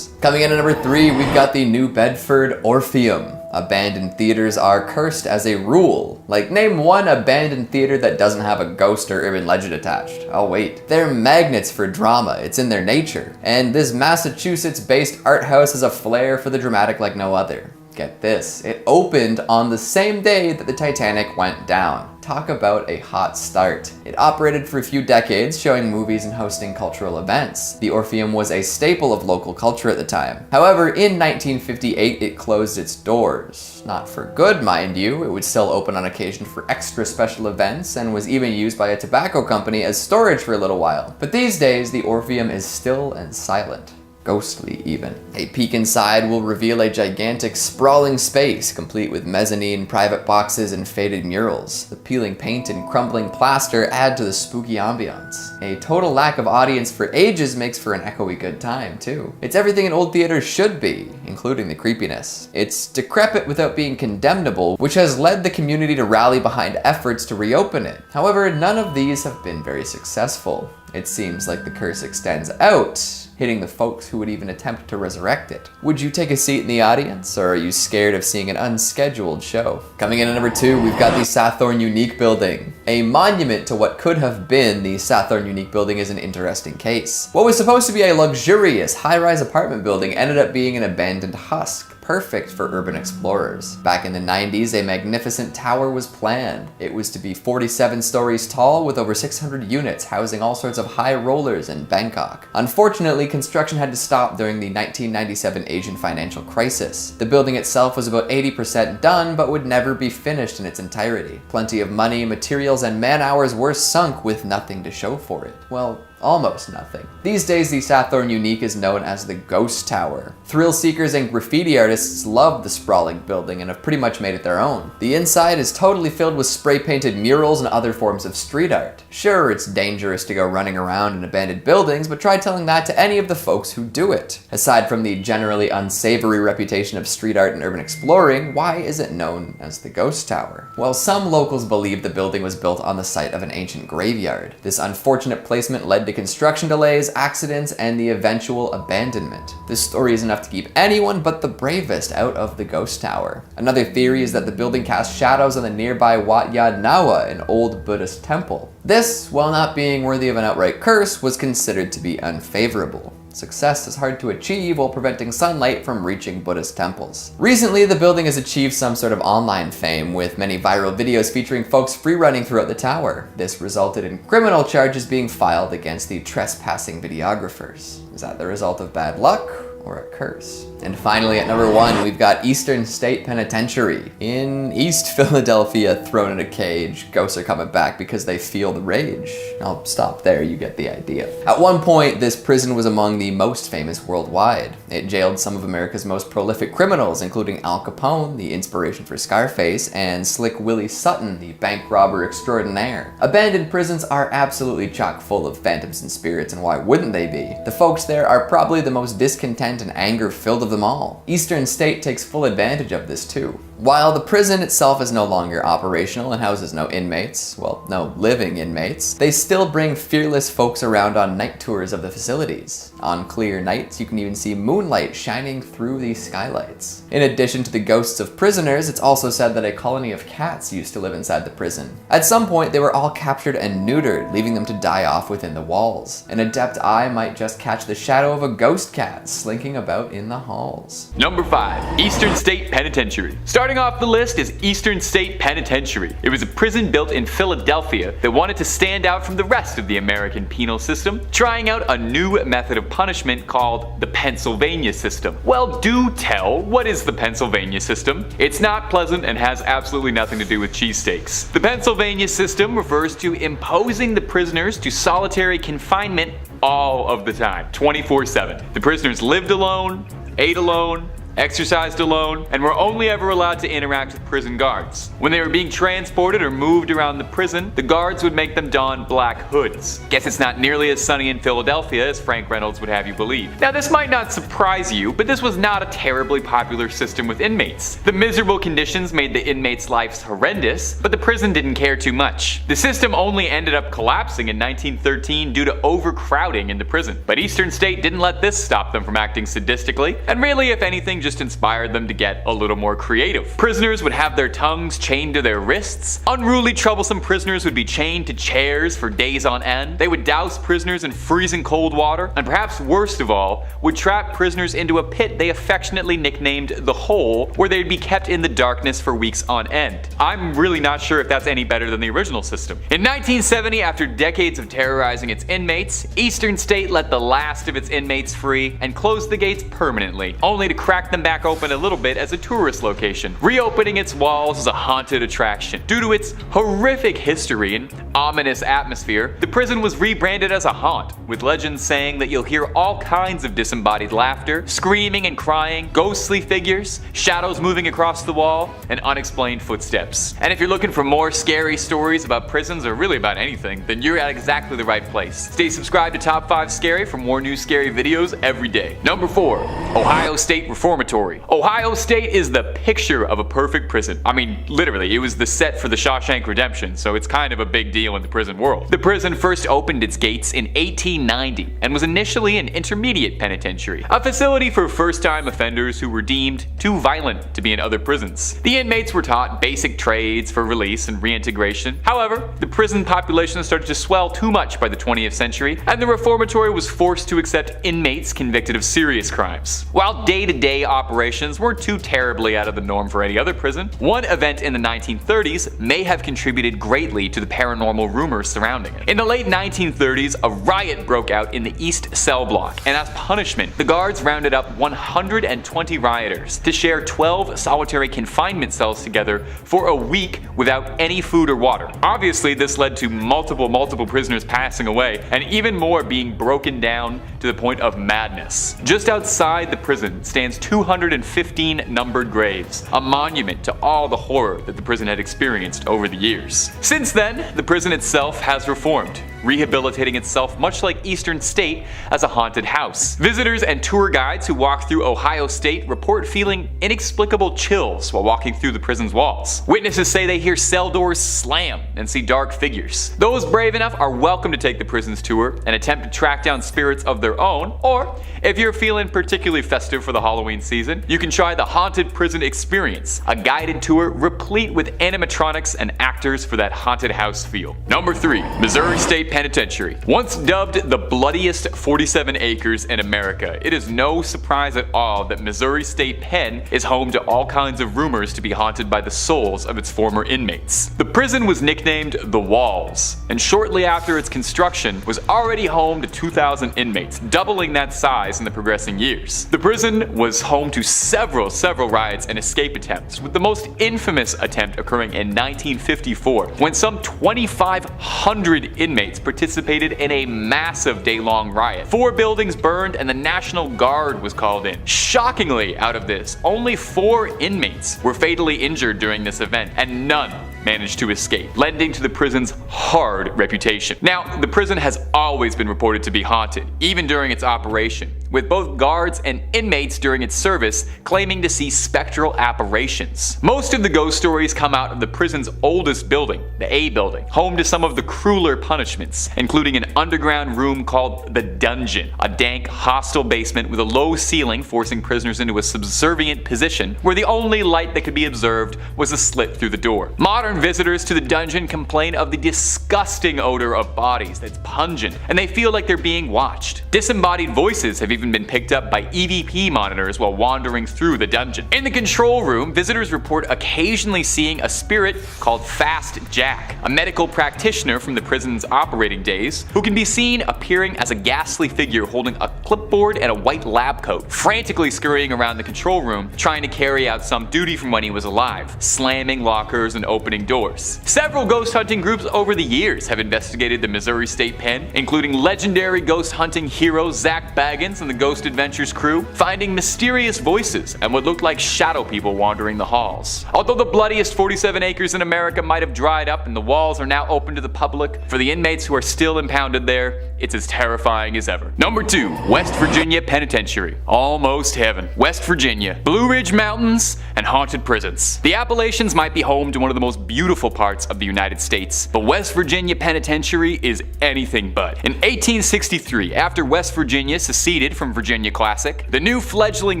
Coming in at number 3, we've got the New Bedford Orpheum. Abandoned theaters are cursed as a rule. Like, name one abandoned theater that doesn't have a ghost or urban legend attached. I'll wait. They're magnets for drama, it's in their nature. And this Massachusetts-based art house has a flair for the dramatic like no other. Get this, it opened on the same day that the Titanic went down. Talk about a hot start. It operated for a few decades, showing movies and hosting cultural events. The Orpheum was a staple of local culture at the time. However, in 1958, it closed its doors. Not for good, mind you. It would still open on occasion for extra special events and was even used by a tobacco company as storage for a little while. But these days, the Orpheum is still and silent. Ghostly, even. A peek inside will reveal a gigantic, sprawling space, complete with mezzanine, private boxes, and faded murals. The peeling paint and crumbling plaster add to the spooky ambiance. A total lack of audience for ages makes for an echoey good time, too. It's everything an old theater should be, including the creepiness. It's decrepit without being condemnable, which has led the community to rally behind efforts to reopen it. However, none of these have been very successful. It seems like the curse extends out, hitting the folks who would even attempt to resurrect it. Would you take a seat in the audience, or are you scared of seeing an unscheduled show? Coming in at number 2, we've got the Sathorn Unique Building. A monument to what could have been the Sathorn Unique Building is an interesting case. What was supposed to be a luxurious, high-rise apartment building ended up being an abandoned husk. Perfect for urban explorers. Back in the 90s, a magnificent tower was planned. It was to be 47 stories tall with over 600 units, housing all sorts of high rollers in Bangkok. Unfortunately, construction had to stop during the 1997 Asian financial crisis. The building itself was about 80% done, but would never be finished in its entirety. Plenty of money, materials, and man-hours were sunk with nothing to show for it. Well, almost nothing. These days, the Sathorn Unique is known as the Ghost Tower. Thrill seekers and graffiti artists love the sprawling building and have pretty much made it their own. The inside is totally filled with spray-painted murals and other forms of street art. Sure, it's dangerous to go running around in abandoned buildings, but try telling that to any of the folks who do it. Aside from the generally unsavory reputation of street art and urban exploring, why is it known as the Ghost Tower? Well, some locals believe the building was built on the site of an ancient graveyard. This unfortunate placement led to construction delays, accidents, and the eventual abandonment. This story is enough to keep anyone but the bravest out of the Ghost Tower. Another theory is that the building cast shadows on the nearby Wat Yad Nawa, an old Buddhist temple. This, while not being worthy of an outright curse, was considered to be unfavorable. Success is hard to achieve while preventing sunlight from reaching Buddhist temples. Recently, the building has achieved some sort of online fame, with many viral videos featuring folks free-running throughout the tower. This resulted in criminal charges being filed against the trespassing videographers. Is that the result of bad luck or a curse? And finally, at number 1, we've got Eastern State Penitentiary. In East Philadelphia, thrown in a cage, ghosts are coming back because they feel the rage. I'll stop there, you get the idea. At one point, this prison was among the most famous worldwide. It jailed some of America's most prolific criminals, including Al Capone, the inspiration for Scarface, and Slick Willie Sutton, the bank robber extraordinaire. Abandoned prisons are absolutely chock full of phantoms and spirits, and why wouldn't they be? The folks there are probably the most discontent and anger-filled of them all. Eastern State takes full advantage of this too. While the prison itself is no longer operational and houses no inmates, well, no living inmates, they still bring fearless folks around on night tours of the facilities. On clear nights, you can even see moonlight shining through these skylights. In addition to the ghosts of prisoners, it's also said that a colony of cats used to live inside the prison. At some point, they were all captured and neutered, leaving them to die off within the walls. An adept eye might just catch the shadow of a ghost cat slinking about in the halls. Number 5. Eastern State Penitentiary. Starting off the list is Eastern State Penitentiary. It was a prison built in Philadelphia that wanted to stand out from the rest of the American penal system, trying out a new method of punishment called the Pennsylvania system. Well, do tell, what is the Pennsylvania system? It's not pleasant and has absolutely nothing to do with cheesesteaks. The Pennsylvania system refers to imposing the prisoners to solitary confinement all of the time, 24/7. The prisoners lived alone, ate alone, exercised alone, and were only ever allowed to interact with prison guards. When they were being transported or moved around the prison, the guards would make them don black hoods. Guess it's not nearly as sunny in Philadelphia as Frank Reynolds would have you believe. Now this might not surprise you, but this was not a terribly popular system with inmates. The miserable conditions made the inmates' lives horrendous, but the prison didn't care too much. The system only ended up collapsing in 1913 due to overcrowding in the prison. But Eastern State didn't let this stop them from acting sadistically, and really, if anything, just inspired them to get a little more creative. Prisoners would have their tongues chained to their wrists. Unruly, troublesome prisoners would be chained to chairs for days on end. They would douse prisoners in freezing cold water, and perhaps worst of all, would trap prisoners into a pit they affectionately nicknamed the Hole, where they'd be kept in the darkness for weeks on end. I'm really not sure if that's any better than the original system. In 1970, after decades of terrorizing its inmates, Eastern State let the last of its inmates free and closed the gates permanently, only to crack them back open a little bit as a tourist location, reopening its walls as a haunted attraction. Due to its horrific history and ominous atmosphere, the prison was rebranded as a haunt, with legends saying that you'll hear all kinds of disembodied laughter, screaming and crying, ghostly figures, shadows moving across the wall, and unexplained footsteps. And if you're looking for more scary stories about prisons or really about anything, then you're at exactly the right place. Stay subscribed to Top 5 Scary for more new scary videos every day. Number 4. Ohio State Reformatory. Ohio State is the picture of a perfect prison. I mean, literally, it was the set for the Shawshank Redemption, so it's kind of a big deal in the prison world. The prison first opened its gates in 1890 and was initially an intermediate penitentiary, a facility for first-time offenders who were deemed too violent to be in other prisons. The inmates were taught basic trades for release and reintegration. However, the prison population started to swell too much by the 20th century, and the reformatory was forced to accept inmates convicted of serious crimes. While day-to-day operations weren't too terribly out of the norm for any other prison, one event in the 1930s may have contributed greatly to the paranormal rumors surrounding it. In the late 1930s, a riot broke out in the East Cell Block, and as punishment, the guards rounded up 120 rioters to share 12 solitary confinement cells together for a week without any food or water. Obviously, this led to multiple prisoners passing away, and even more being broken down to the point of madness. Just outside the prison stands 215 numbered graves, a monument to all the horror that the prison had experienced over the years. Since then, the prison itself has reformed, rehabilitating itself much like Eastern State as a haunted house. Visitors and tour guides who walk through Ohio State report feeling inexplicable chills while walking through the prison's walls. Witnesses say they hear cell doors slam and see dark figures. Those brave enough are welcome to take the prison's tour and attempt to track down spirits of their own, or if you're feeling particularly festive for the Halloween season, you can try the Haunted Prison Experience, a guided tour replete with animatronics and actors for that haunted house feel. Number 3. Missouri State Penitentiary. Once dubbed the bloodiest 47 acres in America, it is no surprise at all that Missouri State Pen is home to all kinds of rumors to be haunted by the souls of its former inmates. The prison was nicknamed The Walls, and shortly after its construction was already home to 2,000 inmates, doubling that size in the progressing years. The prison was home to several riots and escape attempts, with the most infamous attempt occurring in 1954, when some 2,500 inmates participated in a massive day-long riot. 4 buildings burned and the National Guard was called in. Shockingly, out of this, only 4 inmates were fatally injured during this event, and none managed to escape, lending to the prison's hard reputation. Now, the prison has always been reported to be haunted, even during its operation, with both guards and inmates during its service claiming to see spectral apparitions. Most of the ghost stories come out of the prison's oldest building, the A building, home to some of the crueler punishments, including an underground room called the Dungeon, a dank, hostile basement with a low ceiling forcing prisoners into a subservient position where the only light that could be observed was a slit through the door. Modern visitors to the dungeon complain of the disgusting odor of bodies that's pungent, and they feel like they're being watched. Disembodied voices have even been picked up by EVP monitors while wandering through the dungeon. In the control room, visitors report occasionally seeing a spirit called Fast Jack, a medical practitioner from the prison's operating days, who can be seen appearing as a ghastly figure holding a clipboard and a white lab coat, frantically scurrying around the control room trying to carry out some duty from when he was alive, slamming lockers and opening doors. Several ghost hunting groups over the years have investigated the Missouri State Pen, including legendary ghost hunting hero Zach Baggins and the Ghost Adventures crew, finding mysterious voices and what looked like shadow people wandering the halls. Although the bloodiest 47 acres in America might have dried up and the walls are now open to the public, for the inmates who are still impounded there, it's as terrifying as ever. Number 2. West Virginia Penitentiary. Almost heaven. West Virginia. Blue Ridge Mountains and haunted prisons. The Appalachians might be home to one of the most beautiful parts of the United States, but West Virginia Penitentiary is anything but. In 1863, after West Virginia seceded from Virginia Classic, the new fledgling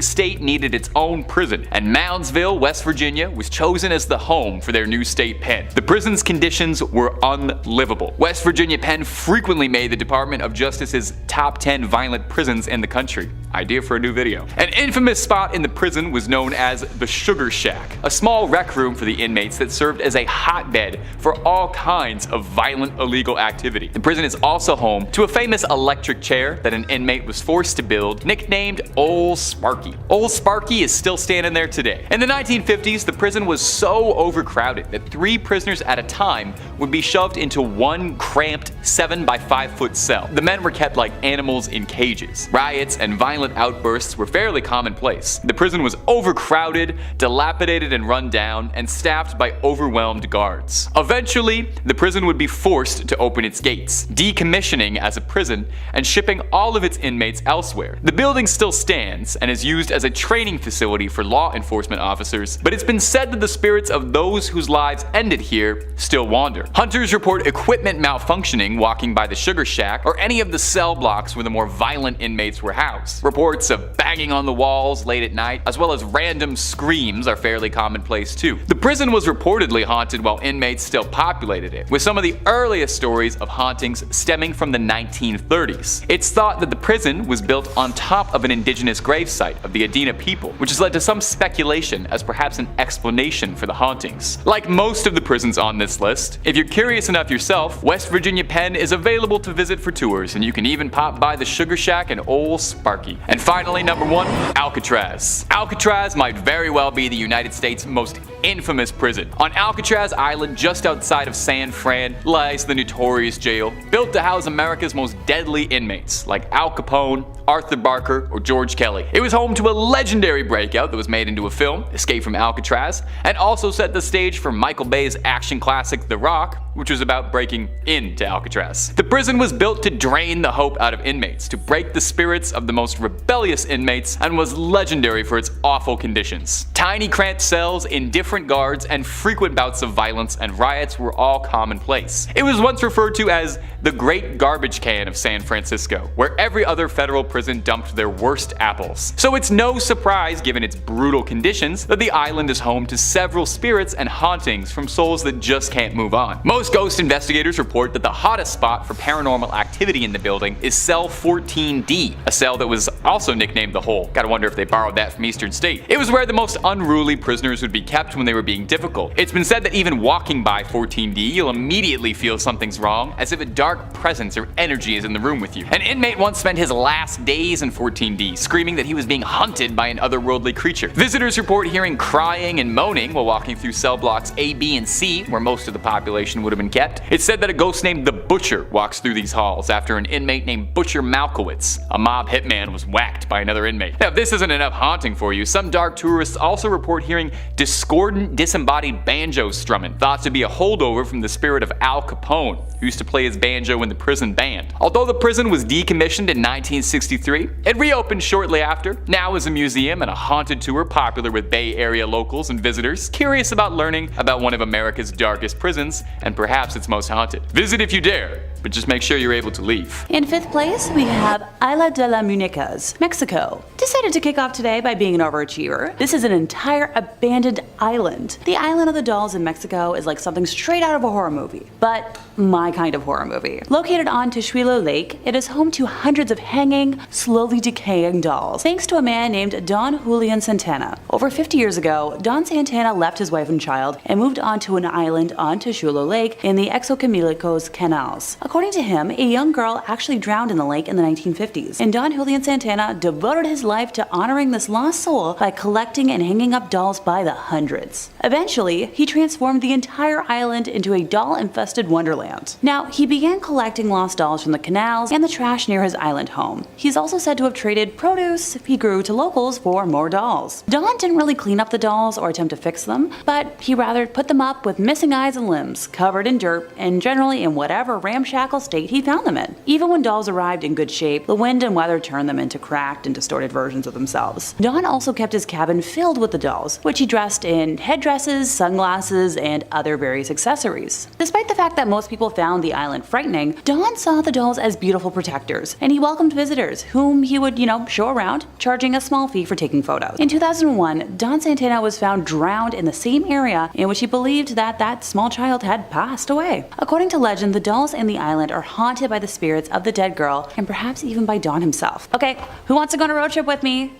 state needed its own prison, and Moundsville, West Virginia was chosen as the home for their new state pen. The prison's conditions were unlivable. West Virginia Penn frequently made the Department of Justice's top 10 violent prisons in the country. Idea for a new video. An infamous spot in the prison was known as the Sugar Shack, a small rec room for the inmates that served as a hotbed for all kinds of violent illegal activity. The prison is also home to a famous electric chair that an inmate was forced to build, nicknamed Ol' Sparky. Ol' Sparky is still standing there today. In the 1950s, the prison was so overcrowded that 3 prisoners at a time would be shoved into one cramped 7 by 5 foot cell. The men were kept like animals in cages. Riots and violent outbursts were fairly commonplace. The prison was overcrowded, dilapidated and run down, and staffed by overwhelmed guards. Eventually, the prison would be forced to open its gates, decommissioning as a prison and shipping all of its inmates elsewhere. The building still stands and is used as a training facility for law enforcement officers, but it's been said that the spirits of those whose lives ended here still wander. Hunters report equipment malfunctioning walking by the Sugar Shack or any of the cell blocks where the more violent inmates were housed. Reports of banging on the walls late at night, as well as random screams, are fairly commonplace too. The prison was reportedly haunted while inmates still populated it, with some of the earliest stories of hauntings stemming from the 1930s. It's thought that the prison was built on top of an indigenous gravesite of the Adena people, which has led to some speculation as perhaps an explanation for the hauntings. Like most of the prisons on this list, if you're curious enough yourself, West Virginia Penn is available to visit for tours, and you can even pop by the Sugar Shack and Ol' Sparky. And finally, number 1, Alcatraz. Alcatraz might very well be the United States' most infamous prison. On Alcatraz Island, just outside of San Fran, lies the notorious jail, built to house America's most deadly inmates, like Al Capone, Arthur Barker, or George Kelly. It was home to a legendary breakout that was made into a film, Escape from Alcatraz, and also set the stage for Michael Bay's action classic The Rock, which was about breaking into Alcatraz. The prison was built to drain the hope out of inmates, to break the spirits of the most rebellious inmates, and was legendary for its awful conditions. Tiny cramped cells in different guards and frequent bouts of violence and riots were all commonplace. It was once referred to as the Great Garbage Can of San Francisco, where every other federal prison dumped their worst apples. So it's no surprise, given its brutal conditions, that the island is home to several spirits and hauntings from souls that just can't move on. Most ghost investigators report that the hottest spot for paranormal activity in the building is cell 14D, a cell that was also nicknamed the Hole. Gotta wonder if they borrowed that from Eastern State. It was where the most unruly prisoners would be kept when they were being difficult. It's been said that even walking by 14D, you'll immediately feel something's wrong, as if a dark presence or energy is in the room with you. An inmate once spent his last days in 14D, screaming that he was being hunted by an otherworldly creature. Visitors report hearing crying and moaning while walking through cell blocks A, B, and C, where most of the population would have been kept. It's said that a ghost named the Butcher walks through these halls after an inmate named Butcher Malkowitz, a mob hitman, was whacked by another inmate. Now, if this isn't enough haunting for you, some dark tourists also report hearing discordant, disembodied banjo strumming, thought to be a holdover from the spirit of Al Capone, who used to play his banjo in the prison band. Although the prison was decommissioned in 1963, it reopened shortly after, now as a museum and a haunted tour popular with Bay Area locals and visitors curious about learning about one of America's darkest prisons and perhaps its most haunted. Visit if you dare, but just make sure you're able to leave. In 5th place, we have Isla de las Muñecas, Mexico. Decided to kick off today by being an overachiever. This is an entire abandoned island. The island of the dolls in Mexico is like something straight out of a horror movie, but my kind of horror movie. Located on Texuelo Lake, it is home to hundreds of hanging, slowly decaying dolls, thanks to a man named Don Julian Santana. Over 50 years ago, Don Santana left his wife and child and moved onto an island on Texuelo Lake in the Xochimilicos canals. According to him, a young girl actually drowned in the lake in the 1950s, and Don Julian Santana devoted his life to honoring this lost soul by collecting and hanging up dolls by the hundreds. Eventually, he transformed the entire island into a doll-infested wonderland. Now, he began collecting lost dolls from the canals and the trash near his island home. He's also said to have traded produce he grew to locals for more dolls. Don didn't really clean up the dolls or attempt to fix them, but he rather put them up with missing eyes and limbs, covered in dirt, and generally in whatever ramshackle state he found them in. Even when dolls arrived in good shape, the wind and weather turned them into cracked and distorted versions of themselves. Don also kept his cabin filled with the dolls, which he dressed in headdresses, sunglasses, and other various accessories. Despite the fact that most people found the island frightening, Don saw the dolls as beautiful protectors, and he welcomed visitors, whom he would, show around, charging a small fee for taking photos. In 2001, Don Santana was found drowned in the same area in which he believed that small child had passed away. According to legend, the dolls in the island are haunted by the spirits of the dead girl, and perhaps even by Don himself. Okay, who wants to go on a road trip with me?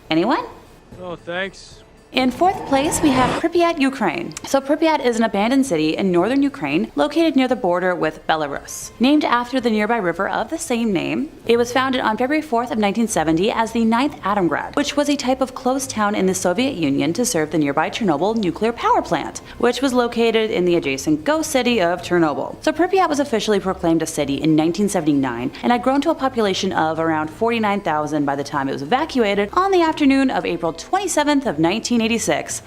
Anyone? Oh, thanks. In 4th place, we have Pripyat, Ukraine. So Pripyat is an abandoned city in northern Ukraine located near the border with Belarus. Named after the nearby river of the same name, it was founded on February 4th of 1970 as the 9th Atomgrad, which was a type of closed town in the Soviet Union to serve the nearby Chernobyl nuclear power plant, which was located in the adjacent ghost city of Chernobyl. So Pripyat was officially proclaimed a city in 1979 and had grown to a population of around 49,000 by the time it was evacuated on the afternoon of April 27th of 1986,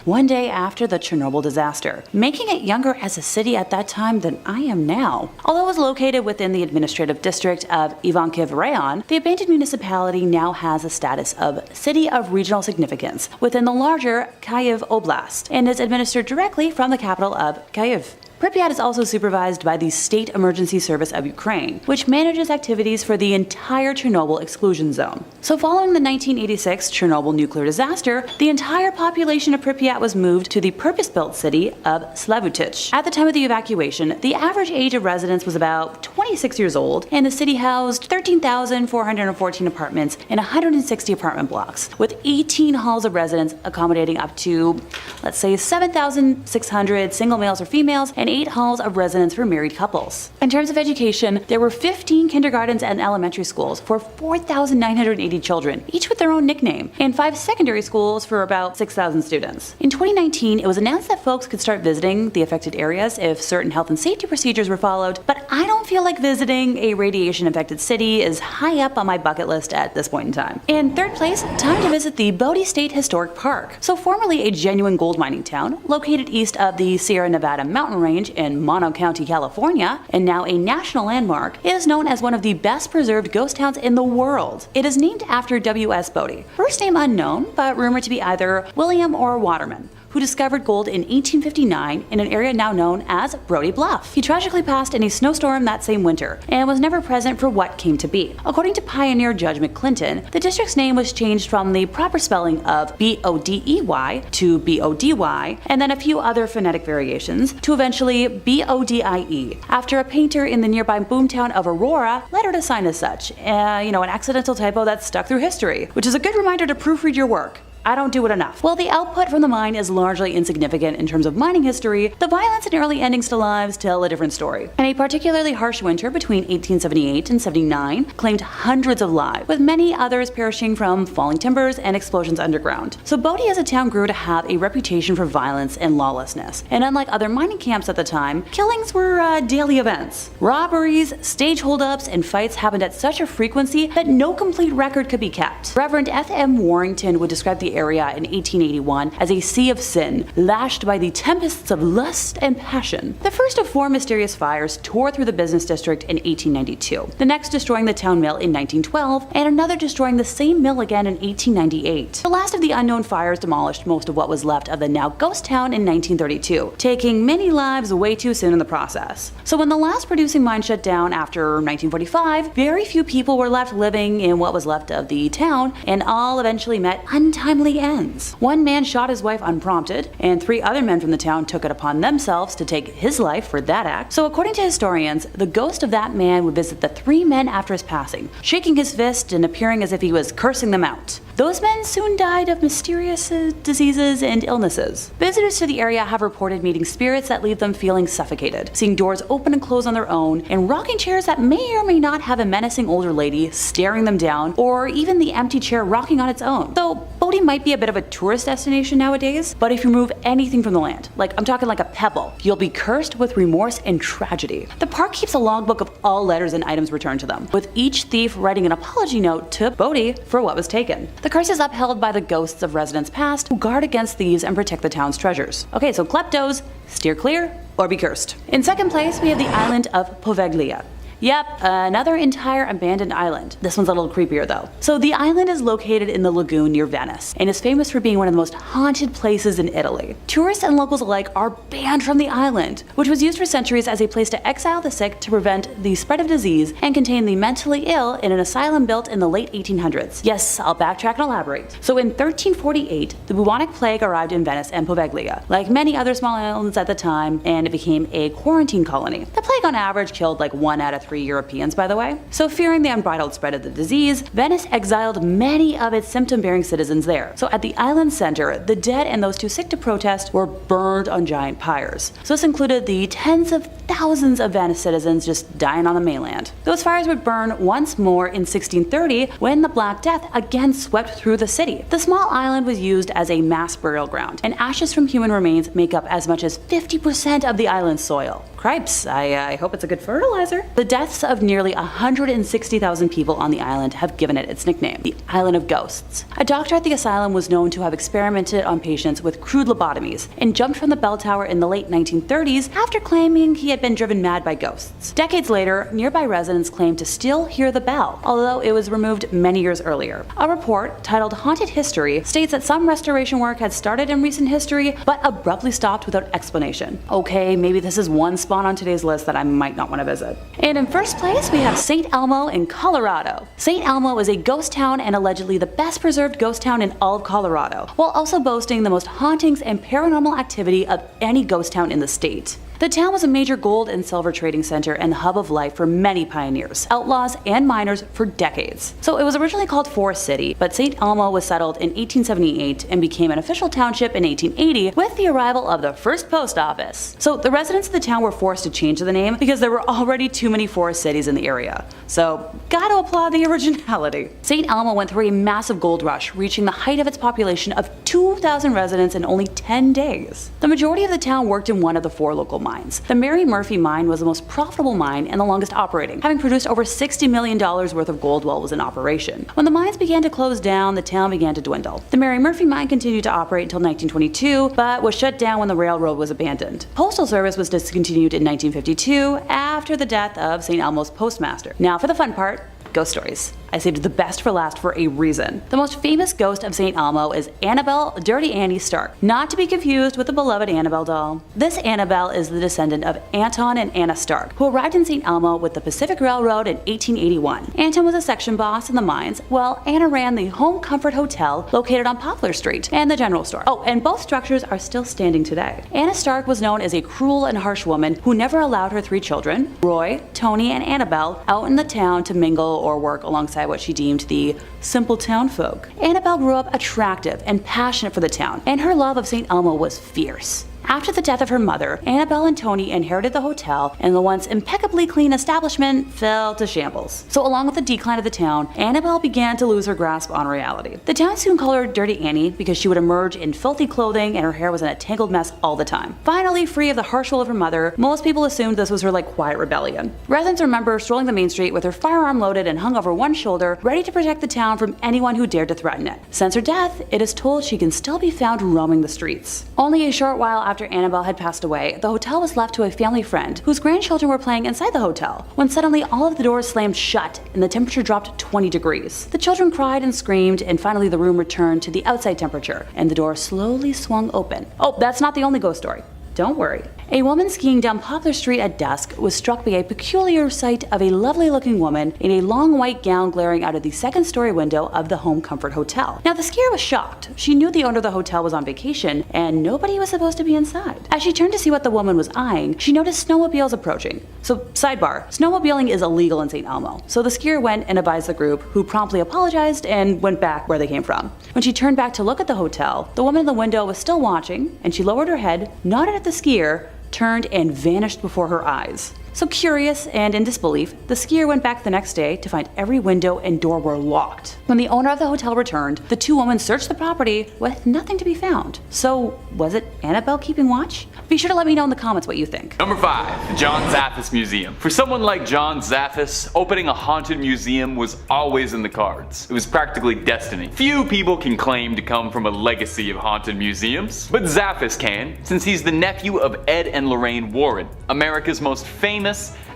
one day after the Chernobyl disaster, making it younger as a city at that time than I am now. Although it was located within the administrative district of Ivankiv Rayon, the abandoned municipality now has a status of City of Regional Significance within the larger Kyiv Oblast and is administered directly from the capital of Kyiv. Pripyat is also supervised by the State Emergency Service of Ukraine, which manages activities for the entire Chernobyl exclusion zone. So following the 1986 Chernobyl nuclear disaster, the entire population of Pripyat was moved to the purpose-built city of Slavutich. At the time of the evacuation, the average age of residents was about 26 years old, and the city housed 13,414 apartments in 160 apartment blocks, with 18 halls of residence accommodating up to, let's say, 7,600 single males or females, and 8 halls of residence for married couples. In terms of education, there were 15 kindergartens and elementary schools for 4,980 children, each with their own nickname, and 5 secondary schools for about 6,000 students. In 2019, it was announced that folks could start visiting the affected areas if certain health and safety procedures were followed, but I don't feel like visiting a radiation-affected city is high up on my bucket list at this point in time. In 3rd place, time to visit the Bodie State Historic Park. So formerly a genuine gold mining town, located east of the Sierra Nevada mountain range in Mono County, California, and now a national landmark, it is known as one of the best preserved ghost towns in the world. It is named after W.S. Bodie, first name unknown, but rumored to be either William or Waterman, who discovered gold in 1859 in an area now known as Brody Bluff. He tragically passed in a snowstorm that same winter and was never present for what came to be. According to pioneer Judge McClinton, the district's name was changed from the proper spelling of B-O-D-E-Y to B-O-D-Y, and then a few other phonetic variations to eventually B-O-D-I-E, after a painter in the nearby boomtown of Aurora lettered a sign as such. An accidental typo that stuck through history, which is a good reminder to proofread your work. I don't do it enough. While the output from the mine is largely insignificant in terms of mining history, the violence and early endings to lives tell a different story. And a particularly harsh winter between 1878 and 79 claimed hundreds of lives, with many others perishing from falling timbers and explosions underground. So Bodie as a town grew to have a reputation for violence and lawlessness. And unlike other mining camps at the time, killings were daily events. Robberies, stage holdups, and fights happened at such a frequency that no complete record could be kept. Reverend F.M. Warrington would describe the area in 1881 as a sea of sin, lashed by the tempests of lust and passion. The first of 4 mysterious fires tore through the business district in 1892, the next destroying the town mill in 1912, and another destroying the same mill again in 1898. The last of the unknown fires demolished most of what was left of the now ghost town in 1932, taking many lives way too soon in the process. So when the last producing mine shut down after 1945, very few people were left living in what was left of the town, and all eventually met untimely ends. One man shot his wife unprompted, and 3 other men from the town took it upon themselves to take his life for that act. So according to historians, the ghost of that man would visit the 3 men after his passing, shaking his fist and appearing as if he was cursing them out. Those men soon died of mysterious diseases and illnesses. Visitors to the area have reported meeting spirits that leave them feeling suffocated, seeing doors open and close on their own, and rocking chairs that may or may not have a menacing older lady staring them down, or even the empty chair rocking on its own. So Bodie might be a bit of a tourist destination nowadays, but if you remove anything from the land, I'm talking like a pebble, you'll be cursed with remorse and tragedy. The park keeps a logbook of all letters and items returned to them, with each thief writing an apology note to Bodie for what was taken. The curse is upheld by the ghosts of residents past who guard against thieves and protect the town's treasures. Okay, so kleptos, steer clear or be cursed. In second place, we have the island of Poveglia. Yep, another entire abandoned island. This one's a little creepier though. So the island is located in the lagoon near Venice and is famous for being one of the most haunted places in Italy. Tourists and locals alike are banned from the island, which was used for centuries as a place to exile the sick to prevent the spread of disease and contain the mentally ill in an asylum built in the late 1800s. Yes, I'll backtrack and elaborate. So in 1348, the bubonic plague arrived in Venice and Poveglia, like many other small islands at the time, and it became a quarantine colony. The plague on average killed 1 out of 3 Europeans, by the way. So fearing the unbridled spread of the disease, Venice exiled many of its symptom-bearing citizens there. So at the island center, the dead and those too sick to protest were burned on giant pyres. So this included the tens of thousands of Venice citizens just dying on the mainland. Those fires would burn once more in 1630 when the Black Death again swept through the city. The small island was used as a mass burial ground, and ashes from human remains make up as much as 50% of the island's soil. Cripes, I hope it's a good fertilizer. The deaths of nearly 160,000 people on the island have given it its nickname, the Island of Ghosts. A doctor at the asylum was known to have experimented on patients with crude lobotomies and jumped from the bell tower in the late 1930s after claiming he had been driven mad by ghosts. Decades later, nearby residents claimed to still hear the bell, although it was removed many years earlier. A report titled Haunted History states that some restoration work had started in recent history, but abruptly stopped without explanation. Okay, maybe this is one spot on today's list that I might not want to visit. And in first place, we have St. Elmo in Colorado. St. Elmo is a ghost town and allegedly the best preserved ghost town in all of Colorado, while also boasting the most hauntings and paranormal activity of any ghost town in the state. The town was a major gold and silver trading center and the hub of life for many pioneers, outlaws, and miners for decades. So it was originally called Forest City, but St. Elmo was settled in 1878 and became an official township in 1880 with the arrival of the first post office. So the residents of the town were forced to change the name because there were already too many forest cities in the area. So gotta applaud the originality. St. Elmo went through a massive gold rush, reaching the height of its population of 2,000 residents in only 10 days. The majority of the town worked in one of the 4 local mines. The Mary Murphy mine was the most profitable mine and the longest operating, having produced over $60 million worth of gold while it was in operation. When the mines began to close down, the town began to dwindle. The Mary Murphy mine continued to operate until 1922, but was shut down when the railroad was abandoned. Postal service was discontinued in 1952 after the death of St. Elmo's postmaster. Now for the fun part, ghost stories. I saved the best for last for a reason. The most famous ghost of St. Elmo is Annabelle Dirty Annie Stark, not to be confused with the beloved Annabelle doll. This Annabelle is the descendant of Anton and Anna Stark, who arrived in St. Elmo with the Pacific Railroad in 1881. Anton was a section boss in the mines, while Anna ran the Home Comfort Hotel located on Poplar Street and the general store. Oh, and both structures are still standing today. Anna Stark was known as a cruel and harsh woman who never allowed her 3 children, Roy, Tony, and Annabelle, out in the town to mingle or work alongside alongside what she deemed the simple town folk. Annabelle grew up attractive and passionate for the town, and her love of St. Elmo was fierce. After the death of her mother, Annabelle and Tony inherited the hotel, and the once impeccably clean establishment fell to shambles. So along with the decline of the town, Annabelle began to lose her grasp on reality. The town soon called her Dirty Annie because she would emerge in filthy clothing and her hair was in a tangled mess all the time. Finally, free of the harsh rule of her mother, most people assumed this was her quiet rebellion. Residents remember strolling the main street with her firearm loaded and hung over one shoulder, ready to protect the town from anyone who dared to threaten it. Since her death, it is told she can still be found roaming the streets. Only a short while after Annabelle had passed away, the hotel was left to a family friend whose grandchildren were playing inside the hotel, when suddenly all of the doors slammed shut and the temperature dropped 20 degrees. The children cried and screamed, and finally the room returned to the outside temperature, and the door slowly swung open. Oh, that's not the only ghost story. Don't worry. A woman skiing down Poplar Street at dusk was struck by a peculiar sight of a lovely looking woman in a long white gown glaring out of the second-story window of the Home Comfort Hotel. Now the skier was shocked. She knew the owner of the hotel was on vacation and nobody was supposed to be inside. As she turned to see what the woman was eyeing, she noticed snowmobiles approaching. So sidebar, snowmobiling is illegal in St. Elmo. So the skier went and advised the group, who promptly apologized and went back where they came from. When she turned back to look at the hotel, the woman in the window was still watching, and she lowered her head, nodded at the skier, turned and vanished before her eyes. So curious and in disbelief, the skier went back the next day to find every window and door were locked. When the owner of the hotel returned, the two women searched the property with nothing to be found. So was it Annabelle keeping watch? Be sure to let me know in the comments what you think. Number 5. The John Zaffis Museum. For someone like John Zaffis, opening a haunted museum was always in the cards. It was practically destiny. Few people can claim to come from a legacy of haunted museums, but Zaffis can, since he's the nephew of Ed and Lorraine Warren, America's most famous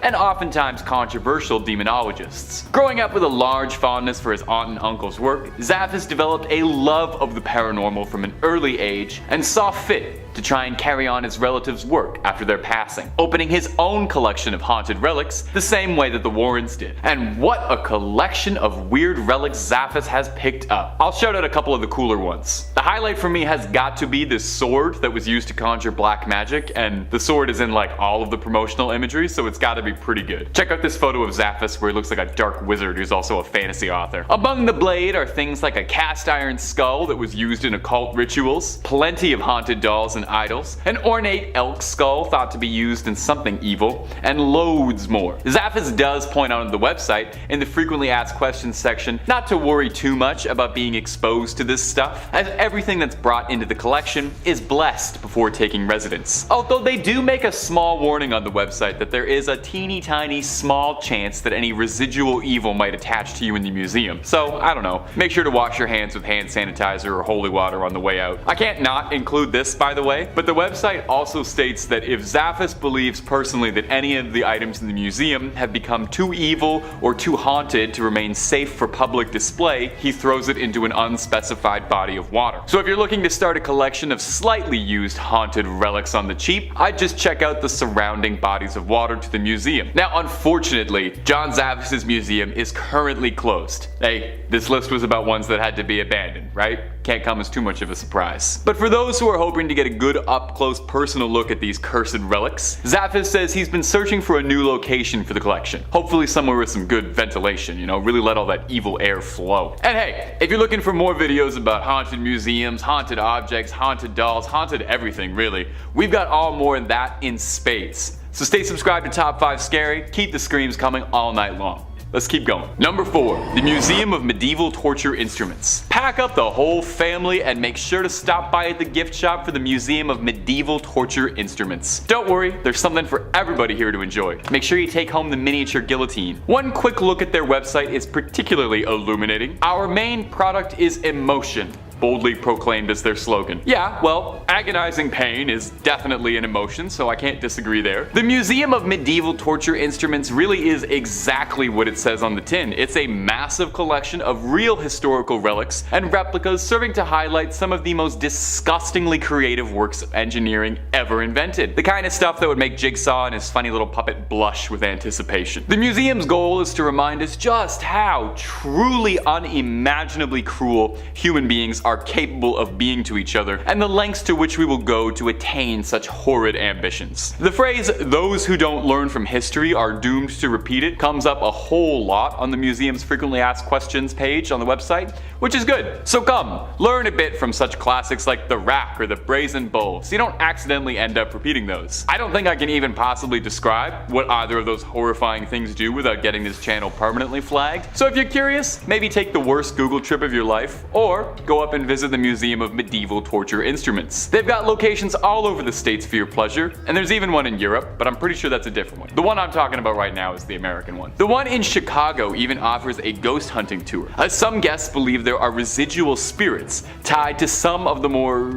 and oftentimes controversial demonologists. Growing up with a large fondness for his aunt and uncle's work, Zaffis developed a love of the paranormal from an early age and saw fit to try and carry on his relatives' work after their passing, opening his own collection of haunted relics the same way that the Warrens did. And what a collection of weird relics Zaffis has picked up. I'll shout out a couple of the cooler ones. The highlight for me has got to be this sword that was used to conjure black magic, and the sword is in all of the promotional imagery, so it's gotta be pretty good. Check out this photo of Zaffis where he looks like a dark wizard who's also a fantasy author. Among the blade are things like a cast iron skull that was used in occult rituals, plenty of haunted dolls and idols, an ornate elk skull thought to be used in something evil, and loads more. Zaffis does point out on the website, in the frequently asked questions section, not to worry too much about being exposed to this stuff, as everything that's brought into the collection is blessed before taking residence. Although they do make a small warning on the website that there is a teeny tiny small chance that any residual evil might attach to you in the museum. So, I don't know, make sure to wash your hands with hand sanitizer or holy water on the way out. I can't not include this, by the way, but the website also states that if Zaffis believes personally that any of the items in the museum have become too evil or too haunted to remain safe for public display, he throws it into an unspecified body of water. So if you're looking to start a collection of slightly used haunted relics on the cheap, I'd just check out the surrounding bodies of water to the museum. Now, unfortunately, John Zaffis' museum is currently closed. Hey, this list was about ones that had to be abandoned, right? Can't come as too much of a surprise. But for those who are hoping to get a good up-close personal look at these cursed relics, Zaffis says he's been searching for a new location for the collection. Hopefully somewhere with some good ventilation, really let all that evil air flow. And hey, if you're looking for more videos about haunted museums, haunted objects, haunted dolls, haunted everything really, we've got all more of that in spades. So stay subscribed to Top 5 Scary, keep the screams coming all night long. Let's keep going. Number 4. The Museum of Medieval Torture Instruments. Pack up the whole family and make sure to stop by at the gift shop for the Museum of Medieval Torture Instruments. Don't worry, there's something for everybody here to enjoy. Make sure you take home the miniature guillotine. One quick look at their website is particularly illuminating. Our main product is emotion, boldly proclaimed as their slogan. Yeah, well, agonizing pain is definitely an emotion, so I can't disagree there. The Museum of Medieval Torture Instruments really is exactly what it says on the tin. It's a massive collection of real historical relics and replicas serving to highlight some of the most disgustingly creative works of engineering ever invented. The kind of stuff that would make Jigsaw and his funny little puppet blush with anticipation. The museum's goal is to remind us just how truly unimaginably cruel human beings are are capable of being to each other, and the lengths to which we will go to attain such horrid ambitions. The phrase, "those who don't learn from history are doomed to repeat it," comes up a whole lot on the museum's frequently asked questions page on the website, which is good. So come, learn a bit from such classics like the rack or the brazen bull, so you don't accidentally end up repeating those. I don't think I can even possibly describe what either of those horrifying things do without getting this channel permanently flagged. So if you're curious, maybe take the worst Google trip of your life, or go up and visit the Museum of Medieval Torture Instruments. They've got locations all over the states for your pleasure, and there's even one in Europe, but I'm pretty sure that's a different one. The one I'm talking about right now is the American one. The one in Chicago even offers a ghost hunting tour, as some guests believe there are residual spirits tied to some of the more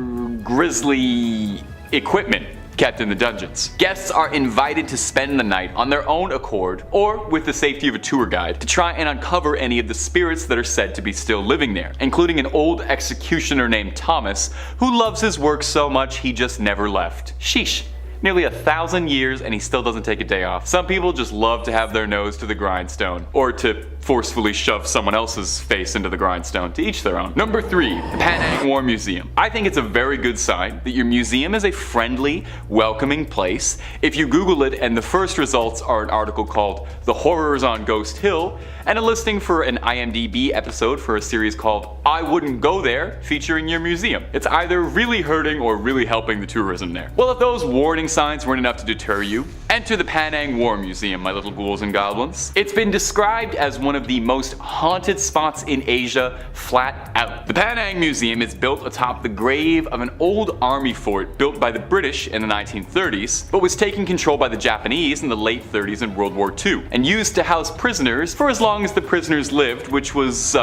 grisly equipment kept in the dungeons. Guests are invited to spend the night on their own accord, or with the safety of a tour guide, to try and uncover any of the spirits that are said to be still living there, including an old executioner named Thomas, who loves his work so much he just never left. Sheesh. Nearly 1,000 years and he still doesn't take a day off. Some people just love to have their nose to the grindstone, or to forcefully shove someone else's face into the grindstone. To each their own. Number 3, the Penang War Museum. I think it's a very good sign that your museum is a friendly, welcoming place. If you Google it and the first results are an article called "The Horrors on Ghost Hill" and a listing for an IMDb episode for a series called "I Wouldn't Go There" featuring your museum, it's either really hurting or really helping the tourism there. Well, if those warning signs weren't enough to deter you, enter the Penang War Museum, my little ghouls and goblins. It's been described as one of the most haunted spots in Asia, flat out. The Penang Museum is built atop the grave of an old army fort built by the British in the 1930s, but was taken control by the Japanese in the late 30s in World War II, and used to house prisoners for as long as the prisoners lived, which was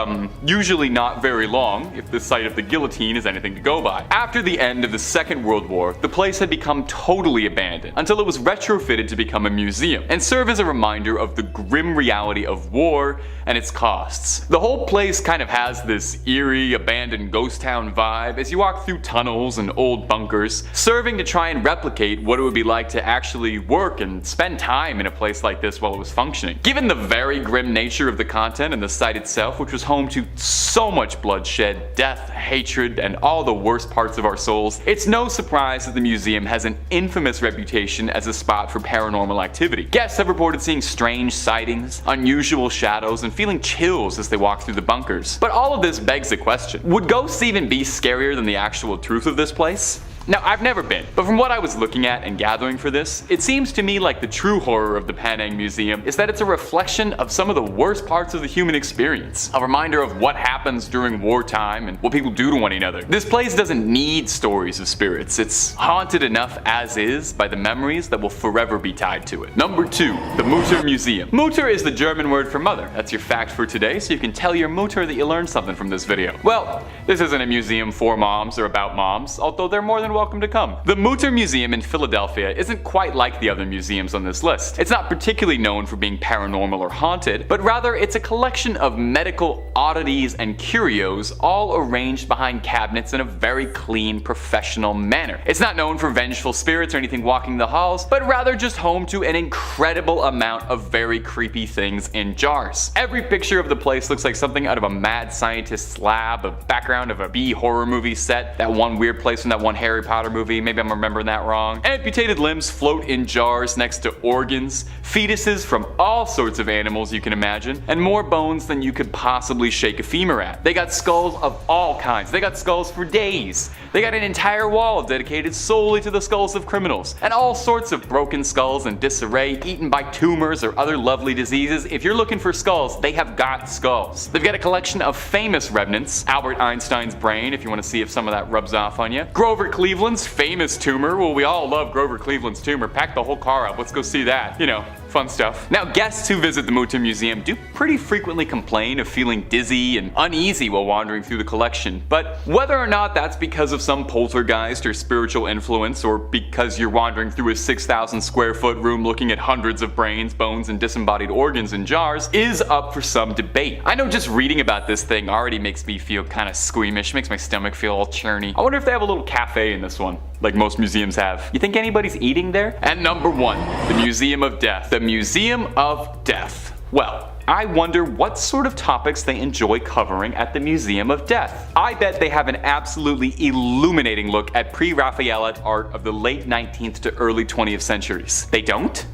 usually not very long, if the site of the guillotine is anything to go by. After the end of the Second World War, the place had become totally abandoned, until it was retrofitted to become a museum, and serve as a reminder of the grim reality of war and its costs. The whole place kind of has this eerie, abandoned ghost town vibe as you walk through tunnels and old bunkers, serving to try and replicate what it would be like to actually work and spend time in a place like this while it was functioning. Given the very grim nature of the content and the site itself, which was home to so much bloodshed, death, hatred, and all the worst parts of our souls, it's no surprise that the museum has an infamous reputation as a spot for paranormal activity. Guests have reported seeing strange sightings, unusual shadows, and feeling chills as they walk through the bunkers. But all of this begs the question, would ghosts even be scarier than the actual truth of this place? Now, I've never been, but from what I was looking at and gathering for this, it seems to me like the true horror of the Penang Museum is that it's a reflection of some of the worst parts of the human experience. A reminder of what happens during wartime and what people do to one another. This place doesn't need stories of spirits. It's haunted enough as is by the memories that will forever be tied to it. Number 2, the Mutter Museum. Mutter is the German word for mother. That's your fact for today, so you can tell your Mutter that you learned something from this video. Well, this isn't a museum for moms or about moms, although they're more than welcome to come. The Mutter Museum in Philadelphia isn't quite like the other museums on this list. It's not particularly known for being paranormal or haunted, but rather it's a collection of medical oddities and curios all arranged behind cabinets in a very clean, professional manner. It's not known for vengeful spirits or anything walking the halls, but rather just home to an incredible amount of very creepy things in jars. Every picture of the place looks like something out of a mad scientist's lab, a background of a B horror movie set, that one weird place from that one Harry Potter movie, maybe I'm remembering that wrong. Amputated limbs float in jars next to organs, fetuses from all sorts of animals you can imagine, and more bones than you could possibly shake a femur at. They got skulls of all kinds. They got skulls for days. They got an entire wall dedicated solely to the skulls of criminals, and all sorts of broken skulls in disarray, eaten by tumors or other lovely diseases. If you're looking for skulls, they have got skulls. They've got a collection of famous remnants, Albert Einstein's brain, if you want to see if some of that rubs off on you, Grover Cleveland's famous tumor. Well, we all love Grover Cleveland's tumor. Pack the whole car up. Let's go see that. You know, fun stuff. Now, guests who visit the Mutter Museum do pretty frequently complain of feeling dizzy and uneasy while wandering through the collection, but whether or not that's because of some poltergeist or spiritual influence, or because you're wandering through a 6,000 square foot room looking at hundreds of brains, bones, and disembodied organs in jars, is up for some debate. I know just reading about this thing already makes me feel kind of squeamish, makes my stomach feel all churny. I wonder if they have a little cafe in this one, like most museums have. You think anybody's eating there? And number 1, the Museum of Death. The Museum of Death. Well, I wonder what sort of topics they enjoy covering at the Museum of Death. I bet they have an absolutely illuminating look at pre-Raphaelite art of the late 19th to early 20th centuries. They don't?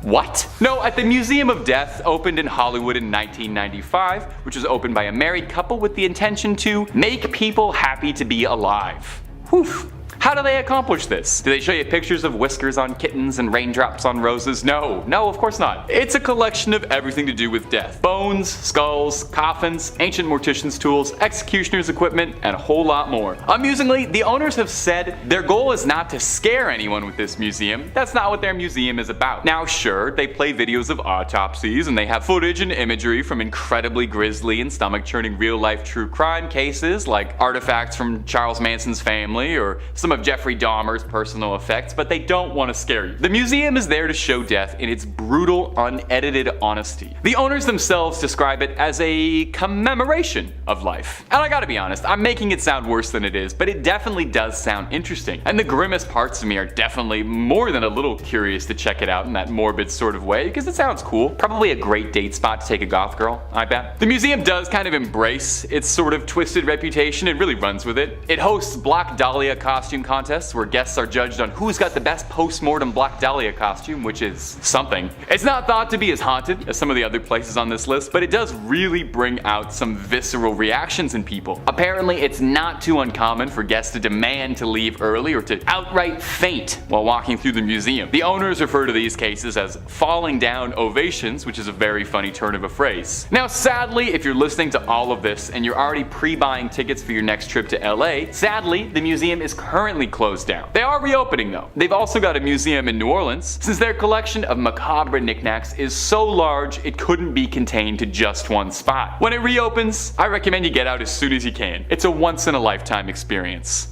What? No, at the Museum of Death, opened in Hollywood in 1995, which was opened by a married couple with the intention to make people happy to be alive. Whew. How do they accomplish this? Do they show you pictures of whiskers on kittens and raindrops on roses? No, of course not. It's a collection of everything to do with death. Bones, skulls, coffins, ancient mortician's tools, executioner's equipment, and a whole lot more. Amusingly, the owners have said their goal is not to scare anyone with this museum. That's not what their museum is about. Now sure, they play videos of autopsies and they have footage and imagery from incredibly grisly and stomach-churning real-life true crime cases like artifacts from Charles Manson's family or some of Jeffrey Dahmer's personal effects, but they don't want to scare you. The museum is there to show death in its brutal, unedited honesty. The owners themselves describe it as a commemoration of life. And I gotta be honest, I'm making it sound worse than it is, but it definitely does sound interesting. And the grimmest parts of me are definitely more than a little curious to check it out in that morbid sort of way, because it sounds cool. Probably a great date spot to take a goth girl, I bet. The museum does kind of embrace its sort of twisted reputation and really runs with it. It hosts Black Dahlia costume contests where guests are judged on who's got the best post-mortem Black Dahlia costume, which is something. It's not thought to be as haunted as some of the other places on this list, but it does really bring out some visceral reactions in people. Apparently, it's not too uncommon for guests to demand to leave early or to outright faint while walking through the museum. The owners refer to these cases as falling down ovations, which is a very funny turn of a phrase. Now sadly, if you're listening to all of this and you're already pre-buying tickets for your next trip to LA, sadly, the museum is currently closed down. They are reopening though. They've also got a museum in New Orleans, since their collection of macabre knickknacks is so large it couldn't be contained to just one spot. When it reopens, I recommend you get out as soon as you can. It's a once in a lifetime experience.